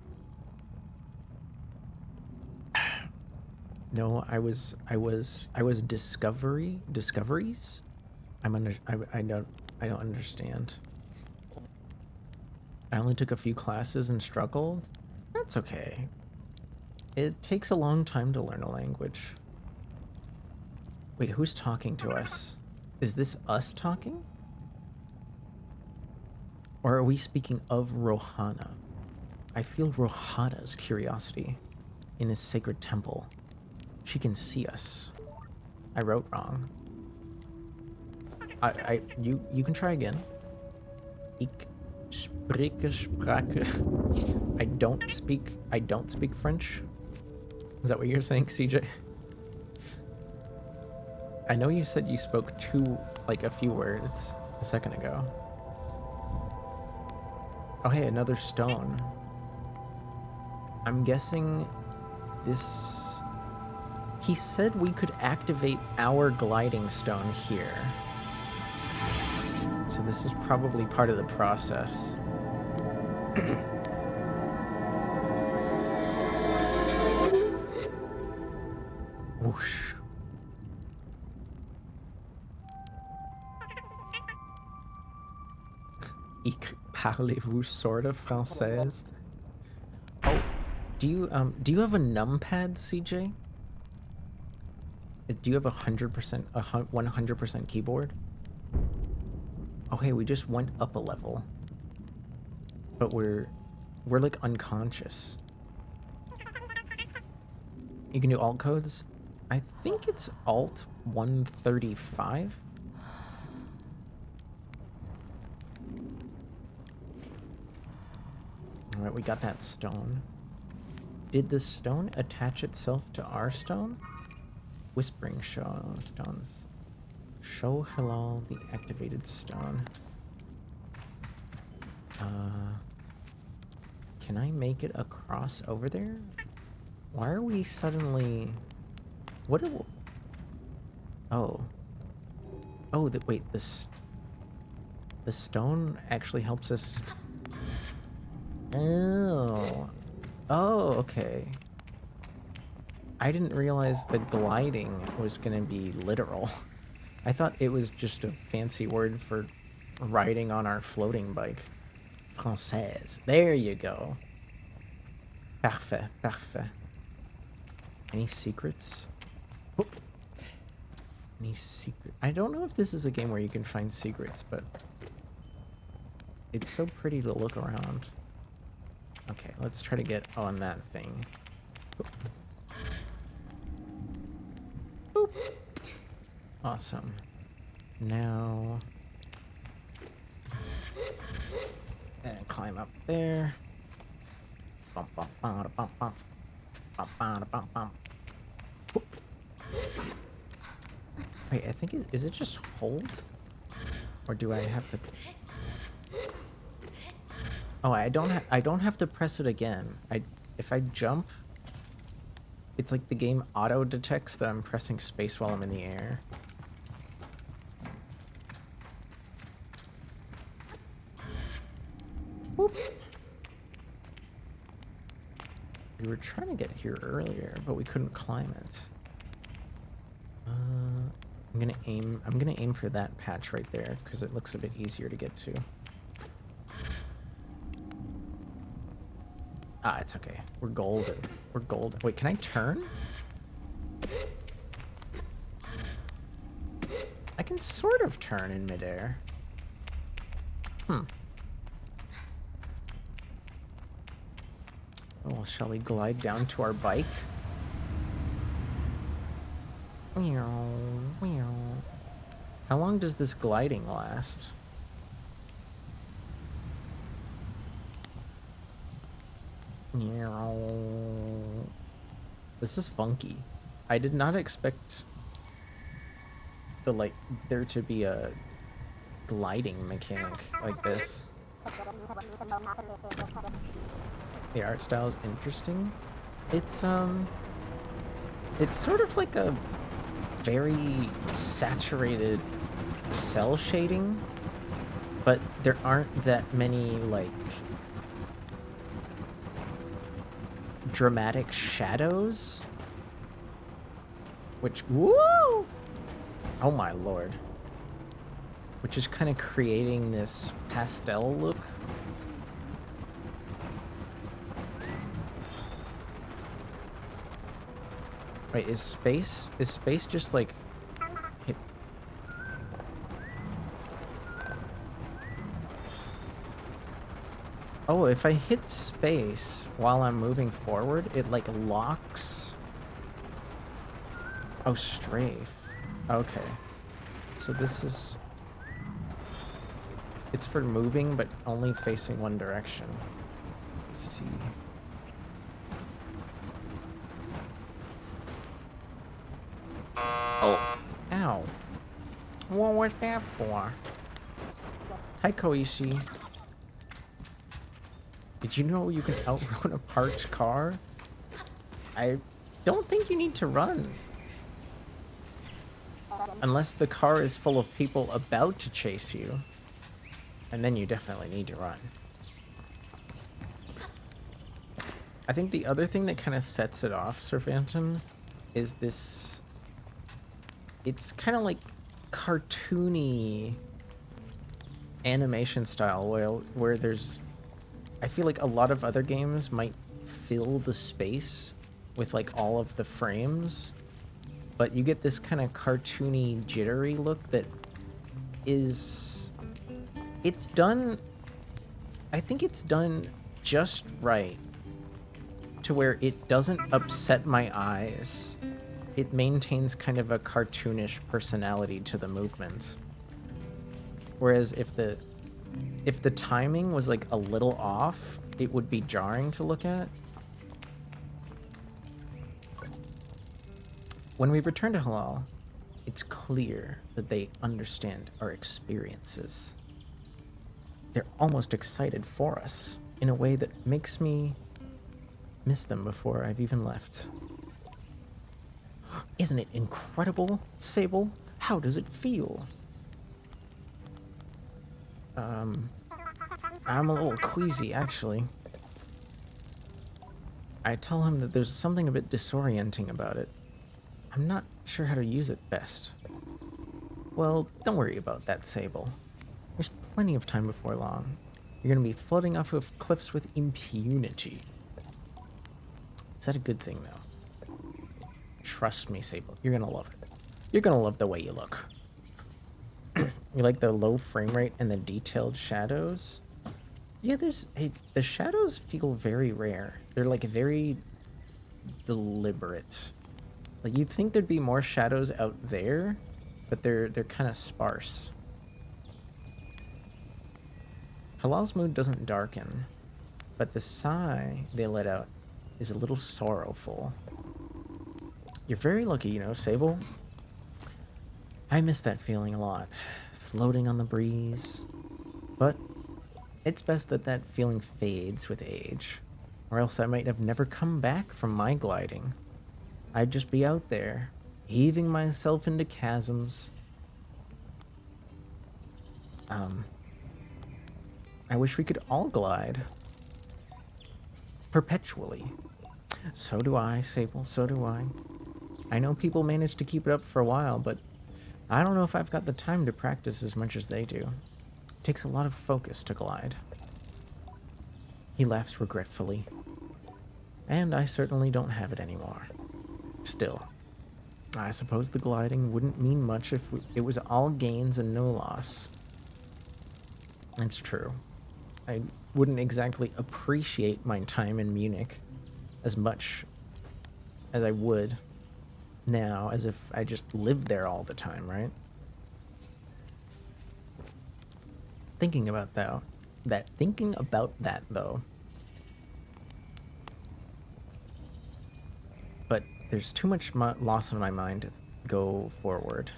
No, I was discoveries. I don't understand. I only took a few classes and struggled. That's okay. It takes a long time to learn a language. Wait, who's talking to us? Is this us talking? Or are we speaking of Rohana? I feel Rohana's curiosity in this sacred temple. She can see us. I wrote wrong. You can try again. Ich spreche Sprache. I don't speak French. Is that what you're saying, CJ? I know you said you spoke a few words a second ago. Oh hey, another stone. I'm guessing this... He said we could activate our gliding stone here. So this is probably part of the process. Whoosh. Parlez-vous sort of française? Oh, do you have a numpad, CJ? Do you have 100% keyboard? Oh hey, we just went up a level. But we're like unconscious. You can do alt codes? I think it's alt 135. Alright, we got that stone. Did the stone attach itself to our stone? Whispering stones. Show Halal the activated stone. Can I make it across over there? Why are we suddenly... What do... Oh. Oh, wait, the stone actually helps us... Oh. Oh, okay. I didn't realize the gliding was gonna be literal. I thought it was just a fancy word for riding on our floating bike. Française. There you go. Parfait, parfait. Any secrets? Oh. Any secret? I don't know if this is a game where you can find secrets, but it's so pretty to look around. Okay, let's try to get on that thing. Boop. Awesome. Now... and climb up there. Bump, bump, bump, bump, bump. Bump, bump, bump, bump. Boop. Wait, I think is it just hold? Or do I have to... Oh, I don't have to press it again. If I jump, it's like the game auto detects that I'm pressing space while I'm in the air. Whoop. We were trying to get here earlier, but we couldn't climb it. I'm gonna aim for that patch right there because it looks a bit easier to get to. Ah, it's okay. We're golden. We're golden. Wait, can I turn? I can sort of turn in midair. Oh, well, shall we glide down to our bike? How long does this gliding last? This is funky. I did not expect there to be a gliding mechanic like this. The art style is interesting. It's sort of like a very saturated cell shading, but there aren't that many like dramatic shadows, which woo! Oh my lord. Which is kind of creating this pastel look. Wait, is space just like hit? Oh, if I hit space while I'm moving forward, it like locks. Oh, strafe. Okay. So this is... It's for moving, but only facing one direction. Let's see. Oh. Ow. What was that for? Hi, Koishi. Did you know you can outrun a parked car? I don't think you need to run. Unless the car is full of people about to chase you. And then you definitely need to run. I think the other thing that kind of sets it off, Sir Phantom, is this... It's kind of like cartoony animation style where there's... I feel like a lot of other games might fill the space with like all of the frames, but you get this kind of cartoony, jittery look that is... It's done... I think it's done just right to where it doesn't upset my eyes. It maintains kind of a cartoonish personality to the movement. Whereas if the timing was like a little off, it would be jarring to look at. When we return to Halal, it's clear that they understand our experiences. They're almost excited for us in a way that makes me miss them before I've even left. Isn't it incredible, Sable? How does it feel? I'm a little queasy, actually. I tell him that there's something a bit disorienting about it. I'm not sure how to use it best. Well, don't worry about that, Sable. There's plenty of time before long. You're gonna be floating off of cliffs with impunity. Is that a good thing, though? Trust me, Sable. You're gonna love it. You're gonna love the way you look. You like the low frame rate and the detailed shadows? Yeah, the shadows feel very rare. They're like very deliberate. Like you'd think there'd be more shadows out there, but they're kind of sparse. Halal's mood doesn't darken, but the sigh they let out is a little sorrowful. You're very lucky, you know, Sable. I miss that feeling a lot. Floating on the breeze. But it's best that that feeling fades with age, or else I might have never come back from my gliding. I'd just be out there, heaving myself into chasms. I wish we could all glide. Perpetually. So do I, Sable, so do I. I know people manage to keep it up for a while, but I don't know if I've got the time to practice as much as they do. It takes a lot of focus to glide. He laughs regretfully. And I certainly don't have it anymore. Still, I suppose the gliding wouldn't mean much if it was all gains and no loss. It's true. I wouldn't exactly appreciate my time in Munich as much as I would now, as if I just lived there all the time, right? Thinking about that though. But there's too much loss on my mind to go forward.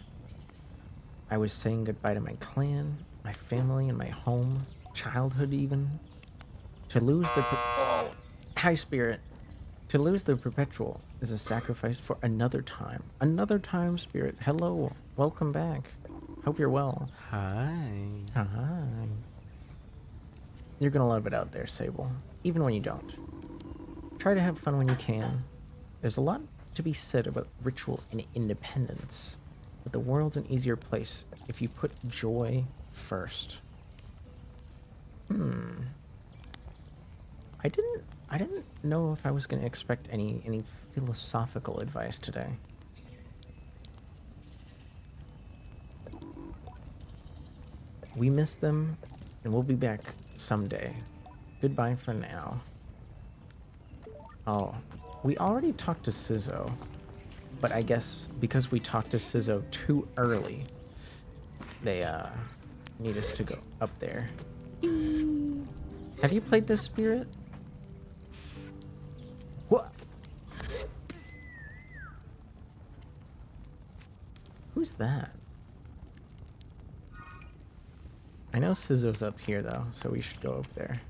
I was saying goodbye to my clan, my family, and my home, childhood even. To lose the High Spirit. To lose the perpetual is a sacrifice for another time. Another time, Spirit. Hello. Welcome back. Hope you're well. Hi. Hi. You're gonna love it out there, Sable. Even when you don't. Try to have fun when you can. There's a lot to be said about ritual and independence. But the world's an easier place if you put joy first. I didn't know if I was gonna expect any philosophical advice today. We miss them, and we'll be back someday. Goodbye for now. Oh, we already talked to Sizzo, but I guess because we talked to Sizzo too early, they need us to go up there. Have you played this, Spirit? What? Who's that? I know Sizzo's up here though, so we should go up there.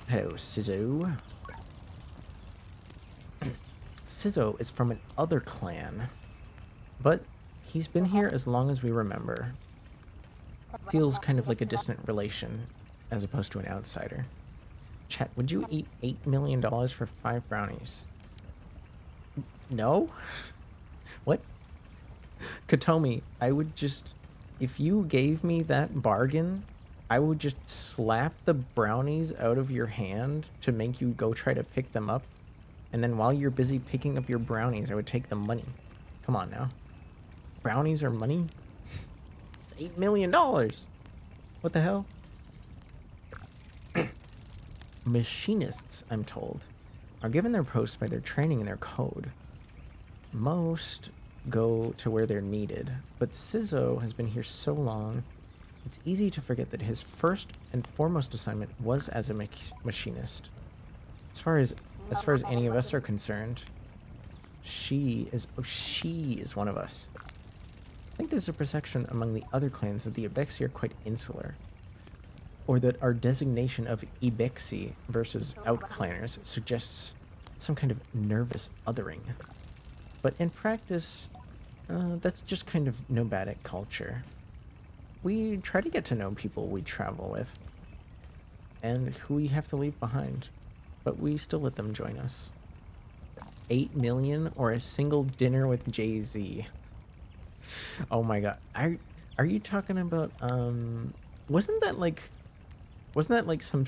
Hello, Sizzo. Sizzo is from an other clan, but he's been here as long as we remember. Feels kind of like a distant relation, as opposed to an outsider. Chat, would you eat $8 million for 5 brownies? No? What? Katomi, I would just... If you gave me that bargain, I would just slap the brownies out of your hand to make you go try to pick them up. And then while you're busy picking up your brownies, I would take the money. Come on now. Brownies are money? It's $8 million! What the hell? Machinists, I'm told, are given their posts by their training and their code. Most go to where they're needed, but Sizzo has been here so long, it's easy to forget that his first and foremost assignment was as a machinist. As far as any of us are concerned, she is one of us. I think there's a perception among the other clans that the Ibexi are quite insular, or that our designation of Ibexi versus outclanners suggests some kind of nervous othering. But in practice, that's just kind of nomadic culture. We try to get to know people we travel with, and who we have to leave behind, but we still let them join us. 8 million or a single dinner with Jay-Z. Oh my god. Are you talking about, wasn't that like some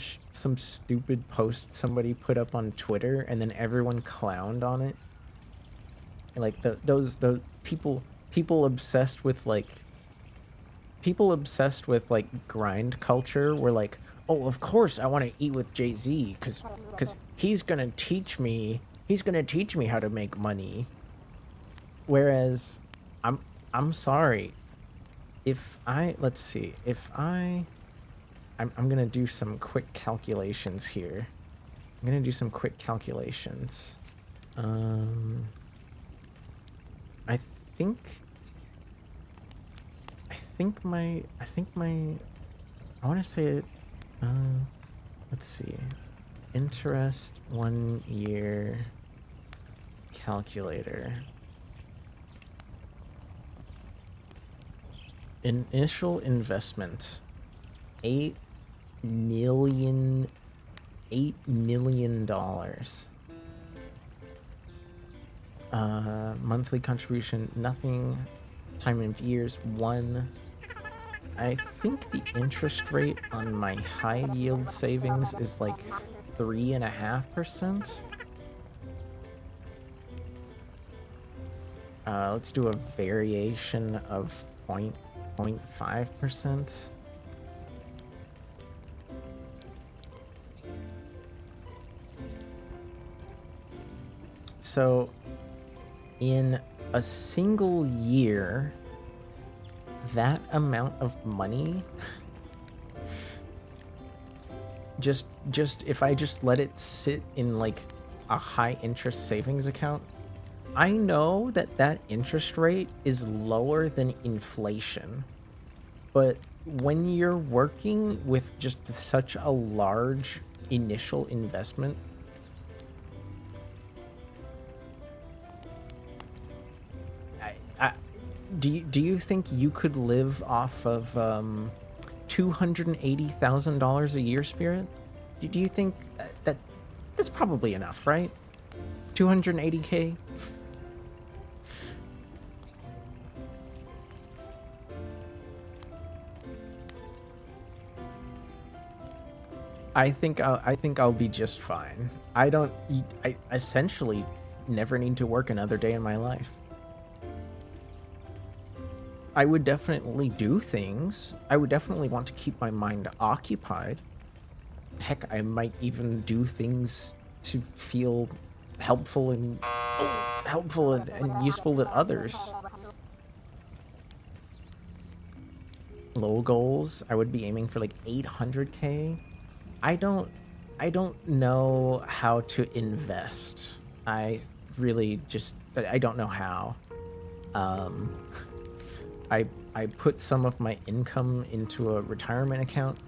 stupid post somebody put up on Twitter and then everyone clowned on it? And like those people obsessed with grind culture were like, oh, of course I want to eat with Jay-Z because he's gonna teach me how to make money. Whereas I'm sorry, I'm gonna do some quick calculations here. I want to say it, let's see. Interest 1 year calculator. Initial investment, 8 million, $8 million. Monthly contribution, nothing. Time of years, 1. I think the interest rate on my high yield savings is like 3.5%. Let's do a variation of 0.5%. So in a single year, that amount of money, just if I just let it sit in like a high interest savings account, I know that that interest rate is lower than inflation. But when you're working with just such a large initial investment, do you think you could live off of $280,000 a year, Spirit? Do you think that's probably enough, right? 280K? I think I'll be just fine. I essentially never need to work another day in my life. I would definitely do things. I would definitely want to keep my mind occupied. Heck, I might even do things to feel helpful and useful to others. Low goals, I would be aiming for like 800K. I don't know how to invest. I don't know how. I put some of my income into a retirement account.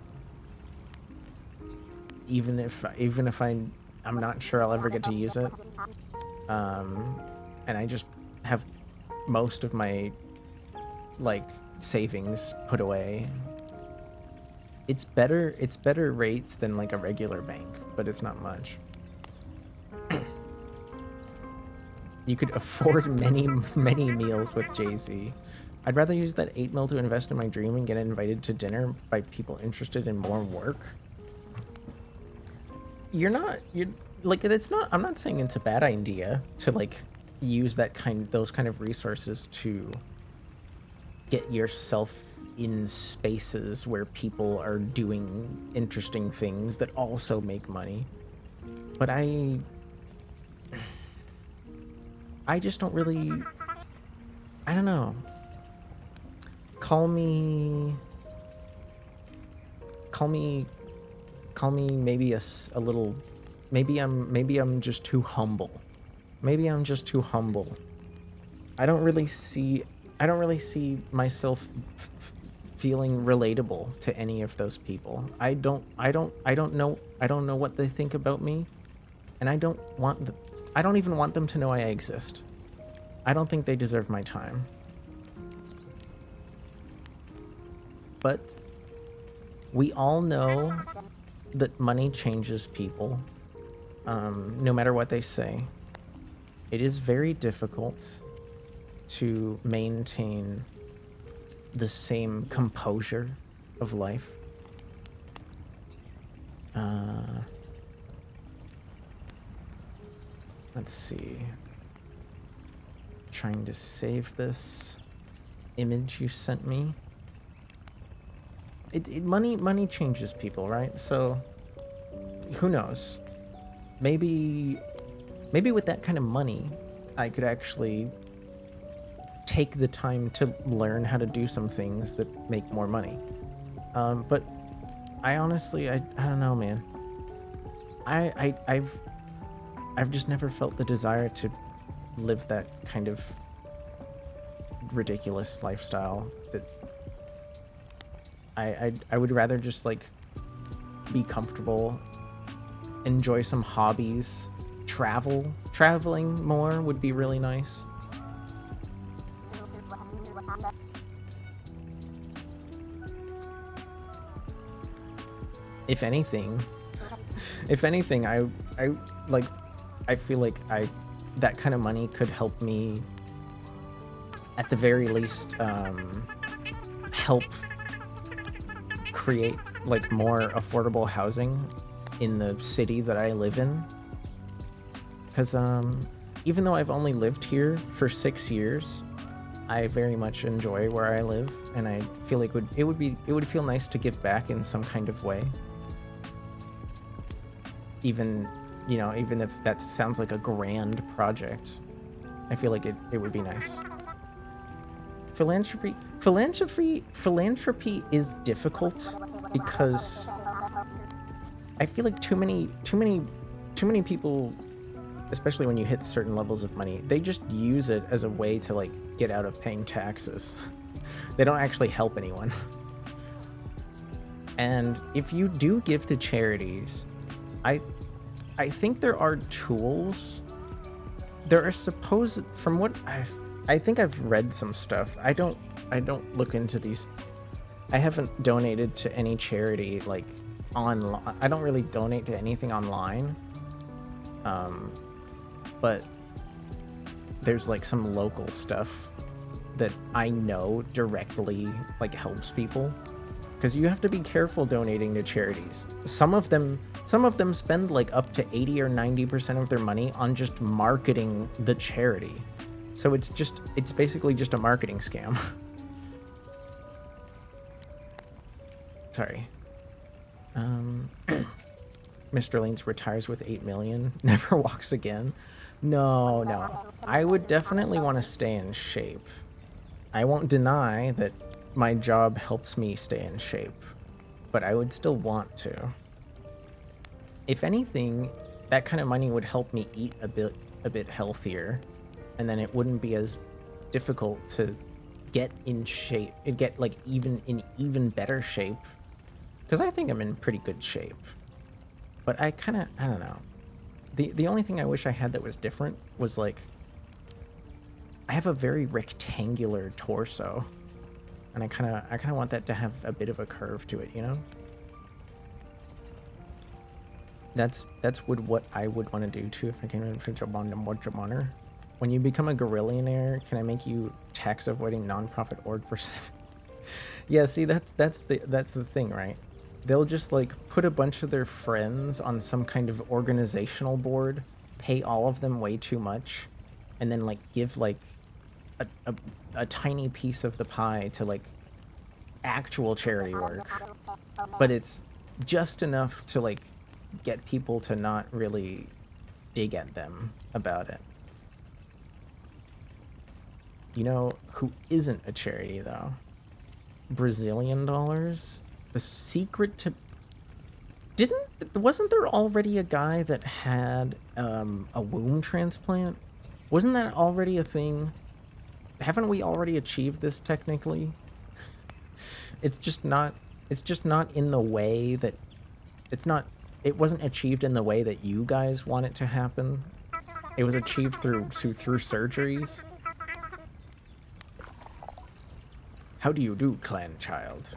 Even if I'm not sure I'll ever get to use it. And I just have most of my like savings put away. It's better rates than like a regular bank, but it's not much. You could afford many meals with Jay-Z. I'd rather use that 8 mil to invest in my dream and get invited to dinner by people interested in more work. I'm not saying it's a bad idea to like use those kind of resources to get yourself in spaces where people are doing interesting things that also make money. But I just don't really, I don't know. Call me maybe a little, maybe I'm just too humble. Maybe I'm just too humble. I don't really see myself feeling relatable to any of those people. I don't know what they think about me, and I don't even want them to know I exist. I don't think they deserve my time. But we all know that money changes people, no matter what they say. It is very difficult to maintain the same composure of life. Let's see. Trying to save this image you sent me. Money changes people, right? So who knows? Maybe with that kind of money, I could actually take the time to learn how to do some things that make more money. But I honestly, I don't know, man. I've just never felt the desire to live that kind of ridiculous lifestyle. That I would rather just like be comfortable, enjoy some hobbies, traveling more would be really nice. if anything, I like, I feel like that kind of money could help me, at the very least, help create like more affordable housing in the city that I live in. Because even though I've only lived here for 6 years, I very much enjoy where I live, and I feel like it would feel nice to give back in some kind of way. Even, you know, even if that sounds like a grand project, I feel like it would be nice. Philanthropy is difficult because I feel like too many people, especially when you hit certain levels of money, they just use it as a way to like get out of paying taxes. They don't actually help anyone. And if you do give to charities, I think there are tools. There are supposed, from what I think I've read some stuff. I don't look into these. I haven't donated to any charity like online. I don't really donate to anything online. But there's like some local stuff that I know directly like helps people, because you have to be careful donating to charities. Some of them spend like up to 80 or 90% of their money on just marketing the charity. So it's basically just a marketing scam. Sorry. Mr. Lanes retires with 8 million, never walks again. No. I would definitely want to stay in shape. I won't deny that my job helps me stay in shape, but I would still want to. If anything, that kind of money would help me eat a bit healthier, and then it wouldn't be as difficult to get in shape, get like even better shape, because I think I'm in pretty good shape. But I don't know. The only thing I wish I had that was different was like, I have a very rectangular torso, and I kind of want that to have a bit of a curve to it, you know? That's what I would want to do too if I came in for Jaboner. When you become a gorillionaire, can I make you tax avoiding nonprofit org for 7? Yeah, see, that's the thing, right? They'll just like put a bunch of their friends on some kind of organizational board, pay all of them way too much, and then like give like a tiny piece of the pie to like actual charity work. But it's just enough to like get people to not really dig at them about it. You know who isn't a charity though? Brazilian dollars. The secret to... Wasn't there already a guy that had a womb transplant? Wasn't that already a thing? Haven't we already achieved this technically? It's just not in the way that... It wasn't achieved in the way that you guys want it to happen. It was achieved through surgeries. How do you do, clan child?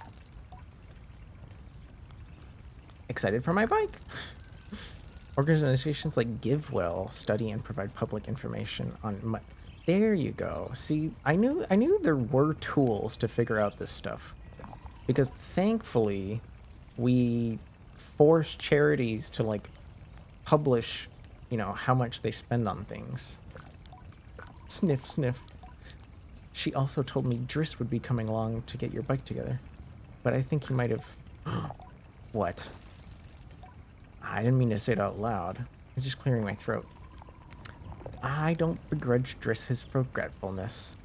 Excited for my bike. Organizations like GiveWell study and provide public information on there you go. See, I knew there were tools to figure out this stuff, because thankfully we force charities to like publish, you know, how much they spend on things. Sniff, sniff. She also told me Driss would be coming along to get your bike together, but I think he might have... What? I didn't mean to say it out loud. I was just clearing my throat. I don't begrudge Driss his forgetfulness.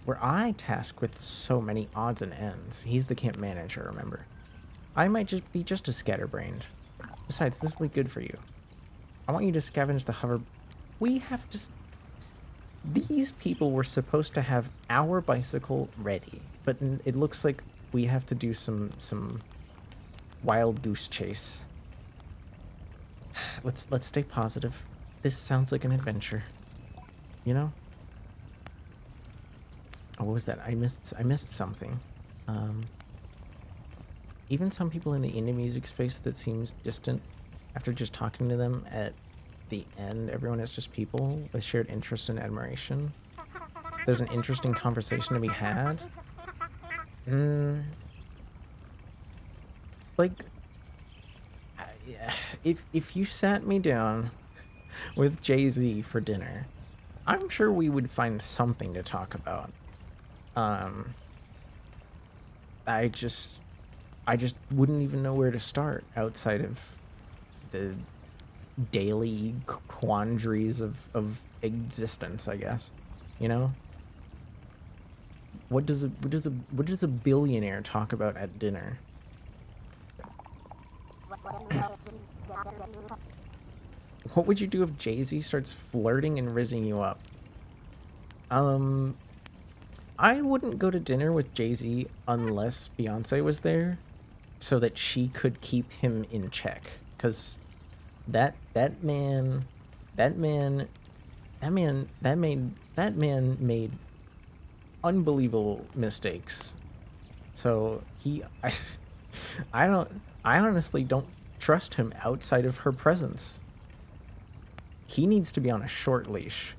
Were I tasked with so many odds and ends, he's the camp manager, remember? I might just be as scatterbrained. Besides, this will be good for you. I want you to scavenge the hover... We have to... These people were supposed to have our bicycle ready, but it looks like we have to do some wild goose chase. Let's stay positive. This sounds like an adventure. You know? Oh, what was that? I missed something. even some people in the indie music space that seems distant, after just talking to them at the end, everyone is just people with shared interest and admiration. There's an interesting conversation to be had. Like, if you sat me down with Jay-Z for dinner, I'm sure we would find something to talk about. I just wouldn't even know where to start outside of the daily quandaries of existence, I guess. You know? What does a billionaire talk about at dinner? What would you do if Jay-Z starts flirting and rizzing you up? I wouldn't go to dinner with Jay-Z unless Beyonce was there, so that she could keep him in check. Cause that man made unbelievable mistakes. So I honestly don't trust him outside of her presence. He needs to be on a short leash.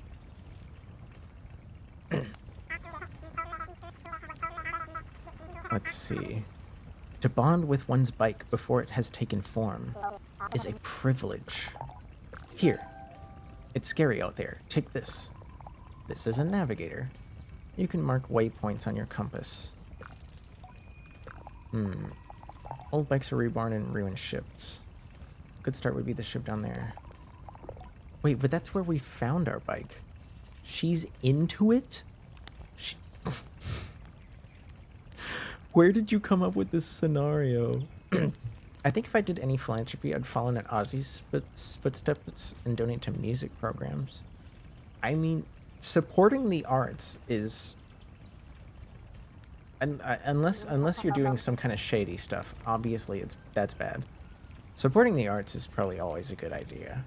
Let's see. To bond with one's bike before it has taken form is a privilege. Here. It's scary out there. Take this. This is a navigator. You can mark waypoints on your compass. Old bikes are reborn and ruined ships. A good start would be the ship down there. Wait, but that's where we found our bike. She's into it? Where did you come up with this scenario? I think if I did any philanthropy, I'd follow in Ozzy's footsteps and donate to music programs. I mean, supporting the arts is... unless you're doing some kind of shady stuff, obviously that's bad. Supporting the arts is probably always a good idea.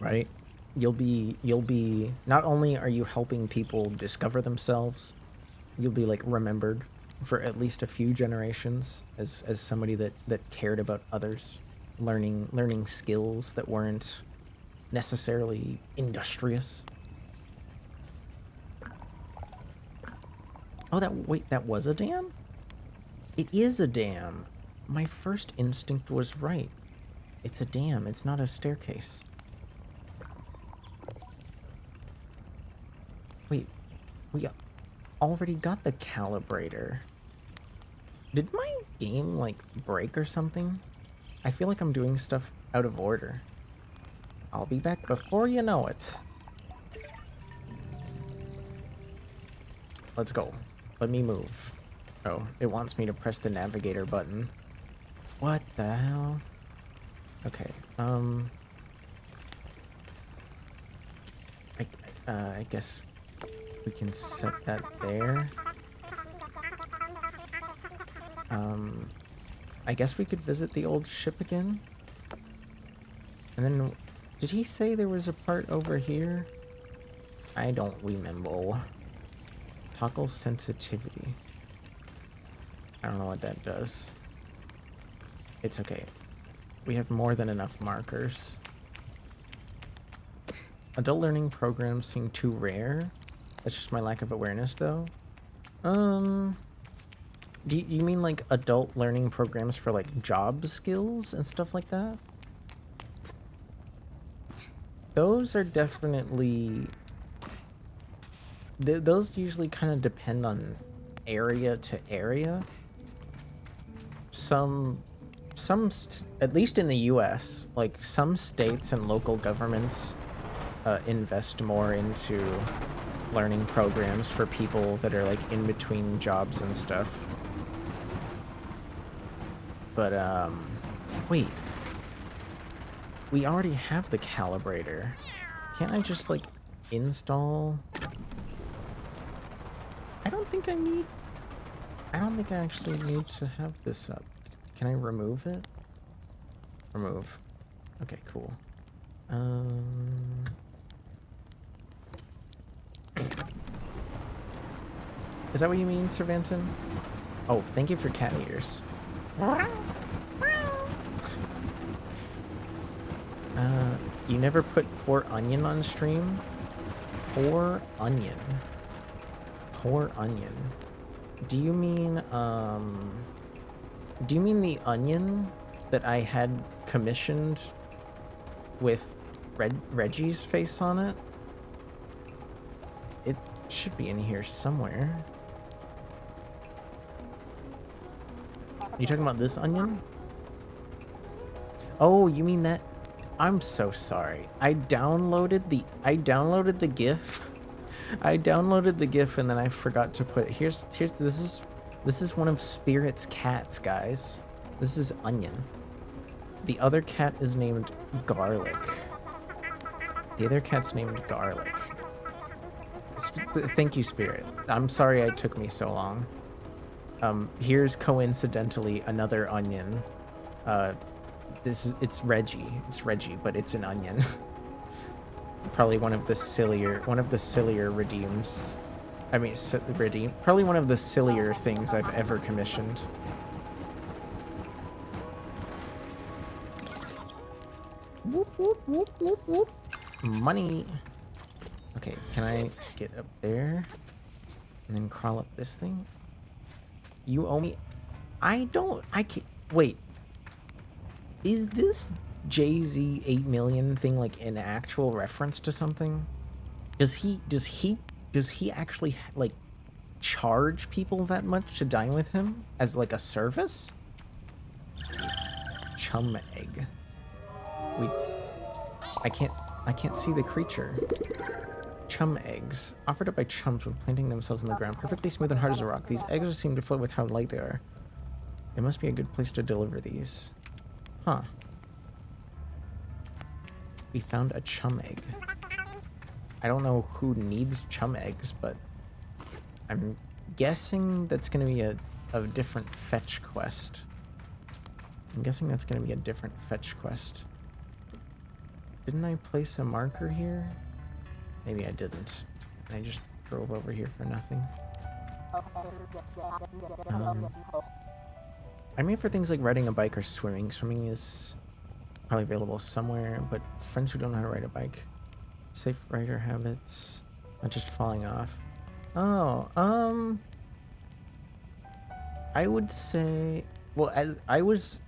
Right? You'll be not only are you helping people discover themselves, you'll be like remembered for at least a few generations as somebody that cared about others, learning skills that weren't necessarily industrious. Oh, that was a dam? It is a dam. My first instinct was right. It's a dam, it's not a staircase. Wait, we already got the calibrator. Did my game, like, break or something? I feel like I'm doing stuff out of order. I'll be back before you know it. Let's go. Let me move. Oh, it wants me to press the navigator button. What the hell? Okay, I guess we can set that there. I guess we could visit the old ship again. And then, did he say there was a part over here? I don't remember. Toggle sensitivity. I don't know what that does. It's okay. We have more than enough markers. Adult learning programs seem too rare. That's just my lack of awareness, though. Do you mean like adult learning programs for like job skills and stuff like that? Those are definitely... those usually kind of depend on area to area. Some, at least in the US, like some states and local governments invest more into learning programs for people that are like in between jobs and stuff. But, wait. We already have the calibrator. Can't I just, like, install... I don't think I actually need to have this up. Can I remove it? Remove. Okay, cool. Is that what you mean, Cervantin? Oh, thank you for cat ears. You never put poor onion on stream? Poor onion. Poor onion. Do you mean the onion that I had commissioned with Reggie's face on it? It should be in here somewhere. You talking about this onion? Oh, you mean that? I'm so sorry. I downloaded the GIF. I downloaded the GIF and then I forgot to put it. This is one of Spirit's cats, guys. This is Onion. The other cat is named Garlic. The other cat's named Garlic. Thank you, Spirit. I'm sorry it took me so long. Here's coincidentally another onion. It's Reggie. It's Reggie, but it's an onion. Probably one of the sillier redeems. I mean, redeem. Probably one of the sillier things I've ever commissioned. Whoop, whoop, whoop, whoop, whoop. Money. Okay, can I get up there and then crawl up this thing? You owe me. I can't. Wait. Is this Jay-Z 8 million thing like an actual reference to something? Does he actually like charge people that much to dine with him as like a service? Chum egg. I can't see the creature. Chum eggs. Offered up by chums when planting themselves in the ground. Perfectly smooth and hard as a rock. These eggs seem to float with how light they are. It must be a good place to deliver these. Huh. We found a chum egg. I don't know who needs chum eggs, but I'm guessing that's going to be a different fetch quest. Didn't I place a marker here? Maybe I didn't. I just drove over here for nothing. I'm made for things like riding a bike or swimming. Swimming is probably available somewhere, but friends who don't know how to ride a bike. Safe rider habits. Not just falling off. Oh, I would say, well, I was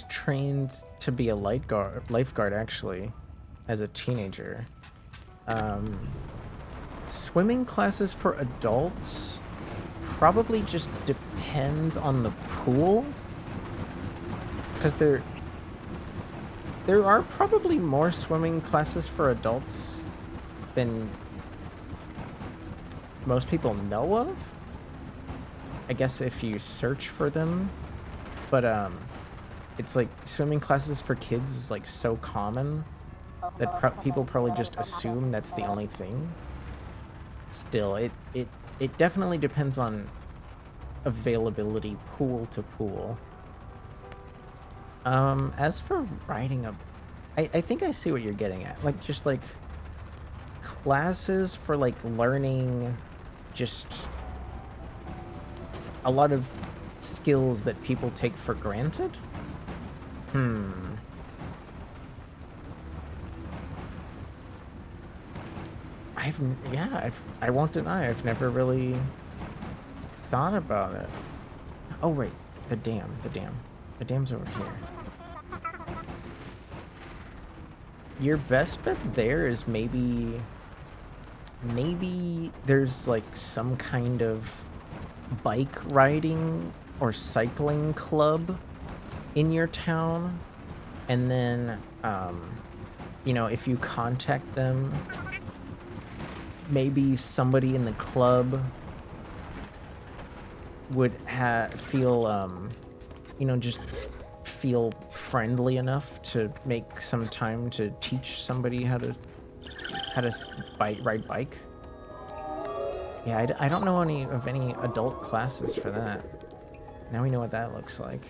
trained to be a lifeguard actually, as a teenager. Swimming classes for adults probably just depends on the pool, because there are probably more swimming classes for adults than most people know of. I guess if you search for them, but it's like swimming classes for kids is like so common that people probably just assume that's the only thing. Still, it definitely depends on availability pool to pool. As for riding a, I think I see what you're getting at. Like just like classes for like learning just a lot of skills that people take for granted. I won't deny, I've never really thought about it. Oh, right, the dam's over here. Your best bet there is maybe there's like some kind of bike riding or cycling club in your town, and then you know, if you contact them, maybe somebody in the club would feel you know, just feel friendly enough to make some time to teach somebody how to ride bike. Yeah, I don't know any adult classes for that. Now we know what that looks like.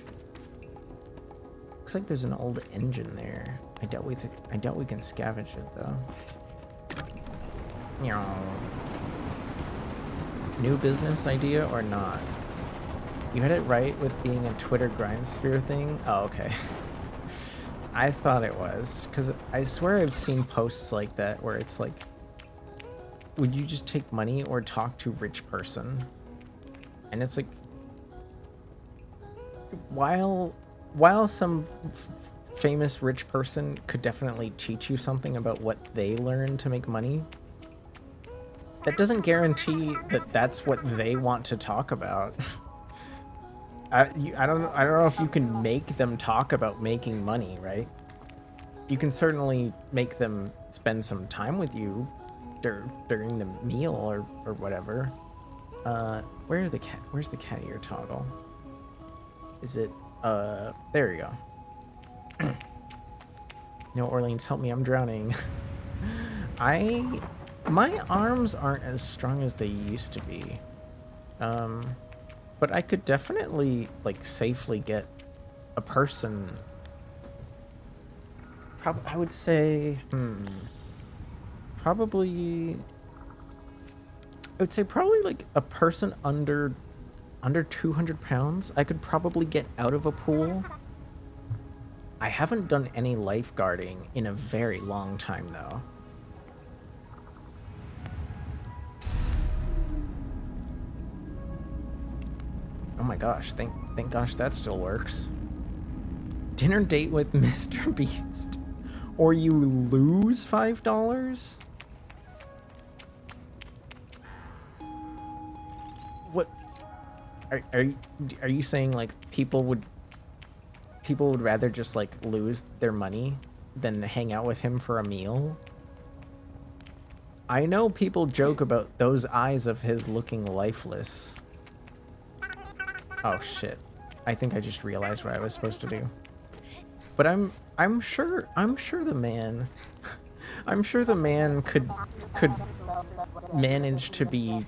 Looks like there's an old engine there. I doubt we can scavenge it though. New business idea or not? You had it right with being a Twitter grind sphere thing? Oh, okay. I thought it was, because I swear I've seen posts like that where it's like, would you just take money or talk to rich person? And it's like, while some famous rich person could definitely teach you something about what they learned to make money, that doesn't guarantee that that's what they want to talk about. I don't know if you can make them talk about making money, right? You can certainly make them spend some time with you during the meal or whatever. Where's the cat ear toggle? Is it there you go. No, Orleans, help me, I'm drowning. My arms aren't as strong as they used to be. But I could definitely, like, safely get a person. I would say, probably, I would say probably like a person under 200 pounds. I could probably get out of a pool. I haven't done any lifeguarding in a very long time, though. Oh my gosh, thank gosh that still works. Dinner date with Mr. Beast. Or you lose $5? What are you saying, like, people would rather just like lose their money than hang out with him for a meal? I know people joke about those eyes of his looking lifeless. Oh shit. I think I just realized what I was supposed to do. But I'm sure the man I'm sure the man could manage to be,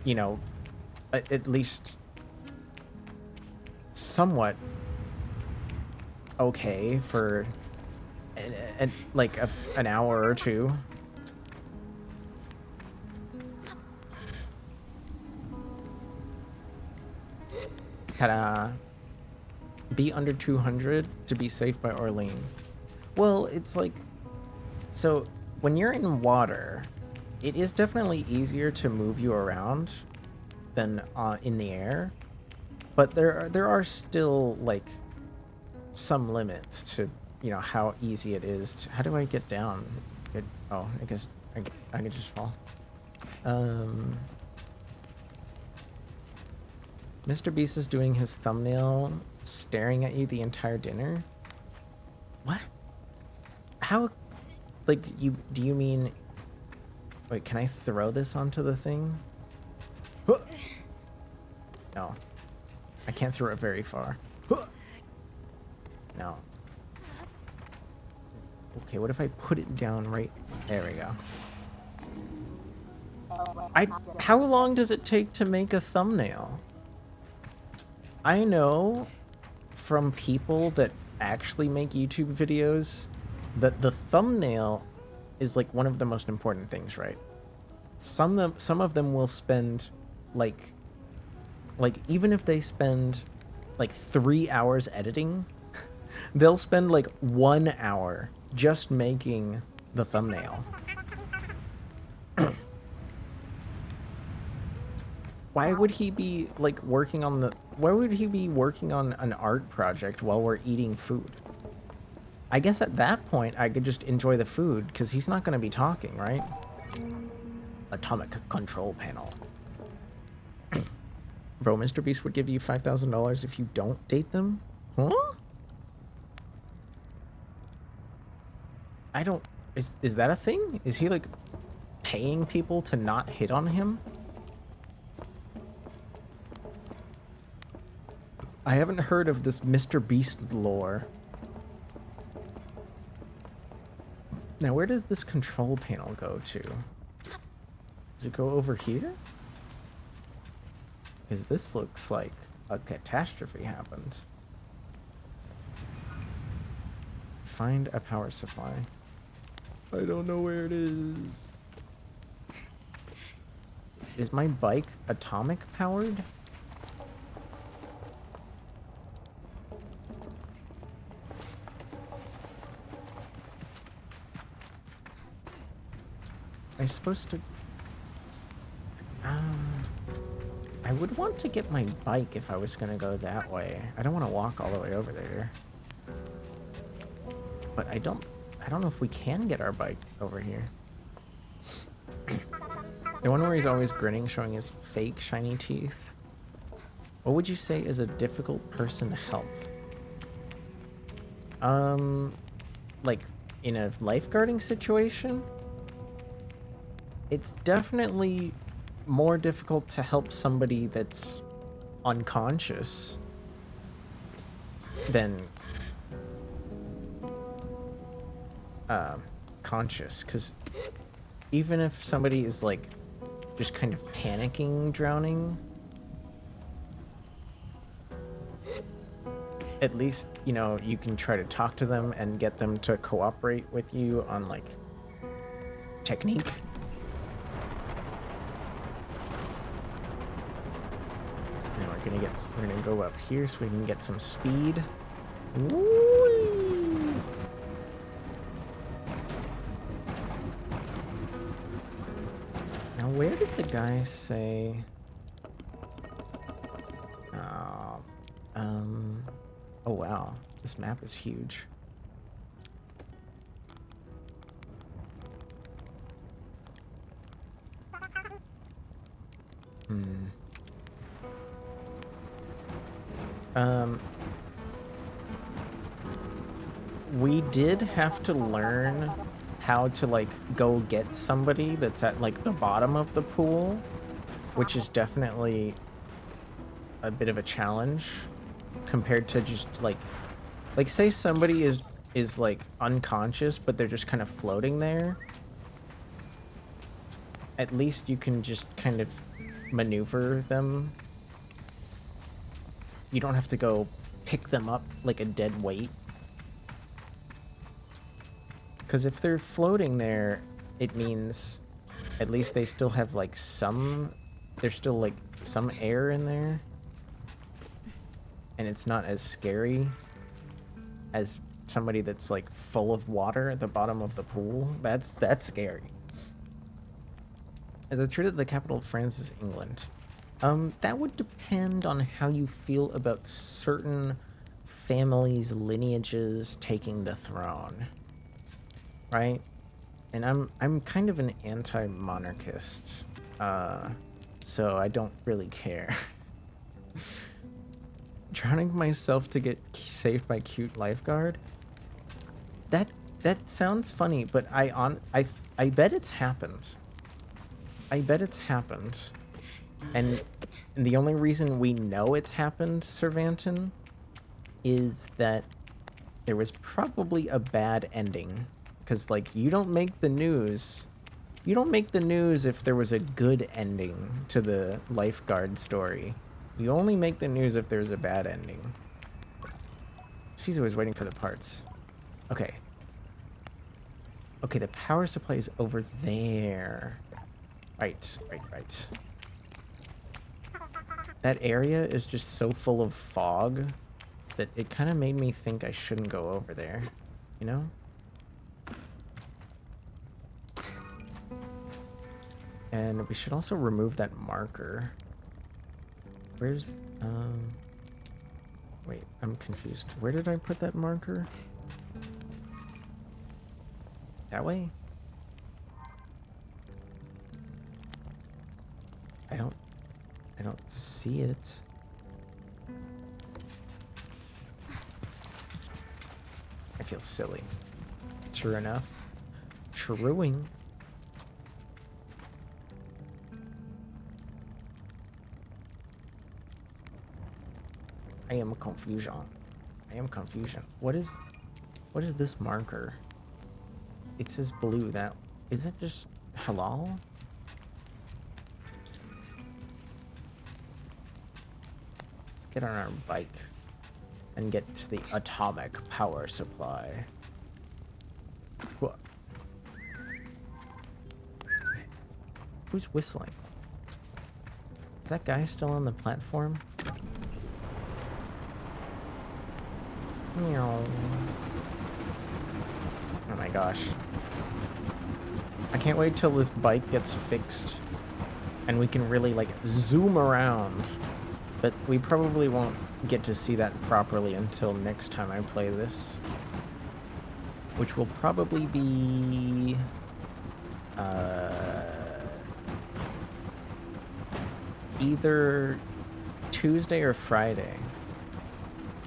you know, at least somewhat okay for like an hour or two. Ta-da. Be under 200 to be safe by Orlean. Well, it's like, so when you're in water, it is definitely easier to move you around than in the air, but there are still like some limits to, you know, how easy it is to, how do I get down? Oh, I guess I could just fall. Mr. Beast is doing his thumbnail, staring at you the entire dinner? What? How? Like, do you mean... Wait, can I throw this onto the thing? No. I can't throw it very far. No. Okay, what if I put it down right... There we go. How long does it take to make a thumbnail? I know from people that actually make YouTube videos that the thumbnail is like one of the most important things, right? Some of them will spend like even if they spend like 3 hours editing, they'll spend like 1 hour just making the thumbnail. Why would he be like working on an art project while we're eating food? I guess at that point I could just enjoy the food because he's not going to be talking, right? Atomic control panel. Bro, Mr. Beast would give you $5,000 if you don't date them? Huh? I don't... Is that a thing? Is he like paying people to not hit on him? I haven't heard of this Mr. Beast lore. Now, where does this control panel go to? Does it go over here? Because this looks like a catastrophe happened. Find a power supply. I don't know where it is. Is my bike atomic powered? I supposed to... I would want to get my bike if I was gonna go that way. I don't want to walk all the way over there. But I don't know if we can get our bike over here. The one where he's always grinning, showing his fake shiny teeth. What would you say is a difficult person to help? Like in a lifeguarding situation? It's definitely more difficult to help somebody that's unconscious than conscious, because even if somebody is like just kind of panicking drowning, at least, you know, you can try to talk to them and get them to cooperate with you on like technique. And we're gonna go up here so we can get some speed. Whee! Now, where did the guy say? Oh wow, this map is huge. We did have to learn how to like go get somebody that's at like the bottom of the pool, which is definitely a bit of a challenge compared to just like say somebody is like unconscious but they're just kind of floating there. At least you can just kind of maneuver them. You don't have to go pick them up like a dead weight. Because if they're floating there, it means at least they still have like there's still like some air in there. And it's not as scary as somebody that's like full of water at the bottom of the pool. That's scary. Is it true that the capital of France is England? That would depend on how you feel about certain families' lineages taking the throne. Right? And I'm kind of an anti-monarchist, so I don't really care. Drowning myself to get saved by cute lifeguard? That sounds funny, but I bet it's happened. I bet it's happened. And the only reason we know it's happened, Cervantin, is that there was probably a bad ending. Because, like, you don't make the news. You don't make the news if there was a good ending to the lifeguard story. You only make the news if there's a bad ending. Caesar was waiting for the parts. Okay. Okay, the power supply is over there. Right. That area is just so full of fog that it kind of made me think I shouldn't go over there. You know? And we should also remove that marker. Where's, wait, I'm confused. Where did I put that marker? That way? I don't see it. I feel silly. True enough. Truing. I am confusion. What is this marker? It says blue. That is it just halal? Let's get on our bike and get to the atomic power supply. What? Who's whistling? Is that guy still on the platform? Meow. Oh my gosh. I can't wait till this bike gets fixed and we can really like zoom around. But we probably won't get to see that properly until next time I play this. Which will probably be... either Tuesday or Friday.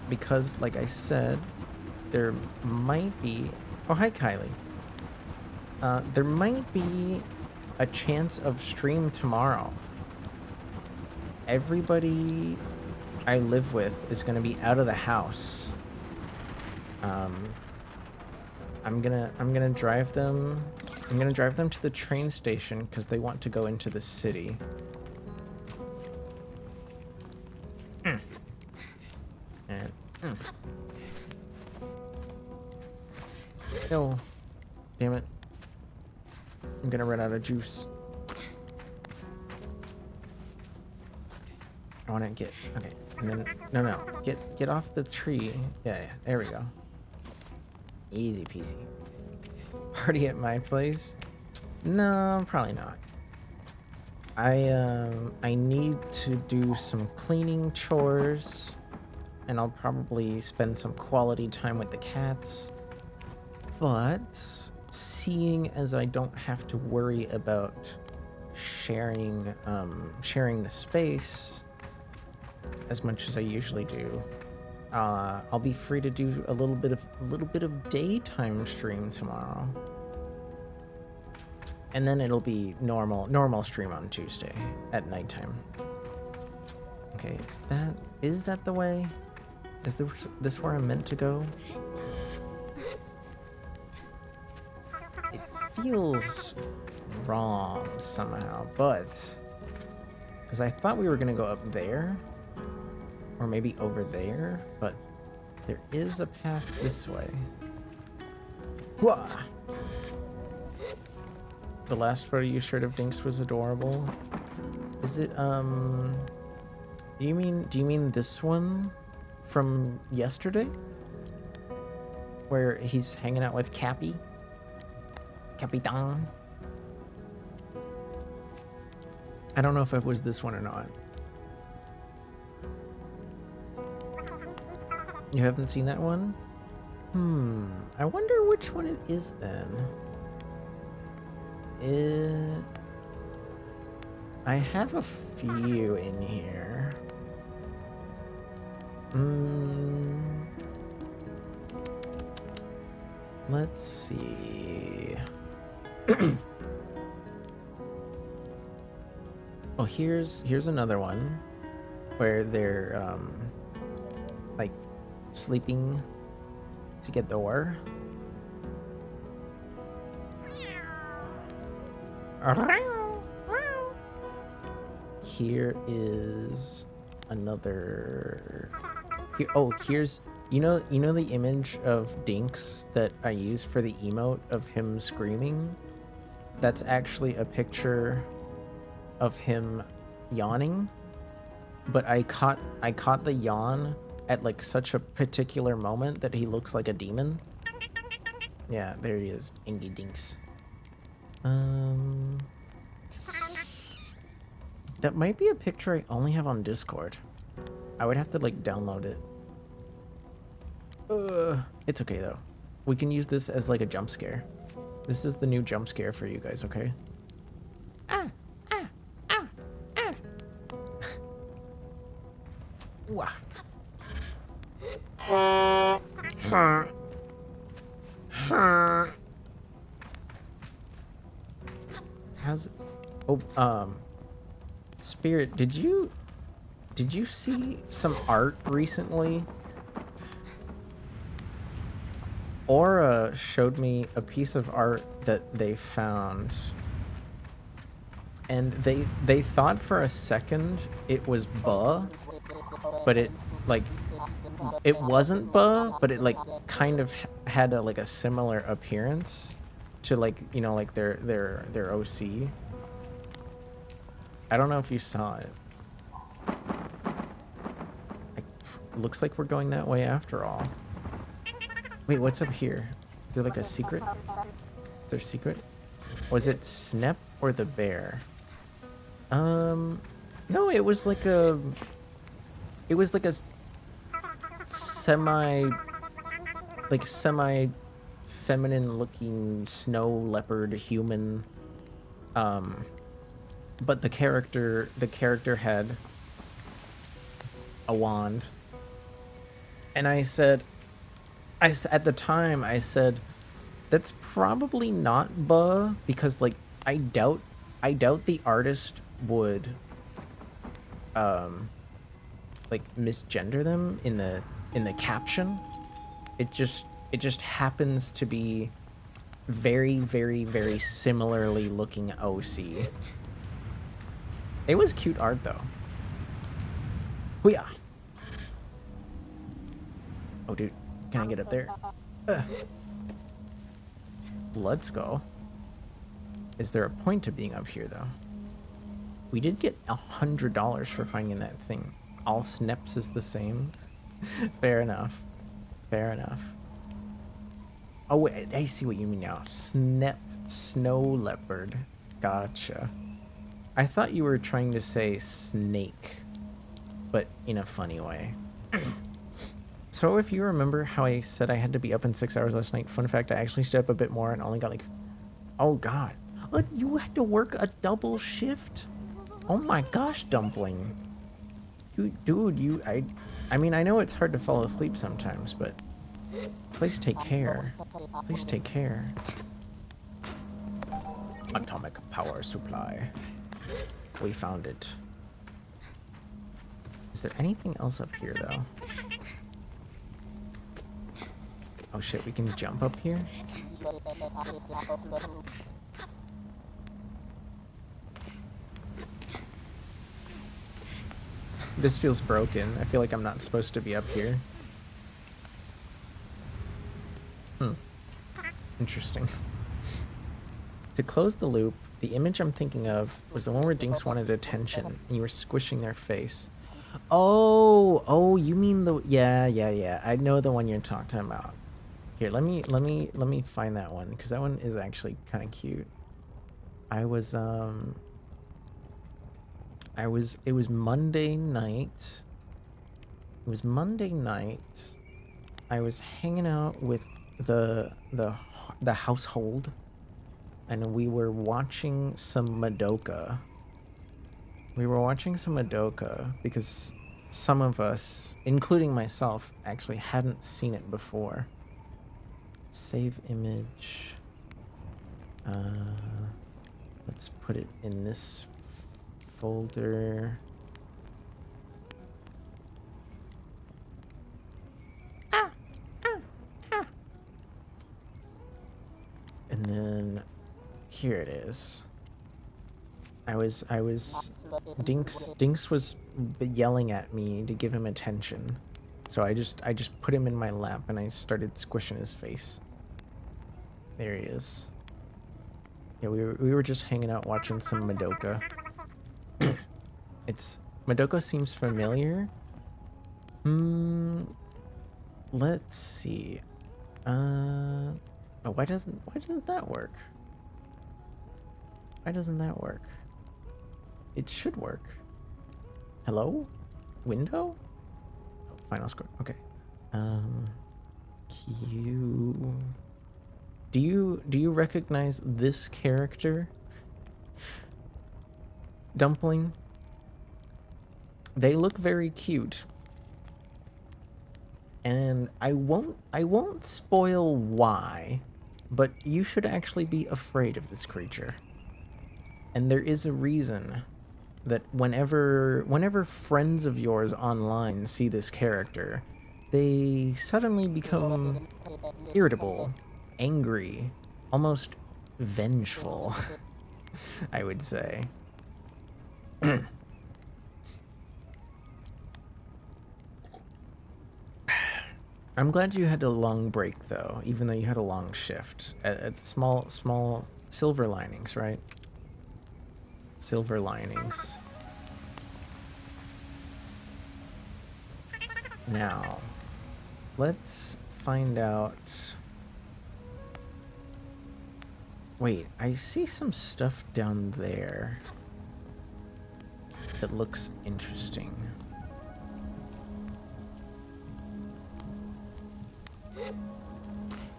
Because, like I said, there might be... Oh, hi, Kylie. There might be a chance of stream tomorrow. Everybody I live with is going to be out of the house. I'm gonna drive them. I'm gonna drive them to the train station because they want to go into the city. And oh, damn it! I'm gonna run out of juice. I want to get okay. And then no, get off the tree. Yeah, there we go. Easy peasy. Party at my place? No, probably not. I need to do some cleaning chores, and I'll probably spend some quality time with the cats. But seeing as I don't have to worry about sharing the space as much as I usually do, I'll be free to do a little bit of daytime stream tomorrow, and then it'll be normal stream on Tuesday at nighttime. Okay, is that the way? Is this where I'm meant to go? It feels wrong somehow, but because I thought we were gonna go up there. Or maybe over there, but there is a path this way. Whoa! The last photo you shared of Dinks was adorable. Is it, do you mean this one from yesterday? Where he's hanging out with Cappy? Capitan? I don't know if it was this one or not. You haven't seen that one? I wonder which one it is then. I have a few in here. Let's see. Oh, here's another one where they're like sleeping together. Here is another. Here's you know the image of Dinks that I use for the emote of him screaming? That's actually a picture of him yawning, but I caught the yawn at like such a particular moment that he looks like a demon. Yeah, there he is, Ingy Dinks. That might be a picture I only have on Discord. I would have to like download it. It's okay though. We can use this as like a jump scare. This is the new jump scare for you guys, okay? Wah. How's Spirit, did you see some art recently? Aura showed me a piece of art that they found, and they thought for a second it was Buh, but it wasn't Buh, but it like kind of had a similar appearance to like, you know, like their OC. I don't know if you saw it. Looks like we're going that way after all. Wait, what's up here? Is there like a secret? Is there a secret? Was it Snep or the bear? No, it was like a... It was like a semi... Like semi-feminine looking snow leopard human. But the character had a wand. And I said, at the time, I said, that's probably not Buh, because, like, I doubt the artist would, like, misgender them in the caption. It just happens to be very, very, very similarly looking OC. It was cute art, though. Hoo-yah! Oh, dude. Can I get up there? Let's go. Is there a point to being up here, though? We did get $100 for finding that thing. All Sneps is the same. Fair enough. Fair enough. Oh, wait. I see what you mean now. Snep. Snow leopard. Gotcha. I thought you were trying to say snake, but in a funny way. So if you remember how I said I had to be up in 6 hours last night, fun fact, I actually stayed up a bit more and only got like, oh god. You had to work a double shift? Oh my gosh, Dumpling. Dude, I mean, I know it's hard to fall asleep sometimes, but please take care. Please take care. Atomic power supply. We found it. Is there anything else up here, though? Oh shit, we can jump up here? This feels broken. I feel like I'm not supposed to be up here. Interesting. To close the loop, the image I'm thinking of was the one where Dinks wanted attention and you were squishing their face. Oh, you mean the... Yeah. I know the one you're talking about. Here, let me find that one, because that one is actually kind of cute. It was Monday night. It was Monday night. I was hanging out with the household, and we were watching some Madoka. Because some of us, including myself, actually hadn't seen it before. Save image. Let's put it in this folder. And then here it is. Dinks was yelling at me to give him attention. So I just put him in my lap and I started squishing his face. There he is. Yeah, we were just hanging out watching some Madoka. Madoka seems familiar. Let's see. Oh, why doesn't that work? Why doesn't that work? It should work. Hello? Window? Oh, final score. Okay. Q. Do you recognize this character? Dumpling? They look very cute. And I won't spoil why, but you should actually be afraid of this creature. And there is a reason that whenever friends of yours online see this character, they suddenly become irritable, angry, almost vengeful, I would say. I'm glad you had a long break, though, even though you had a long shift. At small silver linings, right? Silver linings. Now, let's find out Wait, I see some stuff down there that looks interesting.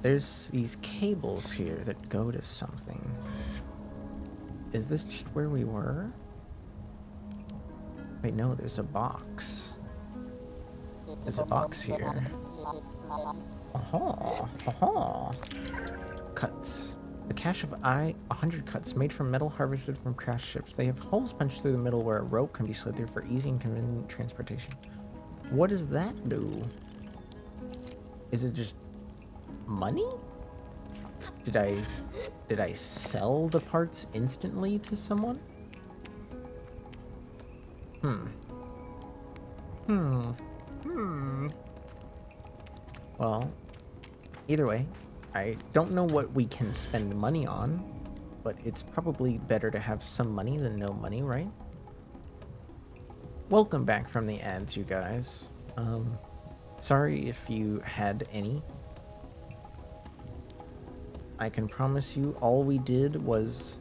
There's these cables here that go to something. Is this just where we were? Wait, no, there's a box. There's a box here. Aha, aha. Cuts. A cache of 100 cuts made from metal harvested from crashed ships. They have holes punched through the middle where a rope can be slid through for easy and convenient transportation. What does that do? Is it just money? Did I sell the parts instantly to someone? Well, either way, I don't know what we can spend money on, but it's probably better to have some money than no money, right? Welcome back from the ads, you guys. Sorry if you had any. I can promise you all we did was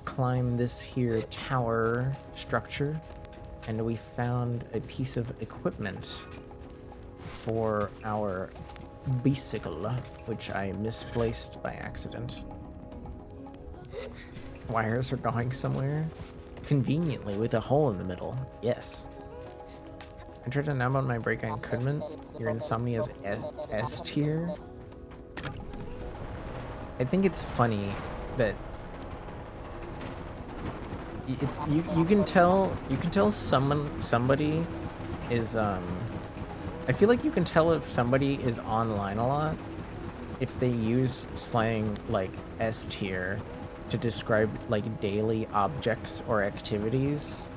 climb this here tower structure, and we found a piece of equipment for our bicycle, which I misplaced by accident. Wires are going somewhere. Conveniently, with a hole in the middle. Yes. I tried to numb on my break on couldn't. Your insomnia is S tier. I think it's funny that it's you can tell somebody is I feel like you can tell if somebody is online a lot if they use slang like S tier to describe like daily objects or activities,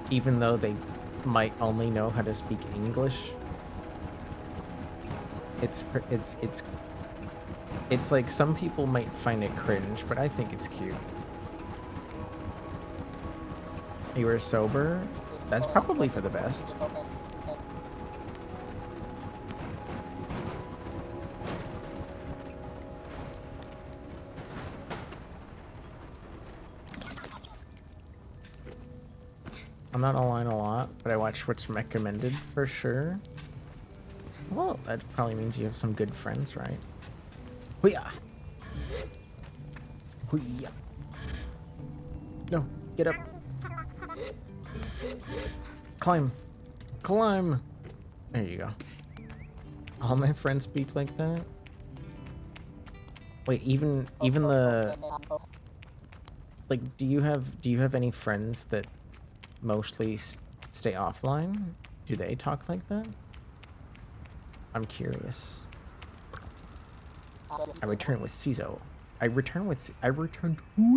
even though they might only know how to speak English. It's like some people might find it cringe, but I think it's cute. You were sober? That's probably for the best. I'm not online a lot, but I watch what's recommended for sure. Well, that probably means you have some good friends, right? Hoo-yah! Hoo-yah! No, get up. Climb. Climb! There you go. All my friends speak like that? Wait, even the... Like, do you have any friends that mostly stay offline? Do they talk like that? I'm curious. I return with Cizo. I return to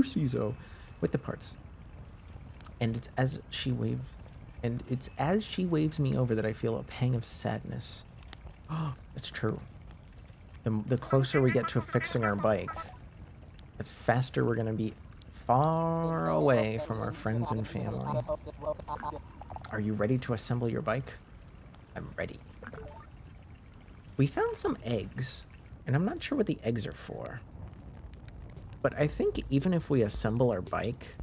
Cizo with the parts. And it's as she waves me over that I feel a pang of sadness. Oh, it's true. The closer we get to fixing our bike, the faster we're gonna be far away from our friends and family. Are you ready to assemble your bike? I'm ready. We found some eggs, and I'm not sure what the eggs are for. But I think even if we assemble our bike,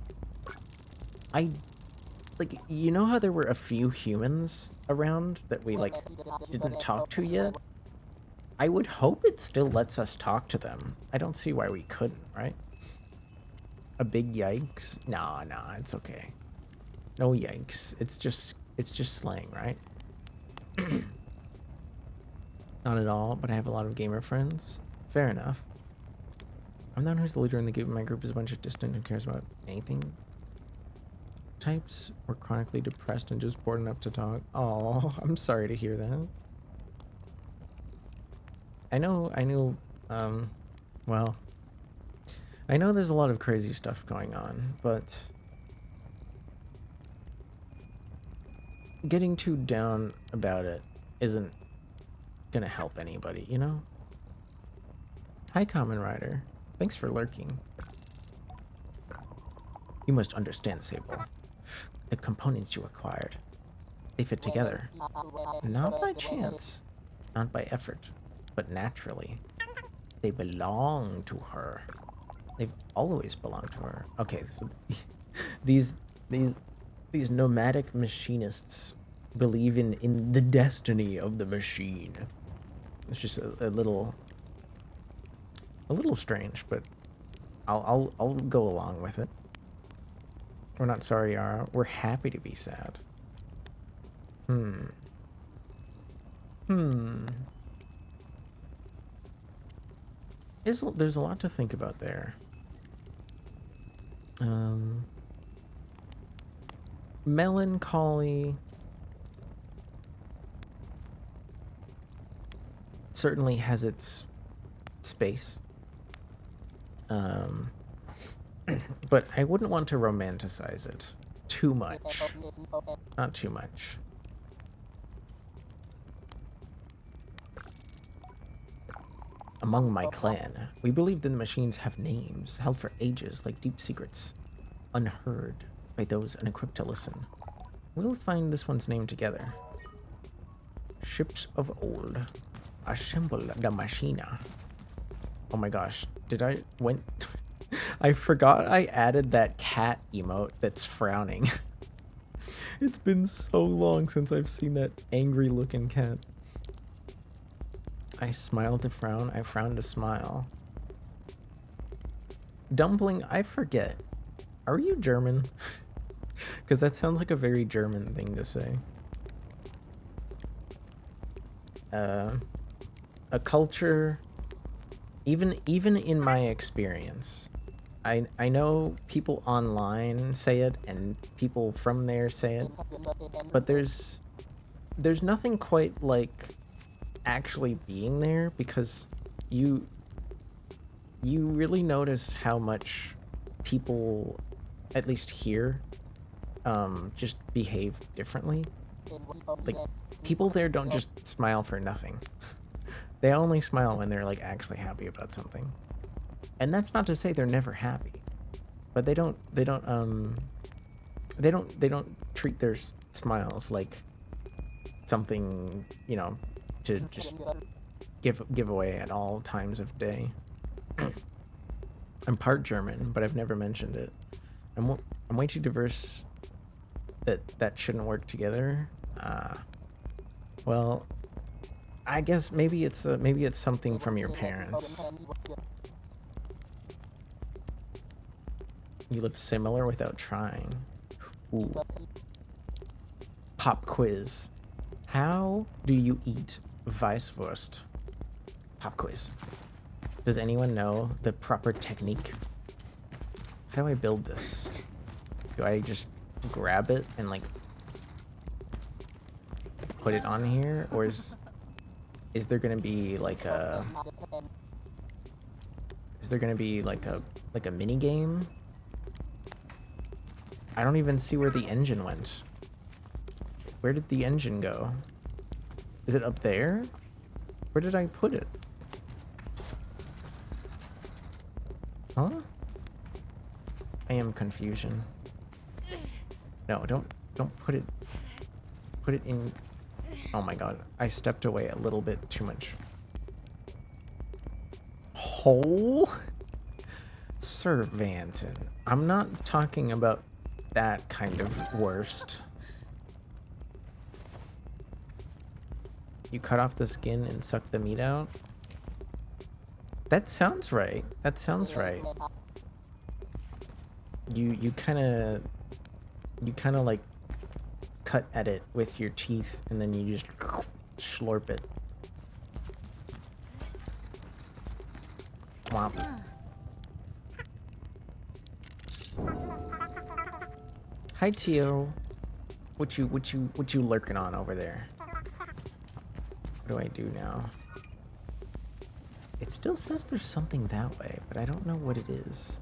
you know how there were a few humans around that we, like, didn't talk to yet? I would hope it still lets us talk to them. I don't see why we couldn't, right? A big yikes? Nah, it's okay. No yikes. It's just slang, right? Not at all, but I have a lot of gamer friends. Fair enough. I'm the one who's the leader in the group. My group is a bunch of distant who cares about anything types. We're chronically depressed and just bored enough to talk. Oh, I'm sorry to hear that. I know, well, I know there's a lot of crazy stuff going on, but getting too down about it isn't gonna help anybody, you know? Hi, Common Rider. Thanks for lurking. You must understand, Sable. The components you acquired, they fit together. Not by chance, not by effort, but naturally. They belong to her. always belonged to her. Okay, so these these these nomadic machinists believe in the destiny of the machine. It's just a little strange, but I'll go along with it. We're not sorry, Yara. We're happy to be sad. There's a lot to think about there. Melancholy certainly has its space. But I wouldn't want to romanticize it too much. Not too much. Among my clan, we believe that the machines have names held for ages like deep secrets, unheard by those unequipped to listen. We'll find this one's name together. Ships of old, assemble the machina. Oh my gosh, I forgot I added that cat emote that's frowning. It's been so long since I've seen that angry looking cat. I smiled to frown, I frowned to smile. Dumpling, I forget. Are you German? Because that sounds like a very German thing to say. A culture, even in my experience, I know people online say it and people from there say it, but there's nothing quite like actually being there, because you really notice how much people, at least here, just behave differently. Like, people there don't just smile for nothing. They only smile when they're like actually happy about something. And that's not to say they're never happy, but they don't treat their smiles like something, you know, to just give away at all times of day. I'm part German, but I've never mentioned it. I'm way too diverse that shouldn't work together. Well, I guess maybe it's something from your parents. You live similar without trying. Ooh. Pop quiz. How do you eat Weisswurst? Pop quiz. Does anyone know the proper technique? How do I build this? Do I just grab it and like put it on here, or is there gonna be like a mini game? I don't even see where the engine went. Where did the engine go? Is it up there? Where did I put it? Huh? I am confusion. No, don't put it in. Oh my god, I stepped away a little bit too much. Hole? Sir Vanton, I'm not talking about that kind of worst. You cut off the skin and suck the meat out? That sounds right. That sounds right. You kind of like cut at it with your teeth and then you just slurp it. Womp. Hi Tio. What you lurking on over there? What do I do now? It still says there's something that way, but I don't know what it is.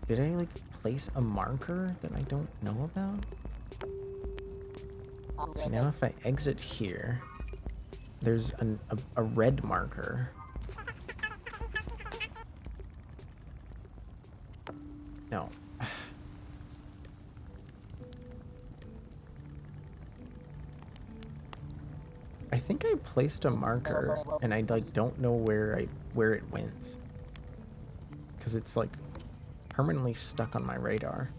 Did I like place a marker that I don't know about? See, now if I exit here, there's a red marker. No. I think I placed a marker and I like don't know where it went. Cause it's like permanently stuck on my radar.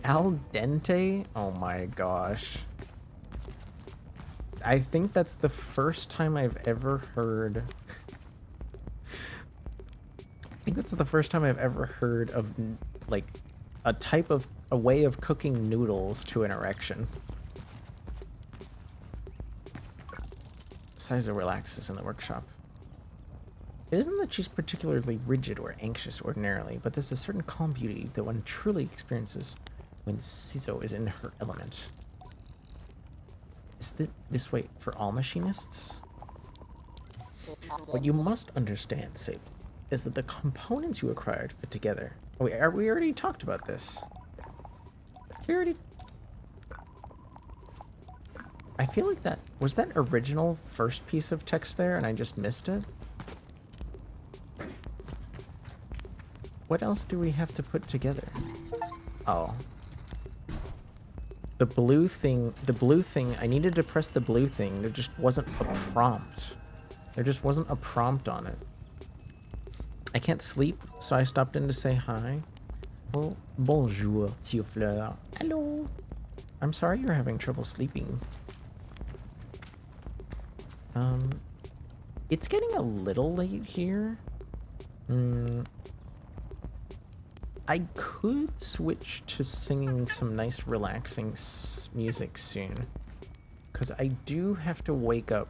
Al dente? Oh my gosh. I think that's the first time I've ever heard... I think that's the first time I've ever heard of, like, a way of cooking noodles to an erection. Sizo relaxes in the workshop. It isn't that she's particularly rigid or anxious ordinarily, but there's a certain calm beauty that one truly experiences when Sizo is in her element. Is this way for all machinists? What you must understand, Sable, is that the components you acquired fit together. Oh, wait, we already talked about this. We already... I feel like that... Was that original first piece of text there and I just missed it? What else do we have to put together? Oh. The blue thing, I needed to press the blue thing. There just wasn't a prompt. There just wasn't a prompt on it. I can't sleep, so I stopped in to say hi. Well, bonjour, Tio Fleur. Hello. I'm sorry you're having trouble sleeping. It's getting a little late here. I could switch to singing some nice relaxing music soon. Because I do have to wake up.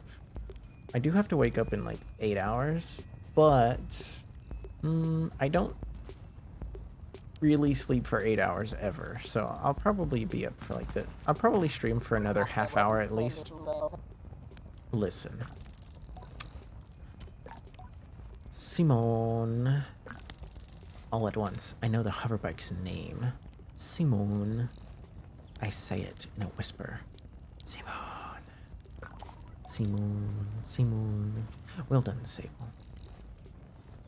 I do have to wake up in like 8 hours. But I don't really sleep for 8 hours ever. So I'll probably be up for like that. I'll probably stream for another half hour at least. Listen. Simone. All at once, I know the hoverbike's name. Simone. I say it in a whisper. Simone. Simone. Simone. Well done, Sable.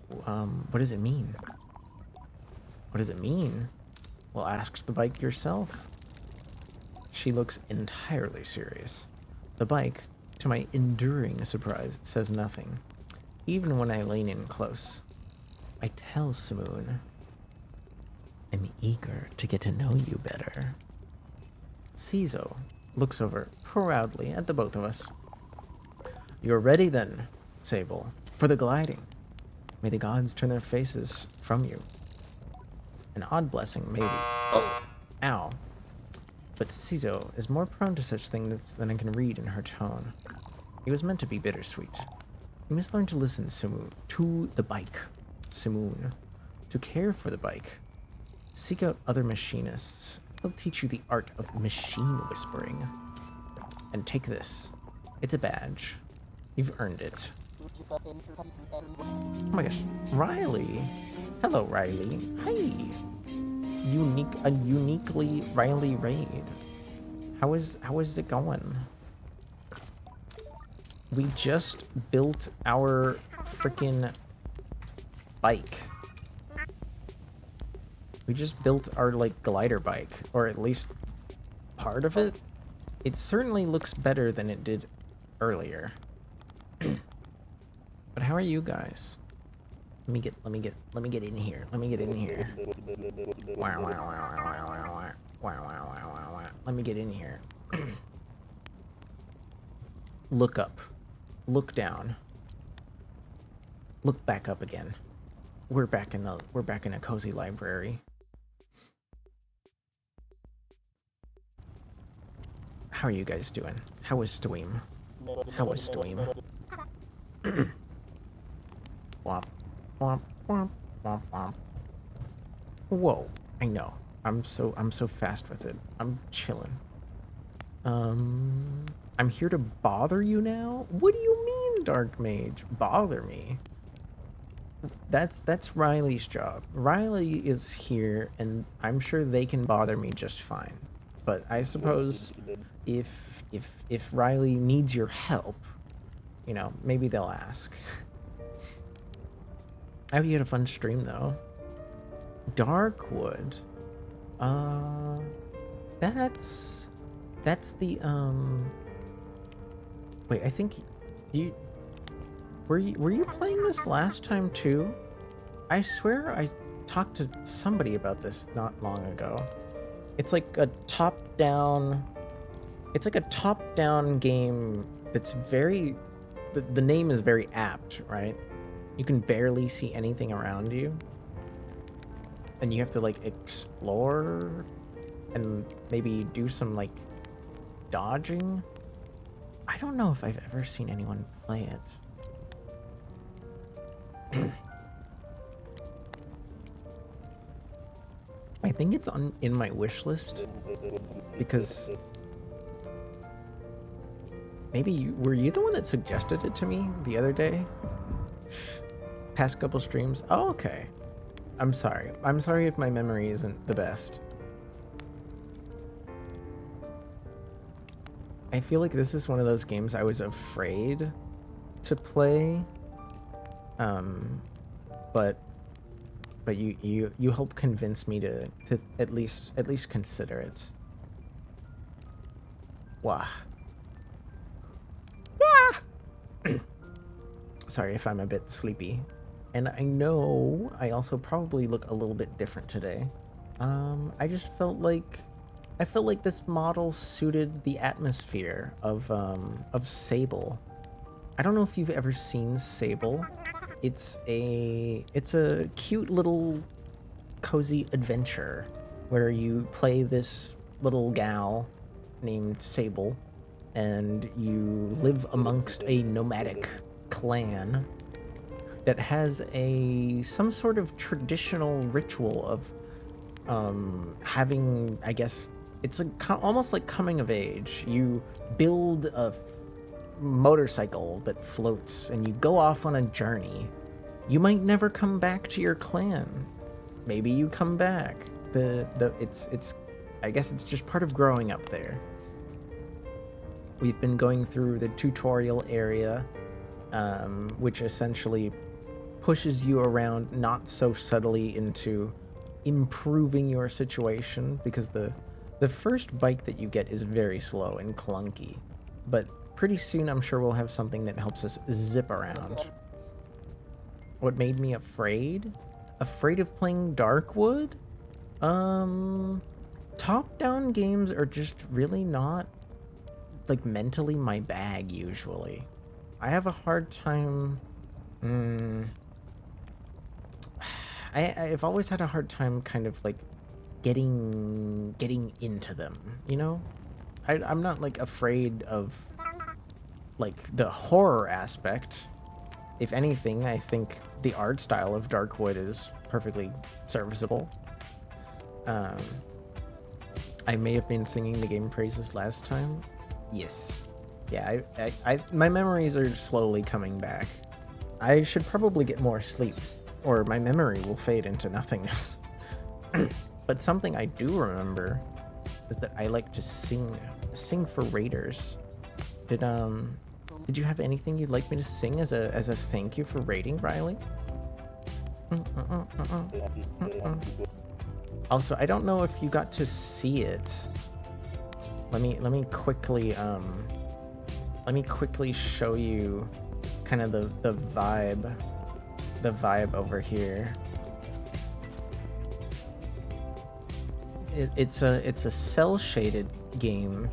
What does it mean? What does it mean? Well, ask the bike yourself. She looks entirely serious. The bike, to my enduring surprise, says nothing. Even when I lean in close. I tell Simone, I'm eager to get to know you better. Sizo looks over proudly at the both of us. You're ready then, Sable, for the gliding. May the gods turn their faces from you. An odd blessing, maybe. Oh, ow. But Sizo is more prone to such things than I can read in her tone. It was meant to be bittersweet. You must learn to listen, Simone, to the bike. Simone, to care for the bike. Seek out other machinists. They'll teach you the art of machine whispering. And take this. It's a badge. You've earned it. Oh my gosh. Riley. Hello, Riley. Hi. A uniquely Riley raid. How is it going? We just built our freaking bike. We just built our, like, glider bike, or at least part of it. It certainly looks better than it did earlier. But how are you guys? Let me get in here. Let me get in here. Let me get in here. Look up. Look down. Look back up again. We're back in a cozy library. How are you guys doing? How is Steam? How is Steam? Womp, womp, womp, womp, womp. Whoa, I know. I'm so fast with it. I'm chilling. I'm here to bother you now? What do you mean, Dark Mage? Bother me? That's Riley's job. Riley is here, and I'm sure they can bother me just fine. But I suppose if Riley needs your help, you know, maybe they'll ask. I hope you had a fun stream, though. Darkwood. That's the Wait, I think were you playing this last time too? I swear I talked to somebody about this not long ago. It's like a top-down... It's like a top-down game that's very... The name is very apt, right? You can barely see anything around you. And you have to, like, explore and maybe do some, like, dodging. I don't know if I've ever seen anyone play it. I think it's in my wish list because maybe were you the one that suggested it to me the other day? Past couple streams. Oh, okay. I'm sorry. I'm sorry if my memory isn't the best. I feel like this is one of those games I was afraid to play. But you helped convince me to at least consider it. Wah. Wah! Sorry if I'm a bit sleepy. And I know I also probably look a little bit different today. I just felt like this model suited the atmosphere of Sable. I don't know if you've ever seen Sable. It's a cute little cozy adventure where you play this little gal named Sable and you live amongst a nomadic clan that has some sort of traditional ritual of having, I guess, it's almost like coming of age. You build a motorcycle that floats and you go off on a journey. You might never come back to your clan. Maybe you come back. It's I guess it's just part of growing up there. We've been going through the tutorial area, which essentially pushes you around not so subtly into improving your situation, because the first bike that you get is very slow and clunky, but pretty soon I'm sure we'll have something that helps us zip around. What made me afraid? Afraid of playing Darkwood? Top-down games are just really not, like, mentally my bag, usually. I have a hard time... I've always had a hard time kind of, like, getting into them, you know? I'm not, like, afraid of, like, the horror aspect. If anything, I think the art style of Darkwood is perfectly serviceable. I may have been singing the game praises last time. Yes. Yeah, my memories are slowly coming back. I should probably get more sleep, or my memory will fade into nothingness. But something I do remember is that I like to sing for raiders. Did you have anything you'd like me to sing as a thank you for raiding, Riley? Also, I don't know if you got to see it. Let me quickly show you kind of the vibe over here. It's a cell shaded game,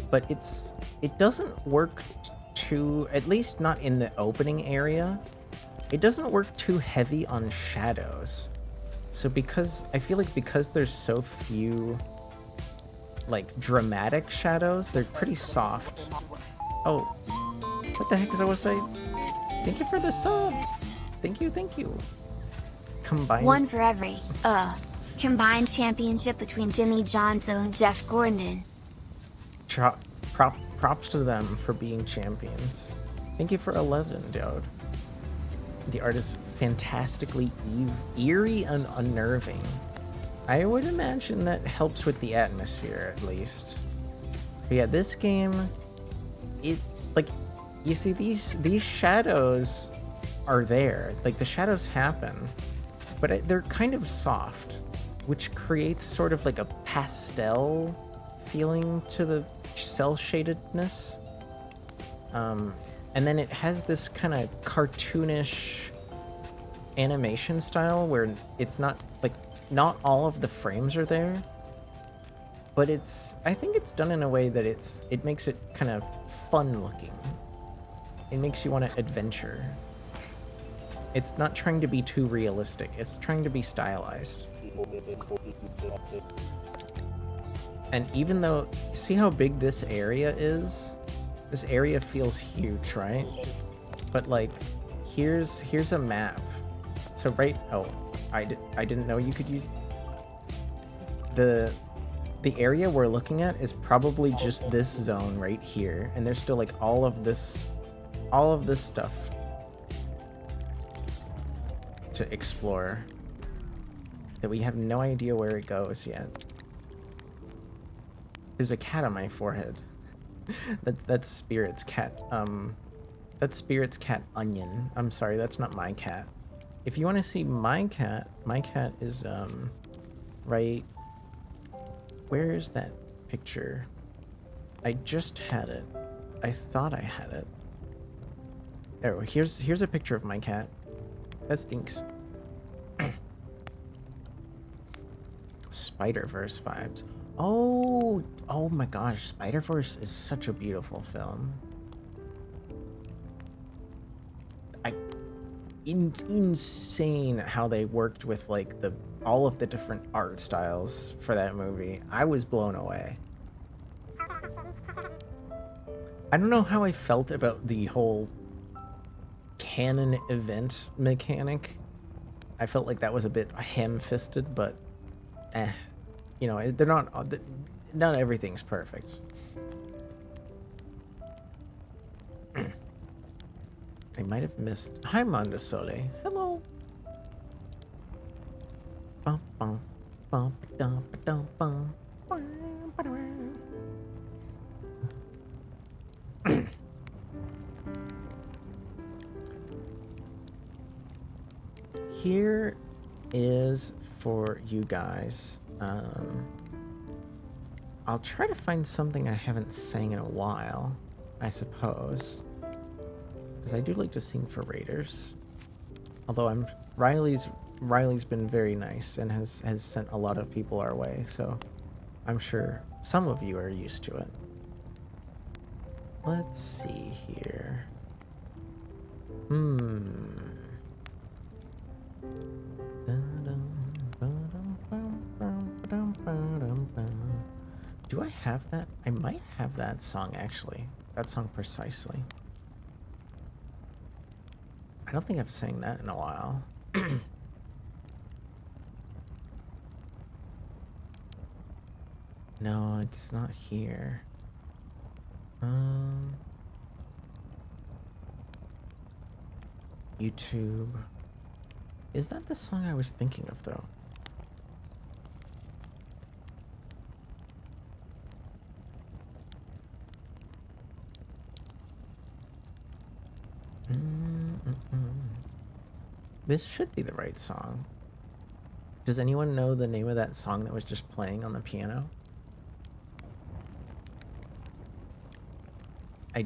but it doesn't work too, at least not in the opening area. It doesn't work too heavy on shadows. So I feel like because there's so few like dramatic shadows, they're pretty soft. Oh, what the heck is OSI? Thank you for the sub. Thank you. Combined. One for every, combined championship between Jimmy Johnson and Jeff Gordon. Props to them for being champions. Thank you for 11, dude. The art is fantastically eerie and unnerving. I would imagine that helps with the atmosphere, at least. But yeah, this game, you see these shadows are there. Like, the shadows happen, but they're kind of soft, which creates sort of like a pastel feeling to the cell shadedness. And then it has this kind of cartoonish animation style where it's not like not all of the frames are there, but I think it's done in a way that it makes it kind of fun looking. It makes you want to adventure. It's not trying to be too realistic. It's trying to be stylized. And even though, see how big this area is? This area feels huge, right? But like, here's a map. So I didn't know you could use the area we're looking at is probably just this zone right here, and there's still like all of this stuff to explore that we have no idea where it goes yet. There's a cat on my forehead. That's Spirit's cat. That's Spirit's cat Onion. I'm sorry, that's not my cat. If you want to see my cat is right. Where is that picture? I just had it. I thought I had it. There, here's a picture of my cat. That stinks. Spider-Verse vibes. Oh my gosh, Spider-Verse is such a beautiful film. Insane how they worked with like all of the different art styles for that movie. I was blown away. I don't know how I felt about the whole canon event mechanic. I felt like that was a bit ham-fisted, but you know, they're not everything's perfect. I might have missed. Hi, Mondo Sole. Hello. Bum, bum, bum, dum, dum, bum. Here is for you guys. I'll try to find something I haven't sang in a while, I suppose. Because I do like to sing for raiders. Although Riley's been very nice and has sent a lot of people our way, so I'm sure some of you are used to it. Let's see here. Do I have that? I might have that song actually. That song precisely. I don't think I've sang that in a while. No, it's not here. YouTube. Is that the song I was thinking of though? This should be the right song. Does anyone know the name of that song that was just playing on the piano? I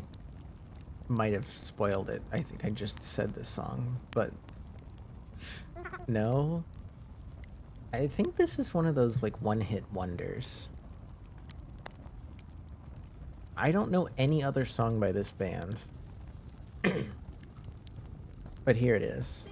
might have spoiled it. I think I just said this song, but no. I think this is one of those like one-hit wonders. I don't know any other song by this band. But here it is.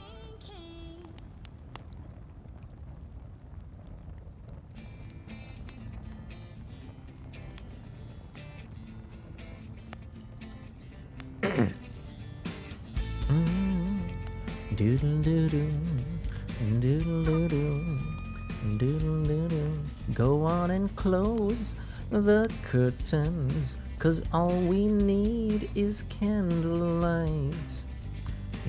Go on and close the curtains, 'cause all we need is candlelight.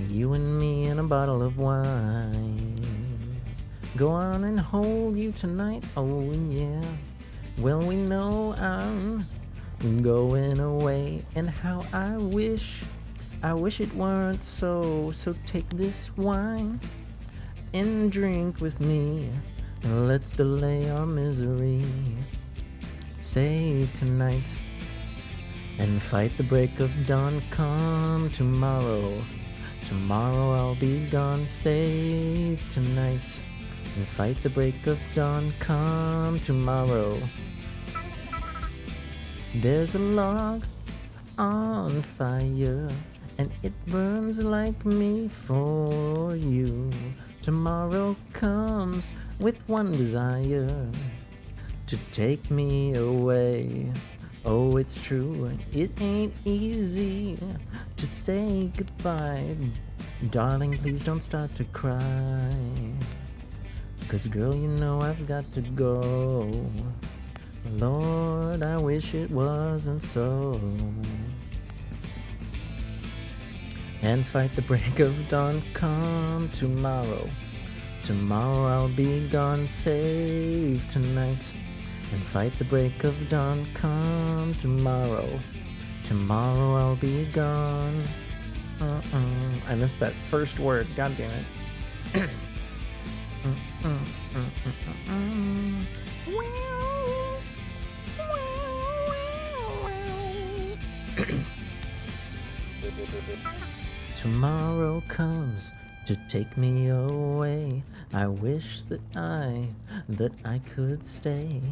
You and me and a bottle of wine. Go on and hold you tonight, oh yeah. Well, we know I'm going away, and how I wish it weren't so. So take this wine and drink with me. Let's delay our misery. Save tonight and fight the break of dawn. Come tomorrow Tomorrow I'll be gone, save tonight, and fight the break of dawn. Come tomorrow. There's a log on fire, and it burns like me for you. Tomorrow comes with one desire, to take me away. Oh, it's true, it ain't easy to say goodbye. Darling, please don't start to cry, 'cause girl, you know I've got to go. Lord, I wish it wasn't so. And fight the break of dawn, come tomorrow. Tomorrow I'll be gone, save tonight, and fight the break of dawn, come tomorrow. Tomorrow I'll be gone. I missed that first word, god damn it. Tomorrow comes to take me away. I wish that I could stay.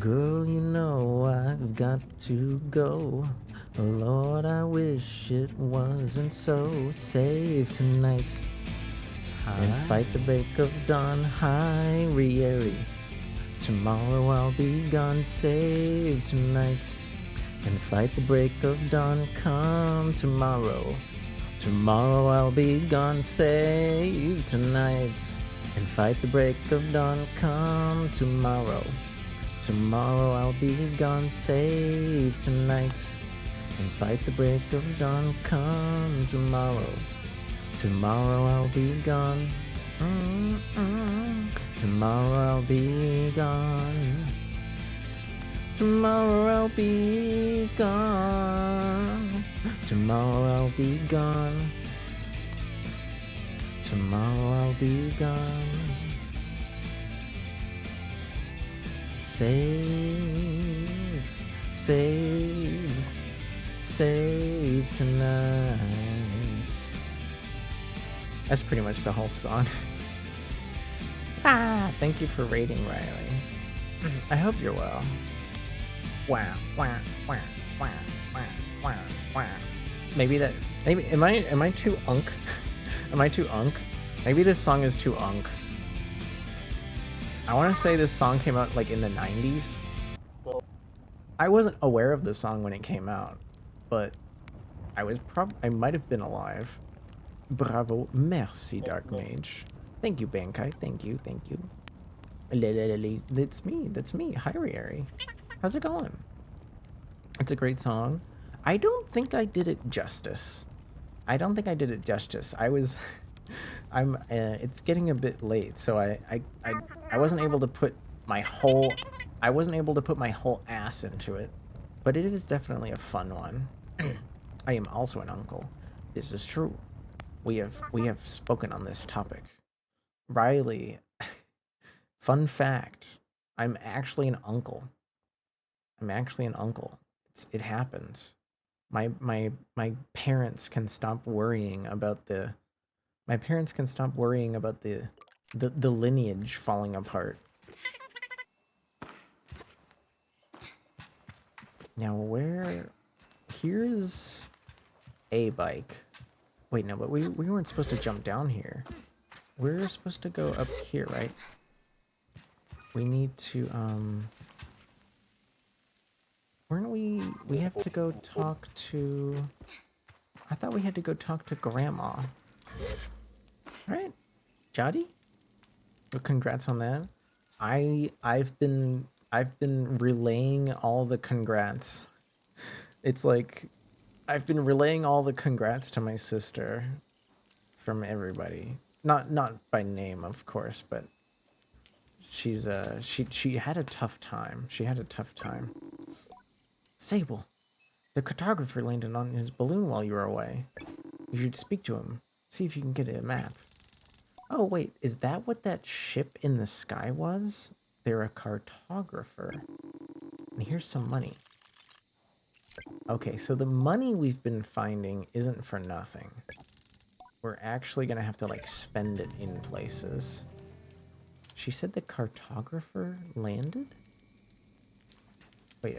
Girl, you know I've got to go. Oh Lord, I wish it wasn't so. Save tonight and fight the break of dawn. Hi, Rieri. Tomorrow I'll be gone, save tonight, and fight the break of dawn. Come tomorrow. Tomorrow I'll be gone, save tonight, and fight the break of dawn. Come tomorrow. Tomorrow I'll be gone, save tonight, and fight the break of dawn. Come tomorrow. Tomorrow I'll be gone. Tomorrow I'll be gone. Tomorrow I'll be gone. Tomorrow I'll be gone. Tomorrow I'll be gone. Save, save, save tonight. That's pretty much the whole song. Thank you for rating, Riley. I hope you're well. Wow, wow, wow, wow, wow, wow, wow. Maybe am I too unk? Am I too unk? Maybe this song is too unk. I want to say this song came out like in the 90s. I wasn't aware of the song when it came out, but I might have been alive. Bravo, merci, Dark Mage. Thank you, Bankai. Thank you. That's me. Hi, Rieri. How's it going? It's a great song. I don't think I did it justice. I was, it's getting a bit late, so I wasn't able to put my whole, ass into it, but it is definitely a fun one. I am also an uncle. This is true. We have spoken on this topic. Riley, fun fact, I'm actually an uncle. It happened. My parents can stop worrying about the lineage falling apart. Now here's a bike. Wait, no, but we weren't supposed to jump down here. We're supposed to go up here, right? We need to, weren't we have to go talk to, I thought we had to go talk to Grandma. Right? Jadi? Well, congrats on that. I've been relaying all the congrats. It's like, I've been relaying all the congrats to my sister from everybody. Not by name, of course, but she's she had a tough time. Sable, the cartographer landed on his balloon while you were away. You should speak to him. See if you can get a map. Oh wait, is that what that ship in the sky was? They're a cartographer. And here's some money. Okay, so the money we've been finding isn't for nothing. we're actually gonna have to like spend it in places. She said the cartographer landed? Wait,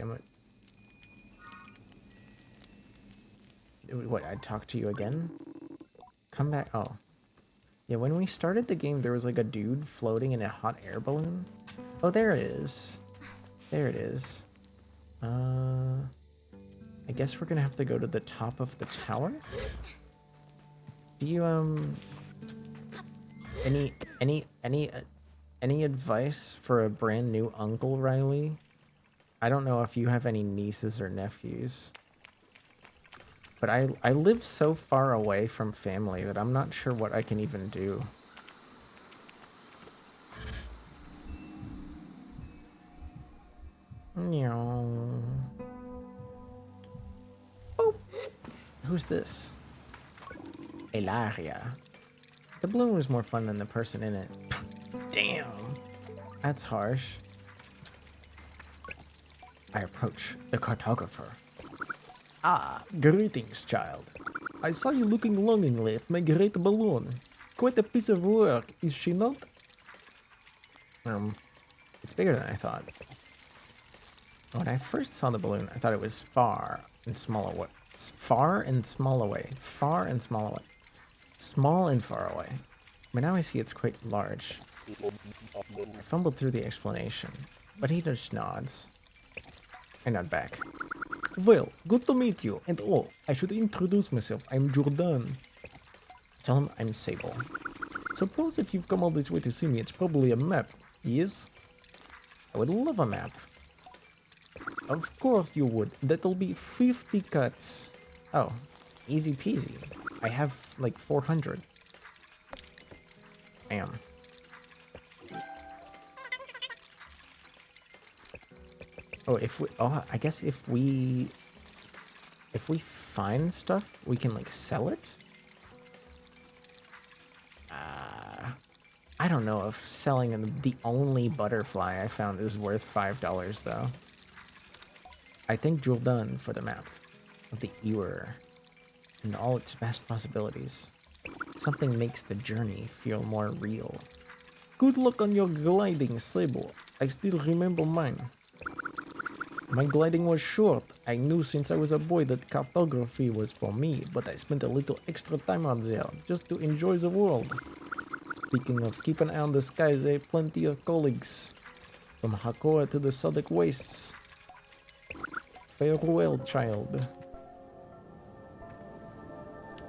what, I talked to you again? Come back. Oh. Yeah, when we started the game, there was like a dude floating in a hot air balloon. Oh, there it is. There it is. I guess we're gonna have to go to the top of the tower. Do you, any advice for a brand new uncle, Riley? I don't know if you have any nieces or nephews. But I live so far away from family that I'm not sure what I can even do. Meow. Oh. Who's this? Elaria. The balloon was more fun than the person in it. Damn. That's harsh. I approach the cartographer. Ah, greetings, child. I saw you looking longingly at my great balloon. Quite a piece of work, is she not? It's bigger than I thought. When I first saw the balloon, I thought it was far and small away. Far and small away. Far and small away. Small and far away. But now I see it's quite large. I fumbled through the explanation, but he just nods. I nod back. Well, good to meet you. And oh, I should introduce myself. I'm Jordan. Tell him I'm Sable. Suppose if you've come all this way to see me, it's probably a map. Yes? I would love a map. Of course you would. That'll be 50 cuts. Oh, easy peasy. I have like 400. Bam. Oh, I guess if we find stuff, we can like sell it. I don't know if selling the only butterfly I found is worth $5 though. I thank Jordan for the map of the Ewer and all its vast possibilities. Something makes the journey feel more real. Good luck on your gliding, Sable. I still remember mine. My gliding was short. I knew since I was a boy that cartography was for me, but I spent a little extra time out there just to enjoy the world. Speaking of keep an eye on the skies, I have plenty of colleagues. From Hakoah to the Sodic Wastes. Farewell, child.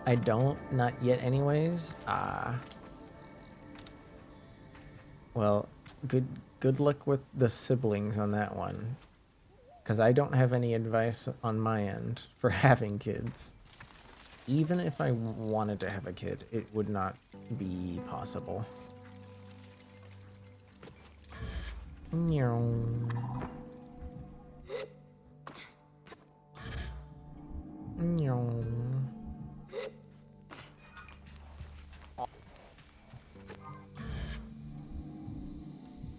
I don't, not yet anyways. Well, good luck with the siblings on that one. Because I don't have any advice on my end for having kids. Even if I wanted to have a kid, it would not be possible. Meow. Meow.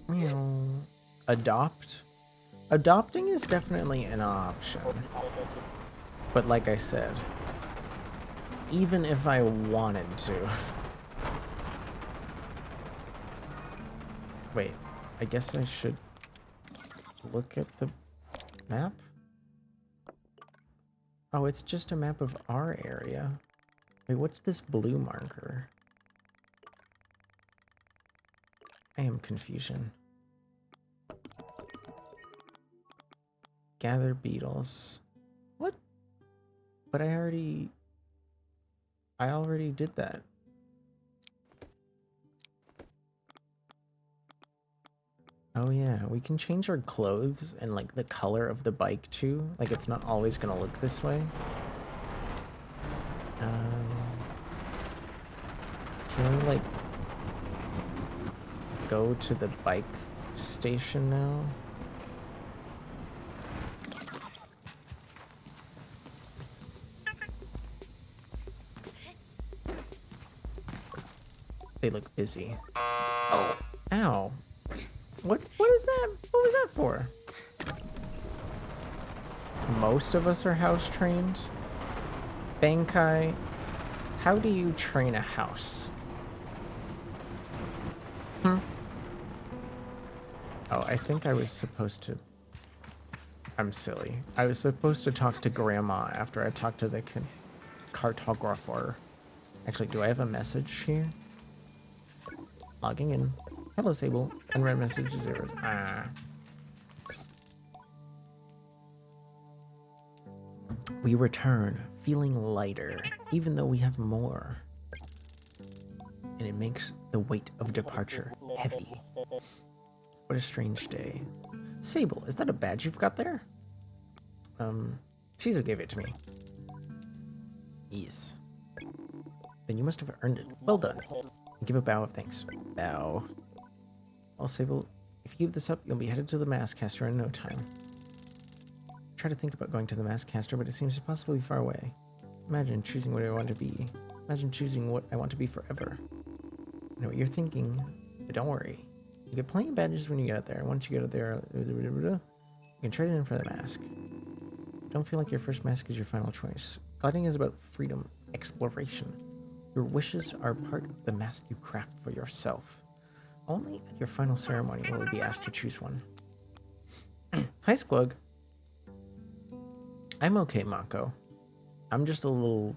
Meow. Adopt? Adopting is definitely an option. But like I said, even if I wanted to... Wait, I guess I should look at the map? Oh, it's just a map of our area. Wait, what's this blue marker? I am confusion. Gather beetles. What? But I already did that. Oh yeah, we can change our clothes and like the color of the bike too. Like it's not always gonna look this way. Can we like go to the bike station now? They look busy. Oh, ow. What is that? What was that for? Most of us are house trained. Bankai, How do you train a house? Oh, I think I was supposed to... I'm silly. I was supposed to talk to Grandma after I talked to the cartographer. Actually, do I have a message here? Logging in. Hello, Sable. Unread message 0. We return, feeling lighter, even though we have more. And it makes the weight of departure heavy. What a strange day. Sable, is that a badge you've got there? Caesar gave it to me. Yes. Then you must have earned it. Well done. Give a bow of thanks. Bow. Well, Sable, if you keep this up, you'll be headed to the Masscaster in no time. Try to think about going to the Masscaster, but it seems impossibly far away. Imagine choosing what I want to be. Imagine choosing what I want to be forever. I know what you're thinking, but don't worry. You get plenty of badges when you get out there. Once you get out there, you can trade it in for the mask. Don't feel like your first mask is your final choice. Gliding is about freedom, exploration. Your wishes are part of the mask you craft for yourself. Only at your final ceremony will you be asked to choose one. Hi, Squug. I'm okay, Mako. I'm just a little...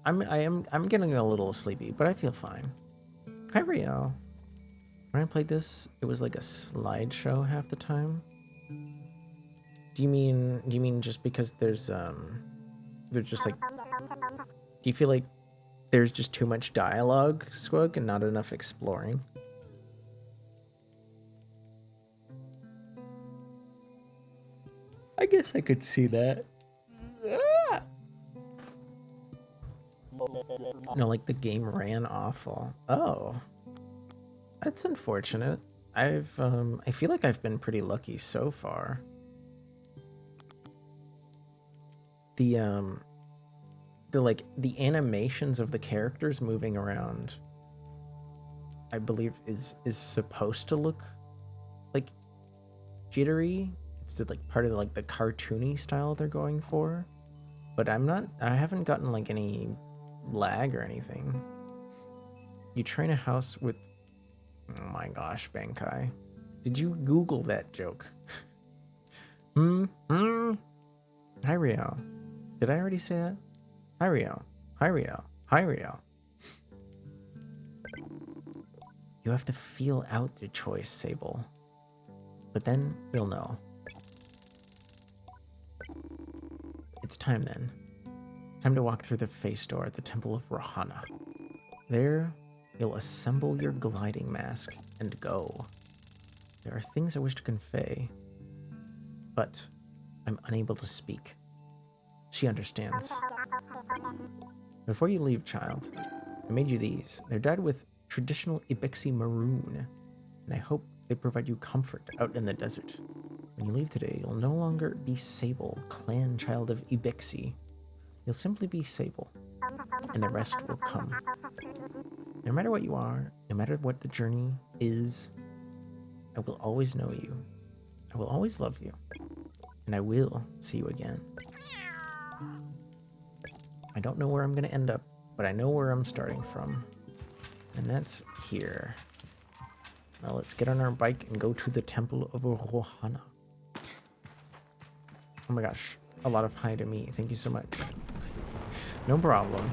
I'm getting a little sleepy, but I feel fine. Hi, Rio. When I played this, it was like a slideshow half the time. Do you mean just because there's just like... Do you feel like there's just too much dialogue, Squug, and not enough exploring? I guess I could see that. No, like the game ran awful. Oh, that's unfortunate. I feel like I've been pretty lucky so far. The animations of the characters moving around, I believe is supposed to look like jittery. It's like part of like the cartoony style they're going for, but I haven't gotten like any lag or anything. You train a house with... Oh my gosh, Bankai. Did you Google that joke? Hi, Rio. Did I already say that? Hi, Rio. Hi, Rio. Hi, Rio. You have to feel out the choice, Sable. But then you'll know. It's time then. Time to walk through the face door at the Temple of Rohana. There, you'll assemble your gliding mask and go. There are things I wish to convey, but I'm unable to speak. She understands. Before you leave, child, I made you these. They're dyed with traditional Ibexi maroon, and I hope they provide you comfort out in the desert. When you leave today, you'll no longer be Sable, clan child of Ibexi. You'll simply be Sable, and the rest will come. No matter what you are, no matter what the journey is, I will always know you. I will always love you, and I will see you again. I don't know where I'm going to end up, but I know where I'm starting from, and that's here. Now let's get on our bike and go to the Temple of Rohana. Oh my gosh, a lot of hi to me. Thank you so much. No problem.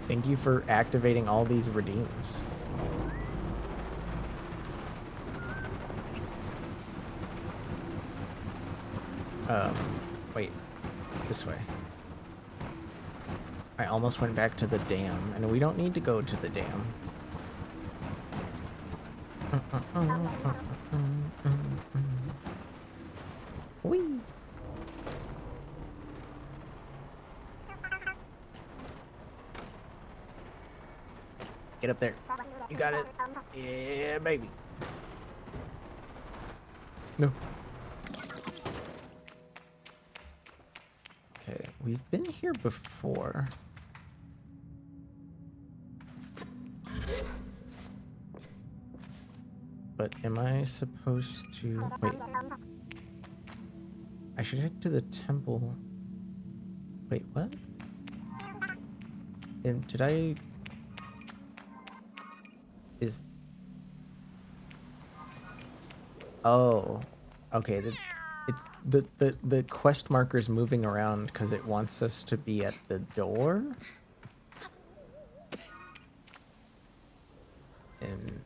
Thank you for activating all these redeems. Wait, this way. I almost went back to the dam, and we don't need to go to the dam. Whee! Get up there. You got it. Yeah, baby. No. Okay, we've been here before. But am I supposed to... Wait. I should head to the temple. Wait, what? Did I... Is... Oh. Okay, the quest marker's moving around because it wants us to be at the door? And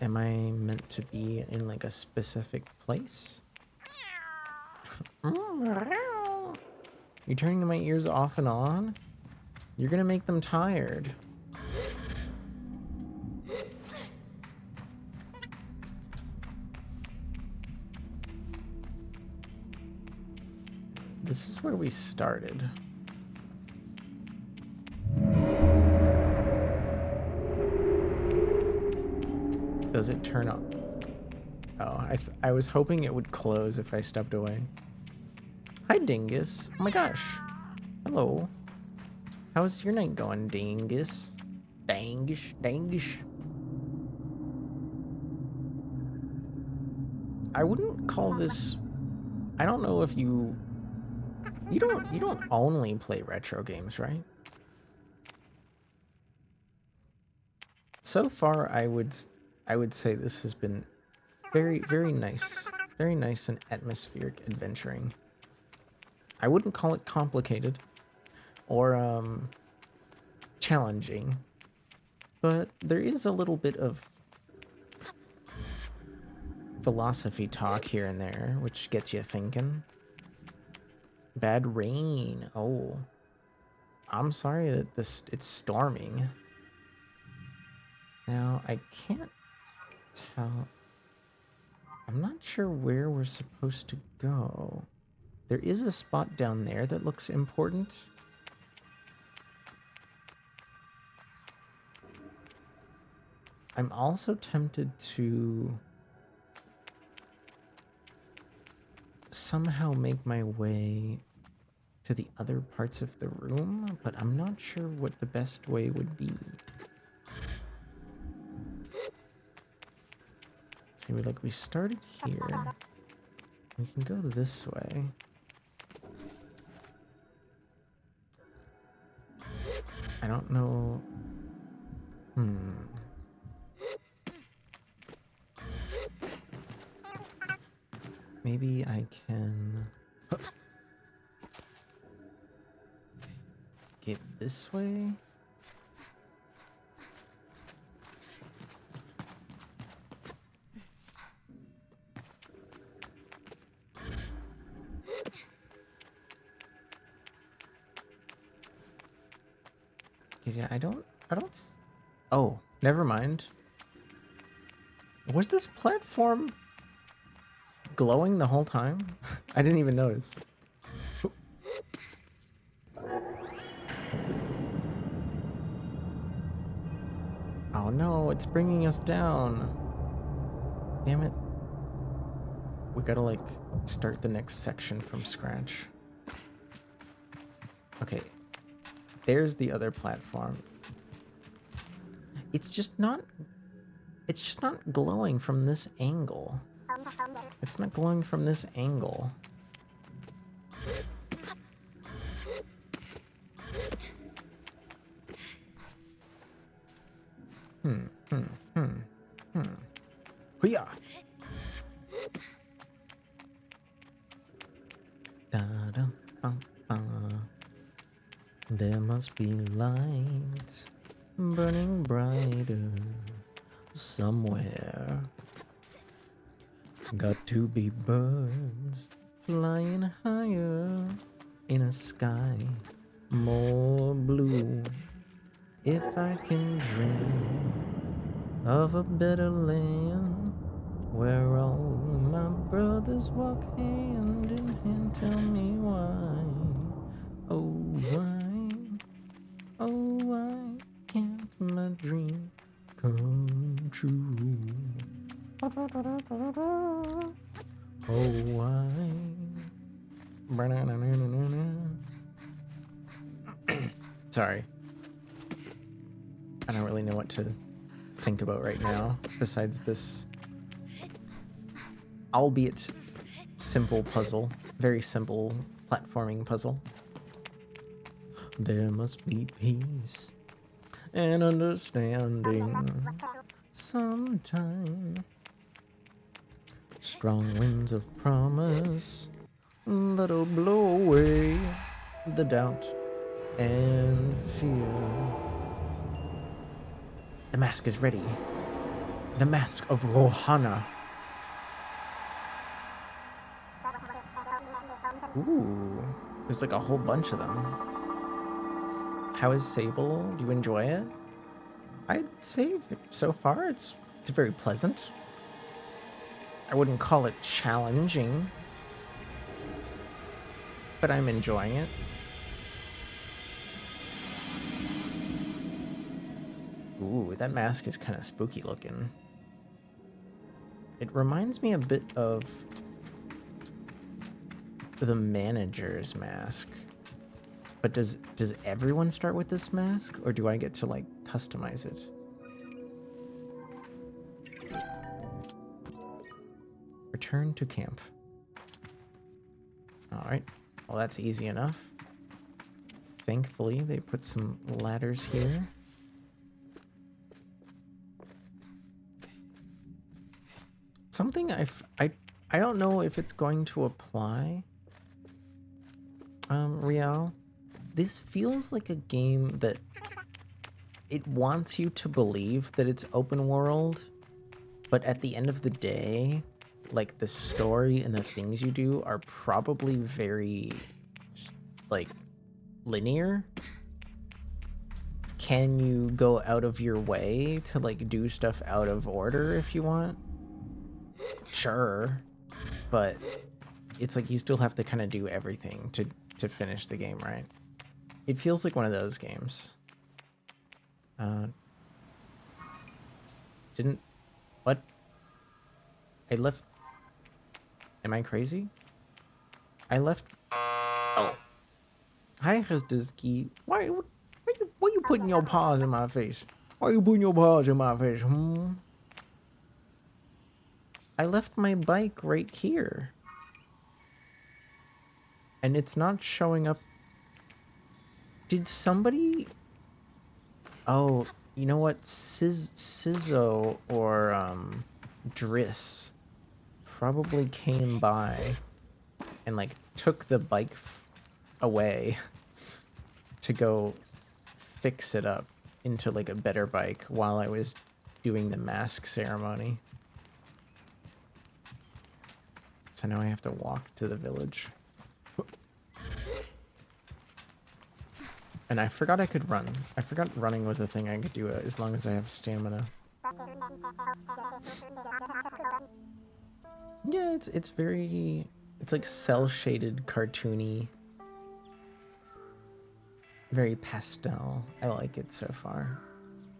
am I meant to be in like a specific place? You turning my ears off and on? You're gonna make them tired. This is where we started. Does it turn on? Oh, I was hoping it would close if I stepped away. Hi, Dingus. Oh my gosh. Hello. How's your night going, Dingus? Dangish. I wouldn't call this... I don't know if you... You don't only play retro games, right? So far, I would say this has been very nice and atmospheric adventuring. I wouldn't call it complicated or challenging, but there is a little bit of philosophy talk here and there, which gets you thinking. Bad rain. Oh, I'm sorry that it's storming. Now, I can't tell. I'm not sure where we're supposed to go. There is a spot down there that looks important. I'm also tempted to somehow make my way to the other parts of the room, but I'm not sure what the best way would be. See, we started here. We can go this way. I don't know. Maybe I can get this way. Yeah, I don't. Oh, never mind. Was this platform glowing the whole time? I didn't even notice. Oh no, it's bringing us down. Damn it. We gotta like start the next section from scratch. Okay. There's the other platform. It's just not glowing from this angle. It's not glowing from this angle. Hoo-yah! There must be lights burning brighter somewhere. Got to be birds flying higher in a sky more blue. If I can dream of a better land where all my brothers walk hand in hand, tell me why, oh why can't my dream come true? Oh why? Sorry, I don't really know what to think about right now besides this albeit simple puzzle, very simple platforming puzzle. There must be peace and understanding sometime. Strong winds of promise that'll blow away the doubt and fear. The mask is ready. The mask of Rohana. Ooh, there's like a whole bunch of them. How is Sable? Do you enjoy it? I'd say so far it's very pleasant. I wouldn't call it challenging, but I'm enjoying it. Ooh, that mask is kind of spooky looking. It reminds me a bit of the manager's mask. But does everyone start with this mask, or do I get to like customize it? Return to camp. All right. Well, that's easy enough. Thankfully, they put some ladders here. Something I don't know if it's going to apply. Rial, this feels like a game that it wants you to believe that it's open world, but at the end of the day, like the story and the things you do are probably very like linear. Can you go out of your way to like do stuff out of order if you want? Sure, but it's like you still have to kind of do everything to finish the game, right? It feels like one of those games. What? I left. Am I crazy? I left. Oh. Hi, Hesdizky. Why you putting your paws in my face? Why you putting your paws in my face? I left my bike right here. And it's not showing up. Did somebody... Oh, you know what? Sizzo or Driss probably came by and like took the bike away to go fix it up into like a better bike while I was doing the mask ceremony. So now I have to walk to the village. And I forgot I could run. I forgot running was a thing I could do as long as I have stamina. Yeah, it's very... It's like cel-shaded, cartoony. Very pastel. I like it so far.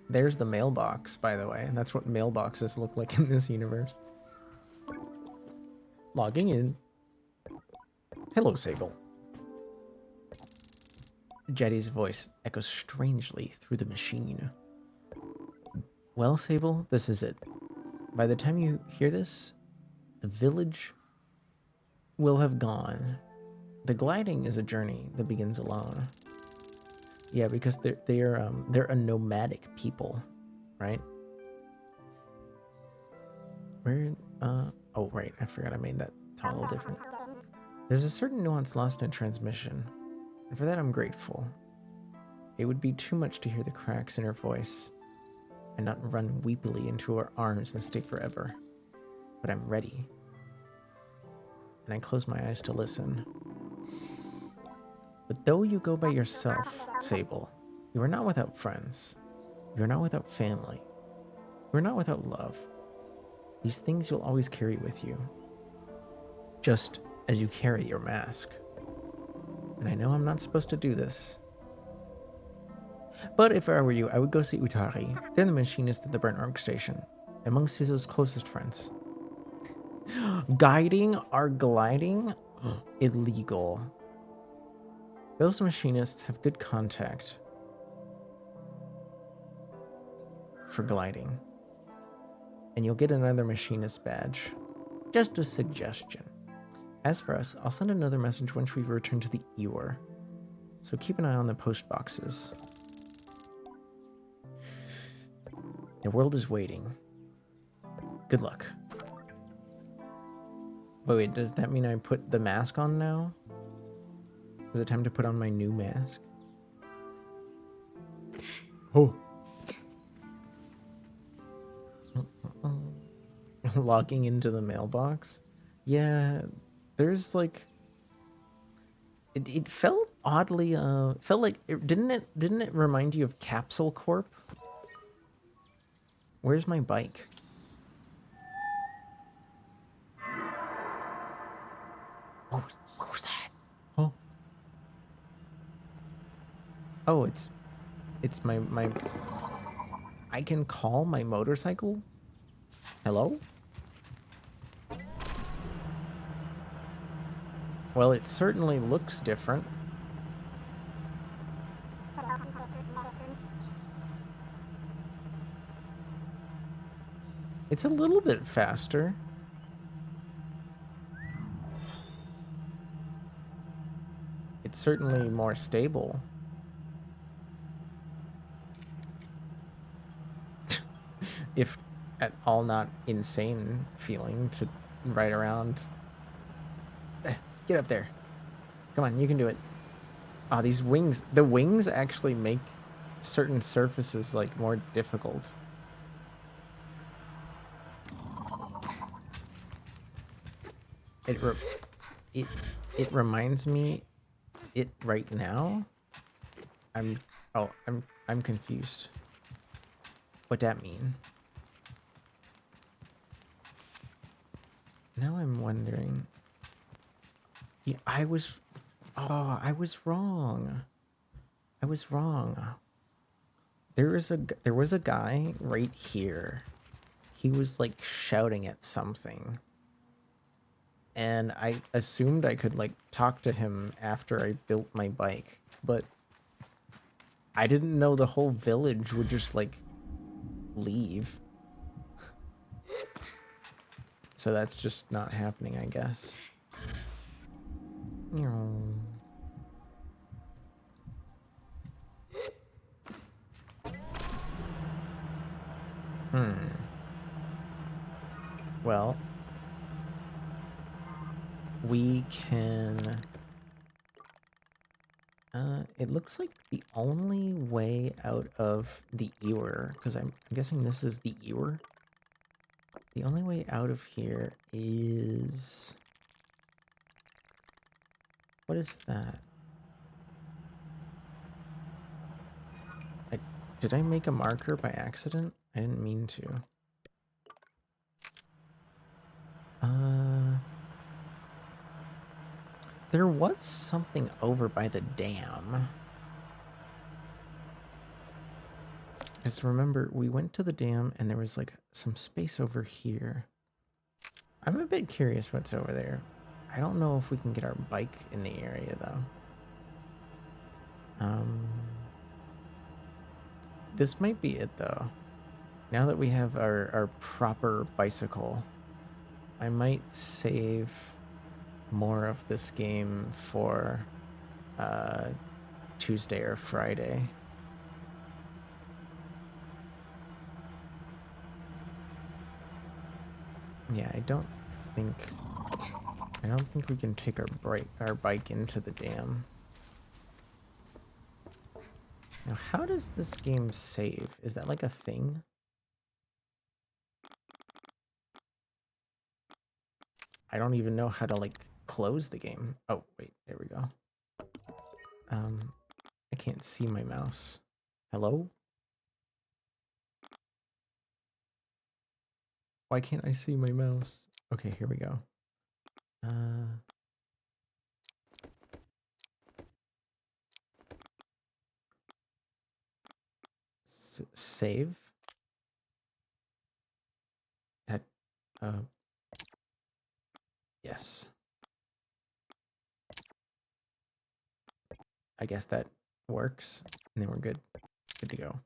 There's the mailbox, by the way. And that's what mailboxes look like in this universe. Logging in. Hello, Sable. Jetty's voice echoes strangely through the machine. Well, Sable, this is it. By the time you hear this, the village will have gone. The gliding is a journey that begins alone. Yeah, because they're a nomadic people, right? Where oh right, I forgot I made that toggle different. There's a certain nuance lost in transmission, and for that I'm grateful. It would be too much to hear the cracks in her voice and not run weepily into her arms and stay forever. But I'm ready. And I close my eyes to listen. But though you go by yourself, Sable, you are not without friends. You are not without family. You are not without love. These things you'll always carry with you. Just as you carry your mask. And I know I'm not supposed to do this. But if I were you, I would go see Utari. They're the machinist at the Burnt Oak Station, among Sizzo's closest friends. Guiding or gliding? Illegal. Those machinists have good contact for gliding. And you'll get another machinist badge. Just a suggestion. As for us, I'll send another message once we return to the Eeyore. So keep an eye on the post boxes. The world is waiting. Good luck. But wait, does that mean I put the mask on now? Is it time to put on my new mask? Oh. Logging into the mailbox? Yeah, there's like... It felt oddly, felt like... Didn't it remind you of Capsule Corp? Where's my bike? What was that? Oh. Oh, it's my... I can call my motorcycle? Hello? Well, it certainly looks different. It's a little bit faster. It's certainly more stable. If at all not insane feeling to ride around. Get up there. Come on, you can do it. Ah, these wings. The wings actually make certain surfaces like more difficult. It reminds me it right now. I'm confused. What that mean? Now I'm wondering. Yeah, I was wrong. I was wrong. There was a guy right here. He was like shouting at something. And I assumed I could like talk to him after I built my bike, but I didn't know the whole village would just like leave. So that's just not happening, I guess. Well, we can... it looks like the only way out of the Ewer, because I'm guessing this is the Ewer. The only way out of here is... What is that? Did I make a marker by accident? I didn't mean to. There was something over by the dam. Just remember, we went to the dam and there was like some space over here. I'm a bit curious what's over there. I don't know if we can get our bike in the area though. This might be it though. Now that we have our proper bicycle, I might save more of this game for Tuesday or Friday. Yeah, I don't think we can take our bike into the dam. Now, how does this game save? Is that like a thing? I don't even know how to like close the game. Oh, wait, there we go. I can't see my mouse. Hello? Why can't I see my mouse? Okay, here we go. Save? That, yes. I guess that works, and then we're good. Good to go.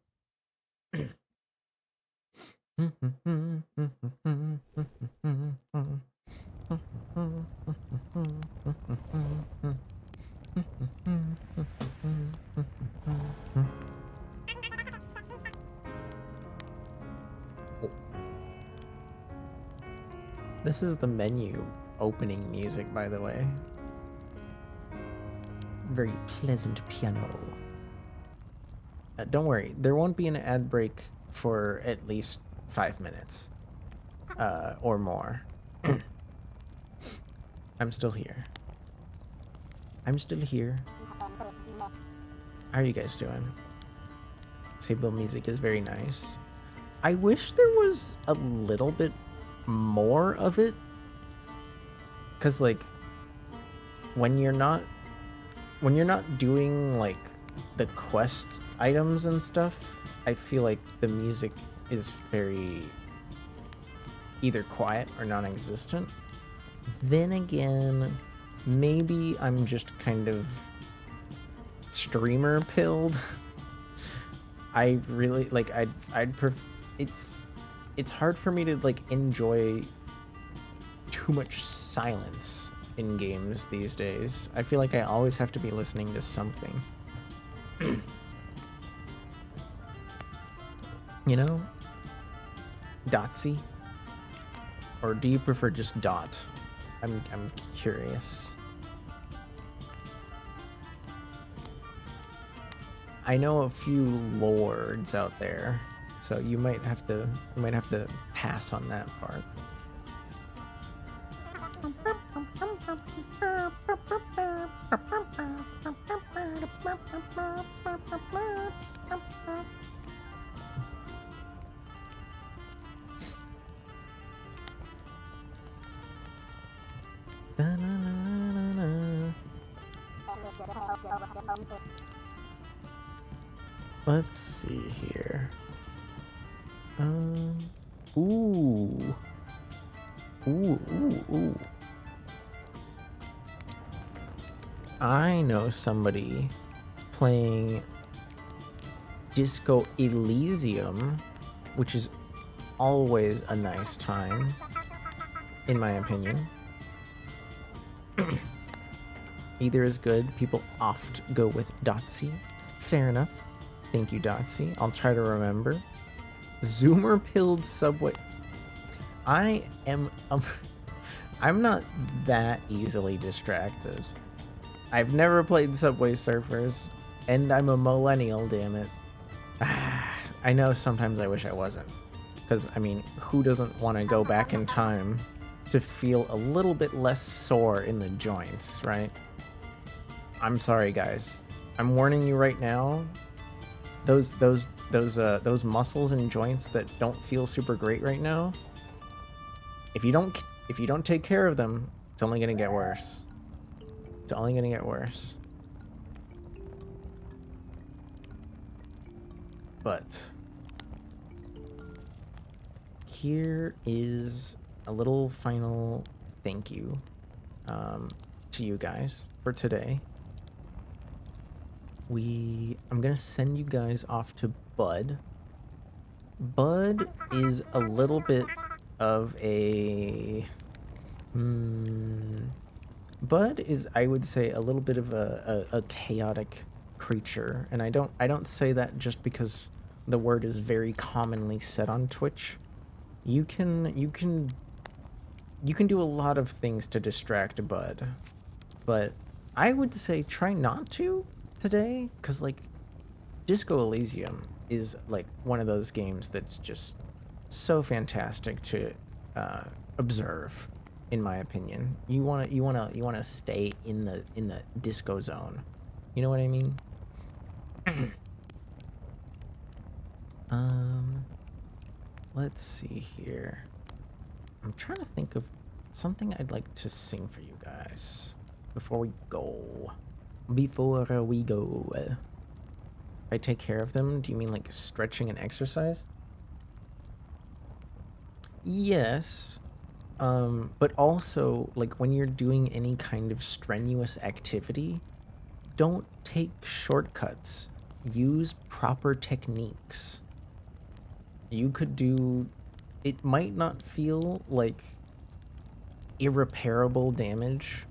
this is the menu opening music, by the way. Very pleasant piano. Don't worry, there won't be an ad break for at least 5 minutes. Or more. I'm still here. I'm still here. How are you guys doing? Sable music is very nice. I wish there was a little bit more of it. Cause like when you're not doing like the quest items and stuff, I feel like the music is very either quiet or non-existent. Then again, maybe I'm just kind of streamer pilled. I really like it's hard for me to like enjoy too much silence in games these days. I feel like I always have to be listening to something. You know? Dotsy? Or do you prefer just Dot? I'm curious. I know a few lords out there, so you might have to pass on that part. Let's see here. Ooh. I know somebody playing Disco Elysium, which is always a nice time, in my opinion. Either is good. People oft go with Dotsy. Fair enough. Thank you, Dotsy. I'll try to remember. Zoomer pilled Subway. I'm not that easily distracted. I've never played Subway Surfers, and I'm a millennial, damn it. I know sometimes I wish I wasn't. Because, I mean, who doesn't want to go back in time to feel a little bit less sore in the joints, right? I'm sorry, guys. I'm warning you right now. Those muscles and joints that don't feel super great right now, if you don't take care of them, it's only gonna get worse. It's only gonna get worse. But here is a little final thank you to you guys for today. I'm gonna send you guys off to Bud. Bud is a little bit of a Bud is, I would say, a little bit of a chaotic creature, and I don't say that just because the word is very commonly said on Twitch. You can do a lot of things to distract Bud, but I would say try not to today, because like Disco Elysium is like one of those games that's just so fantastic to observe, in my opinion. You wanna stay in the disco zone. You know what I mean? Let's see here. I'm trying to think of something I'd like to sing for you guys before we go. If I take care of them, do you mean like stretching and exercise? Yes. But also, like, when you're doing any kind of strenuous activity, don't take shortcuts. Use proper techniques. You could do... It might not feel like irreparable damage,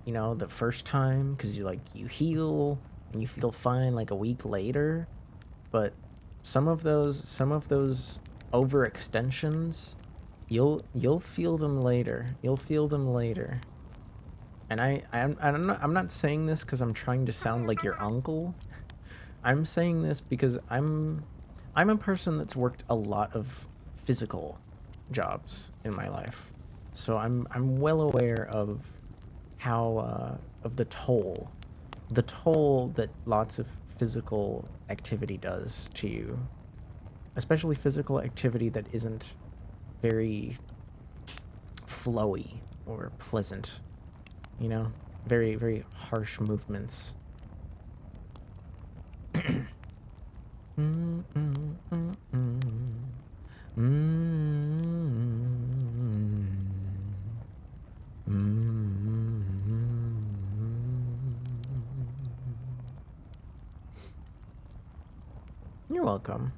you know, the first time, because you heal and you feel fine like a week later, but some of those overextensions You'll feel them later. You'll feel them later. And I'm not saying this because I'm trying to sound like your uncle. I'm saying this because I'm a person that's worked a lot of physical jobs in my life, so I'm well aware of how of the toll that lots of physical activity does to you, especially physical activity that isn't very flowy or pleasant, you know, very, very harsh movements. You're welcome.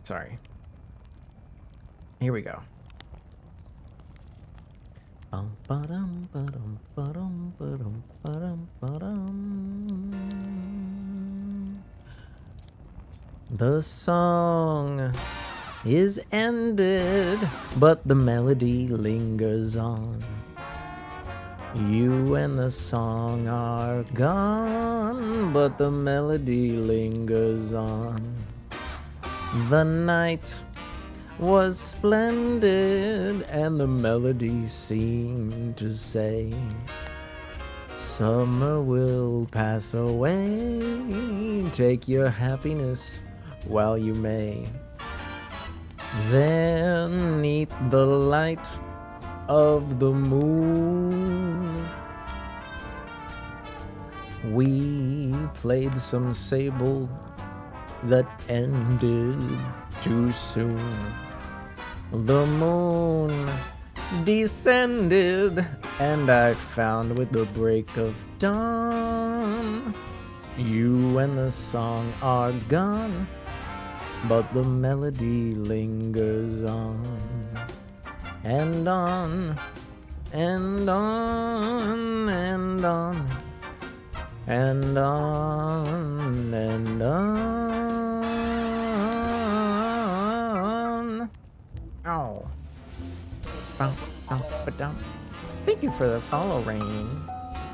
Sorry. Here we go. The song is ended, but the melody lingers on. You and the song are gone, but the melody lingers on. The night was splendid, and the melody seemed to say, summer will pass away, take your happiness while you may. Then, 'neath the light of the moon, we played some sable that ended too soon. The moon descended, and I found with the break of dawn, you and the song are gone, but the melody lingers on. And on, and on, and on, and on, and on. Ow. Bum, bum, ba-dum. Thank you for the follow, Rain.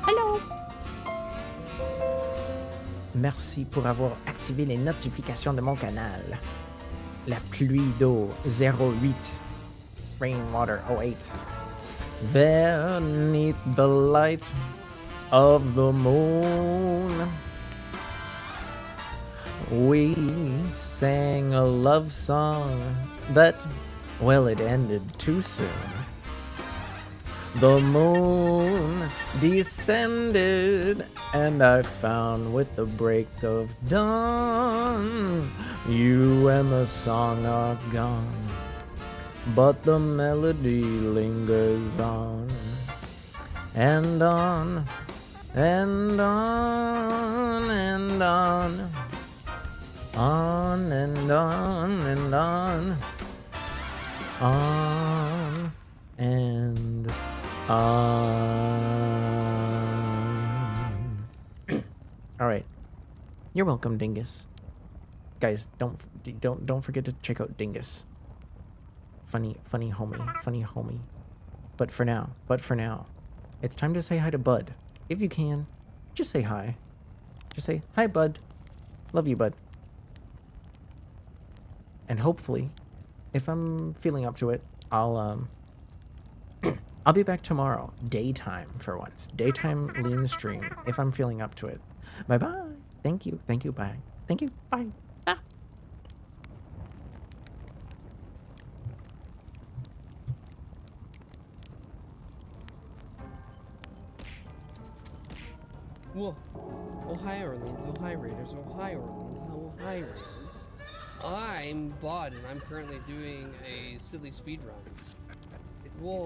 Hello. Merci pour avoir activé les notifications de mon canal. La pluie d'eau 08. Rainwater 08. There, 'neath the light of the moon, we sang a love song that, well, it ended too soon. The moon descended, and I found with the break of dawn, you and the song are gone, but the melody lingers on. And on, and on, and on, on and on and on, on and on. All right, you're welcome, Dingus. Guys, don't forget to check out Dingus. Funny homie. But for now, it's time to say hi to Bud. If you can, just say hi. Just say, hi, Bud. Love you, Bud. And hopefully, if I'm feeling up to it, I'll be back tomorrow. Daytime for once. Daytime lean stream, if I'm feeling up to it. Bye-bye. Thank you, bye. Thank you, bye. Ah. Whoa. Oh, hi, Orleans. Oh, hi, Raiders. Oh, hi, Orleans. Oh, hi, Raiders. I'm Bod, and I'm currently doing a silly speed run. Whoa.